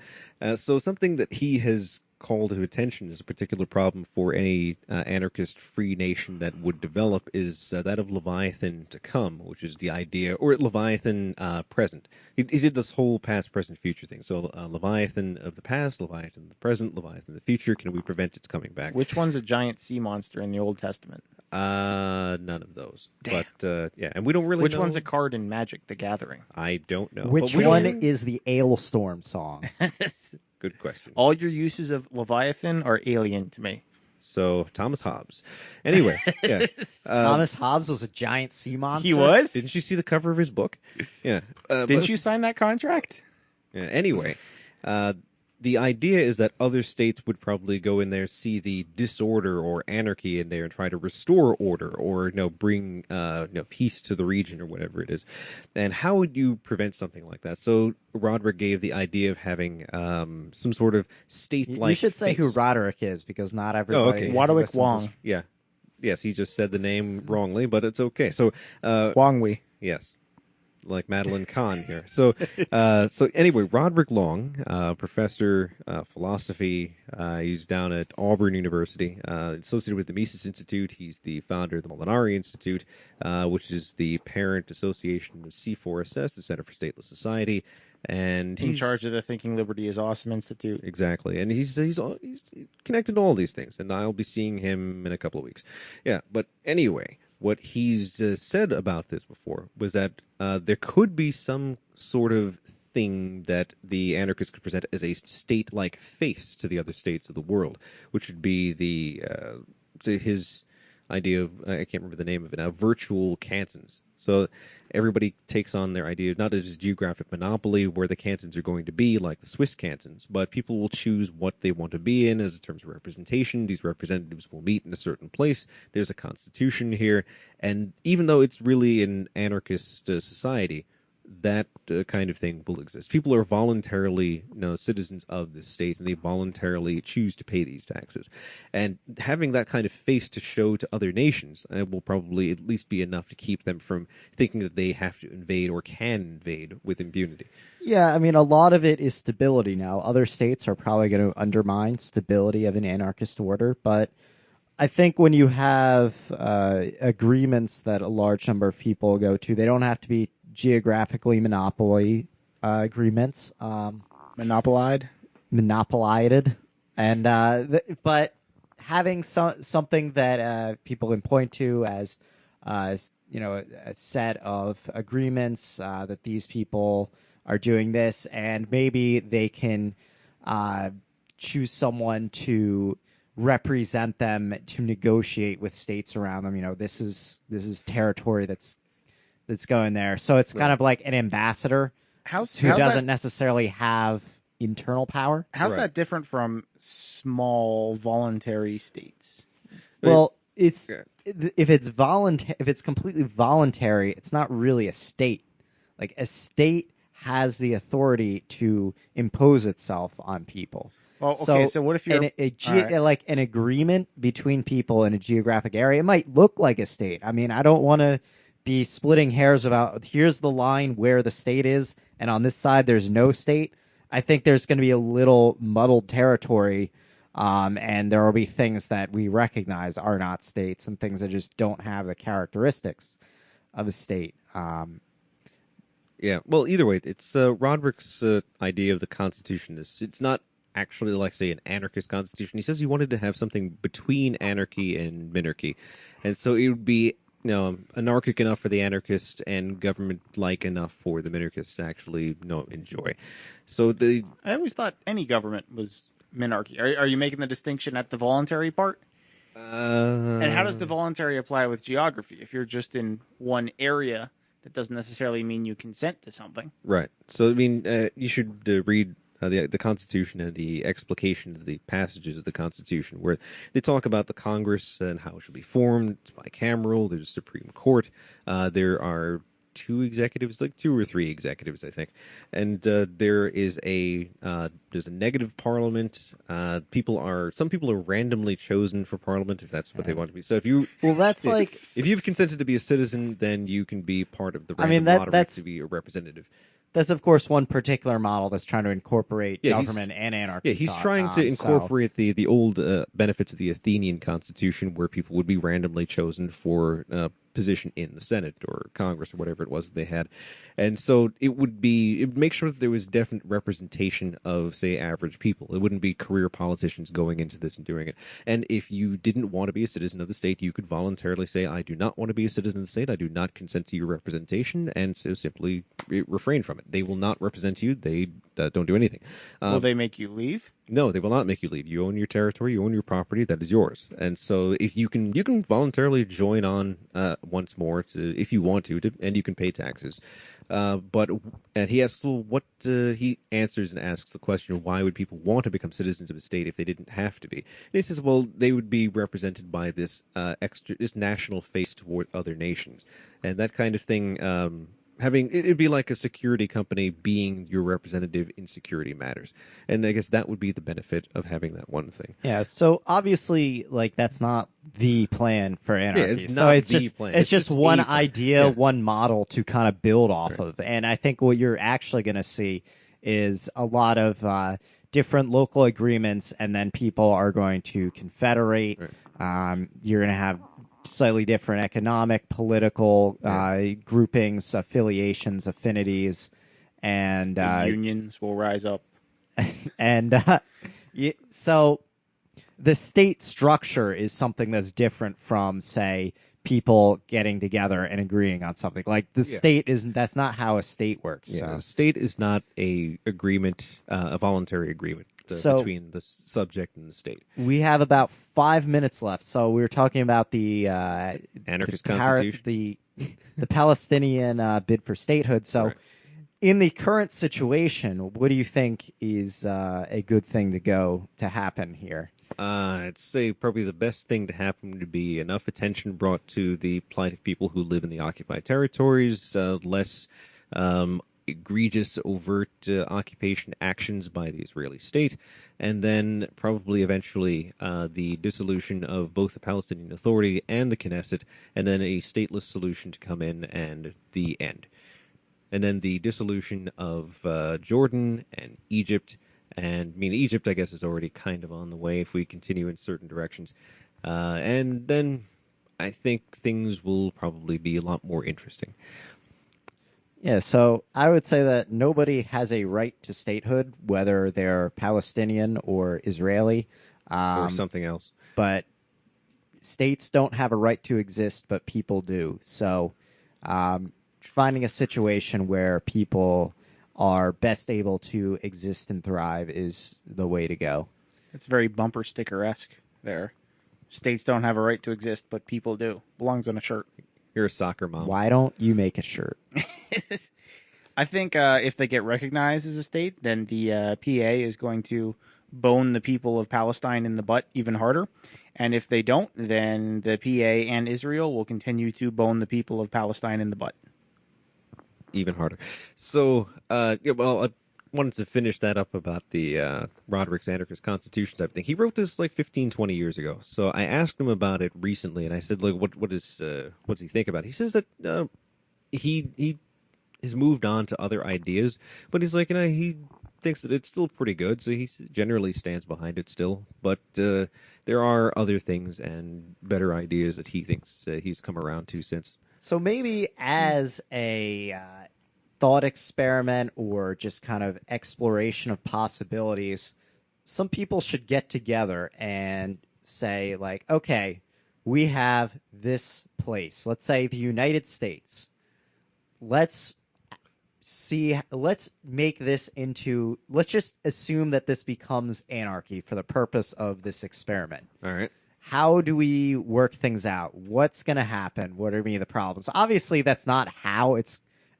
So something that he has called to attention as a particular problem for any anarchist free nation that would develop is that of Leviathan to come, which is the idea, or Leviathan present. He did this whole past, present, future thing. So Leviathan of the past, Leviathan of the present, Leviathan of the future. Can we prevent its coming back? Which one's a giant sea monster in the Old Testament? None of those. But yeah, and we don't really Which know. one's a card in Magic: The Gathering? I don't know. which But we one don't- is the Ailstorm song? Good question. All your uses of Leviathan are alien to me. So Thomas Hobbes. Anyway, yes. Thomas Hobbes was a giant sea monster. He was? Didn't you see the cover of his book? Yeah. Didn't you sign that contract? Yeah, anyway, the idea is that other states would probably go in there, see the disorder or anarchy in there, and try to restore order or bring peace to the region or whatever it is. And how would you prevent something like that? So Roderick gave the idea of having some sort of state-like. You should say who face. Roderick is because not everybody. okay. Wadwick listens Wong. as- Yeah. Yes, he just said the name wrongly, but it's okay. So, Wong Wei. yes. like Madeline Kahn here. So, so anyway, Roderick Long, professor philosophy. He's down at Auburn University, associated with the Mises Institute. He's the founder of the Molinari Institute, which is the parent association of C4SS, the Center for Stateless Society. And In he's charge of the Thinking Liberty is Awesome Institute. exactly, and he's connected to all these things, and I'll be seeing him in a couple of weeks. Yeah, but anyway, what he's said about this before was that there could be some sort of thing that the anarchists could present as a state-like face to the other states of the world, which would be the say his idea of I can't remember the name of it now, virtual cantons. So everybody takes on their idea, not as geographic monopoly where the cantons are going to be like the Swiss cantons, but people will choose what they want to be in as in terms of representation. These representatives will meet in a certain place. There's a constitution here. And even though it's really an anarchist society, that kind of thing will exist. People are voluntarily, citizens of this state, and they voluntarily choose to pay these taxes. And having that kind of face to show to other nations will probably at least be enough to keep them from thinking that they have to invade or can invade with impunity. Yeah, I mean, a lot of it is stability now. Other states are probably going to undermine stability of an anarchist order, but I think when you have agreements that a large number of people go to, they don't have to be geographically monopoly agreements, Monopolied. and but having something that people can point to as a set of agreements that these people are doing this, and maybe they can choose someone to represent them to negotiate with states around them. This is territory that's going there. So it's kind of like an ambassador who doesn't necessarily have internal power. How's that different from small voluntary states? Well, if it's completely voluntary, it's not really a state. Like a state has the authority to impose itself on people. Well, okay, so what if you're like an agreement between people in a geographic area? It might look like a state. I mean, I don't want to be splitting hairs about here's the line where the state is, and on this side there's no state. I think there's going to be a little muddled territory, and there will be things that we recognize are not states and things that just don't have the characteristics of a state. Yeah, well, either way, it's Roderick's idea of the Constitution. It's not actually, like, say, an anarchist constitution. He says he wanted to have something between anarchy and minarchy, and so it would be anarchic enough for the anarchists and government-like enough for the minarchists to actually enjoy. So I always thought any government was minarchy. Are you making the distinction at the voluntary part? And how does the voluntary apply with geography? If you're just in one area, that doesn't necessarily mean you consent to something. Right. So I mean, you should read the Constitution and the explication of the passages of the Constitution, where they talk about the Congress and how it should be formed. It's bicameral. There's a Supreme Court. There are two or three executives, I think, and there is there's a negative parliament. Some people are randomly chosen for parliament if that's what they want to be. So if you've consented to be a citizen, then you can be part of the random lottery to be a representative. That's, of course, one particular model that's trying to incorporate government and anarchy. Yeah, he's trying to incorporate the old benefits of the Athenian constitution, where people would be randomly chosen for position in the Senate or Congress or whatever it was that they had. And so it would make sure that there was definite representation of, say, average people. It wouldn't be career politicians going into this and doing it. And if you didn't want to be a citizen of the state, you could voluntarily say, I do not want to be a citizen of the state. I do not consent to your representation, and so simply refrain from it. They will not represent you. They don't do anything. Will they make you leave? No, they will not make you leave. You own your territory. You own your property. That is yours. And so, if you can voluntarily join on once more if you want to, and you can pay taxes. And he asks, well, he answers and asks the question, why would people want to become citizens of a state if they didn't have to be? And he says, well, they would be represented by this this national face toward other nations, and that kind of thing. It'd be like a security company being your representative in security matters. And I guess that would be the benefit of having that one thing. Yeah, so obviously, like, that's not the plan for anarchy. it's so not it's the just plan. it's It's just just one a plan. idea, Yeah. one model to kind of build off of. And I think what you're actually going to see is a lot of different local agreements, and then people are going to confederate. You're going to have slightly different economic, political groupings, affiliations, affinities, and Unions will rise up. and so the state structure is something that's different from, say, people getting together and agreeing on something. Like the state isn't. That's not how a state works. Yeah, So. the state is not a agreement, a voluntary agreement So- between the subject and the state. We have about 5 minutes left. So we were talking about the Anarchist the constitution. the Palestinian bid for statehood. So, Right. in the current situation, what do you think is a good thing to happen here? I'd say probably the best thing to happen would be enough attention brought to the plight of people who live in the occupied territories, less egregious, overt occupation actions by the Israeli state, and then probably eventually the dissolution of both the Palestinian Authority and the Knesset, and then a stateless solution to come in and the end. And then the dissolution of Jordan and Egypt. And I mean, Egypt, I guess, is already kind of on the way if we continue in certain directions. And then I think things will probably be a lot more interesting. Yeah, so I would say that nobody has a right to statehood, whether they're Palestinian or Israeli. Or something else. But states don't have a right to exist, but people do. So finding a situation where people are best able to exist and thrive is the way to go. It's very bumper sticker-esque there. States don't have a right to exist, but people do. Belongs on a shirt. You're a soccer mom. Why don't you make a shirt? I think if they get recognized as a state, then the PA is going to bone the people of Palestine in the butt even harder. And if they don't, then the PA and Israel will continue to bone the people of Palestine in the butt. Even harder. So, I wanted to finish that up about the Roderick's Anarchist Constitution type thing. He wrote this like 15, 20 years ago. So I asked him about it recently, and I said, like, what does he think about it? He says that he has moved on to other ideas, but he's like, he thinks that it's still pretty good, so he generally stands behind it still. But there are other things and better ideas that he thinks he's come around to since. So maybe as a thought experiment or just kind of exploration of possibilities, some people should get together and say, like, okay, we have this place. Let's say the United States. Let's make this into, let's just assume that this becomes anarchy for the purpose of this experiment. All right. How do we work things out? What's going to happen? What are the problems? Obviously, that's not how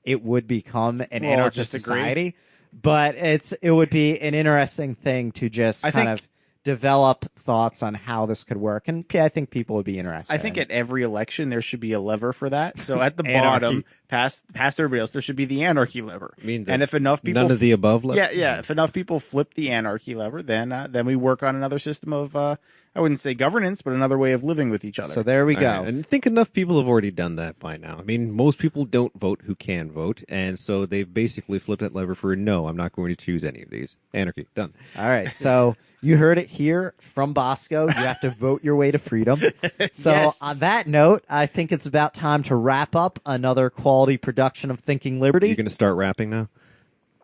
it would become an anarchist just agree. society, but it would be an interesting thing to just I kind think- of develop thoughts on how this could work, and I think people would be interested. I think in at every election there should be a lever for that. So at the Anarchy. bottom, past everybody else, there should be the anarchy lever. mean And if enough people, None of the above left? yeah, if enough people flip the anarchy lever, then we work on another system of I wouldn't say governance, but another way of living with each other. So there we All go. right, and I think enough people have already done that by now. I mean, most people don't vote who can vote, and so they've basically flipped that lever for no, I'm not going to choose any of these. Anarchy, done. All right, so you heard it here from Bosco. You have to vote your way to freedom. So Yes. on that note, I think it's about time to wrap up another quality production of Thinking Liberty. You're going to start rapping now?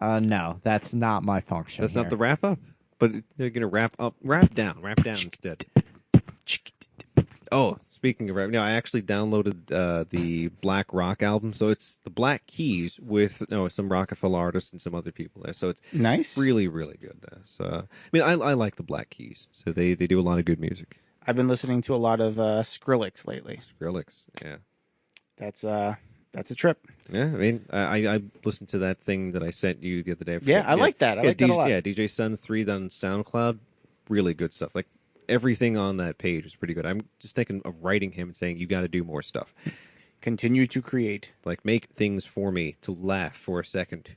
No, that's not my function. That's here. not the wrap up? But you're going to wrap down instead. Oh, speaking of rap, I actually downloaded the Black Rock album. So it's the Black Keys with some Rockefeller artists and some other people there. So it's Nice. really, really good. So I mean, I like the Black Keys. So they do a lot of good music. I've been listening to a lot of Skrillex lately. Skrillex, yeah. That's a trip. Yeah, I mean, I listened to that thing that I sent you the other day. Yeah, I like that. I like that a lot. Yeah, DJ Sun 3 on SoundCloud, really good stuff. Like everything on that page is pretty good. I'm just thinking of writing him and saying you got to do more stuff. continue to create. Like, make things for me to laugh for a second.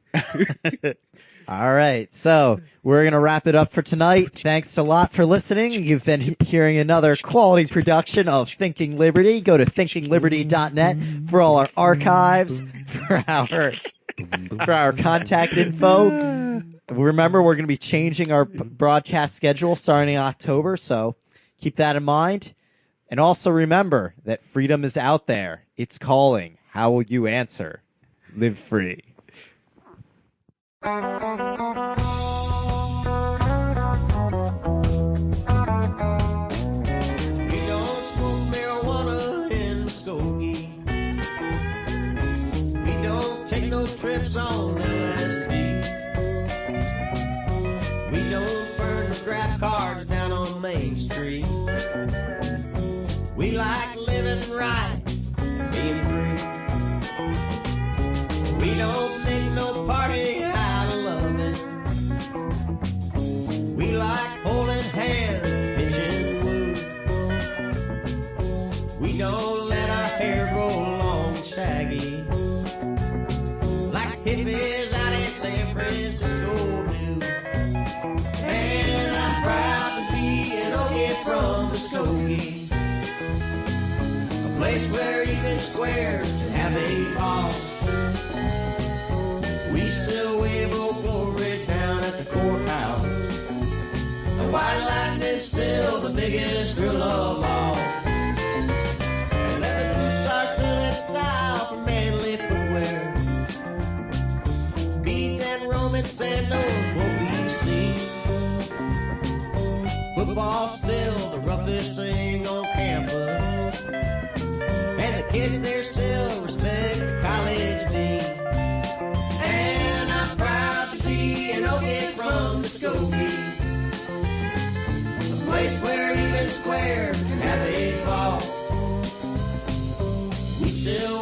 All right, so we're going to wrap it up for tonight. Thanks a lot for listening. You've been hearing another quality production of Thinking Liberty. Go to thinkingliberty.net for all our archives, for our contact info. Remember, we're going to be changing our broadcast schedule starting in October, so keep that in mind. And also remember that freedom is out there. It's calling. How will you answer? Live free. We don't smoke marijuana in Muskogee. We don't take no trips on LSD. We don't burn scrap cars down on Main Street. We like living right, being free. We don't make no party out of loving. We like holding hands, pitching woo. We don't let our hair grow long and shaggy, like hippies out in San Francisco do. And I'm proud to be an Ogie from Muskogee, a place where even squares can have a ball. We still wave old glory down at the courthouse. The white lightning is still the biggest thrill of all. Leather boots are still in style for manly footwear. Beads and Roman sandals won't be seen. Football's still the roughest thing on campus, and the kids there still respect the college dean. And I'm proud to be an Ogie from Muskogee, a place where even squares can have a fall. We still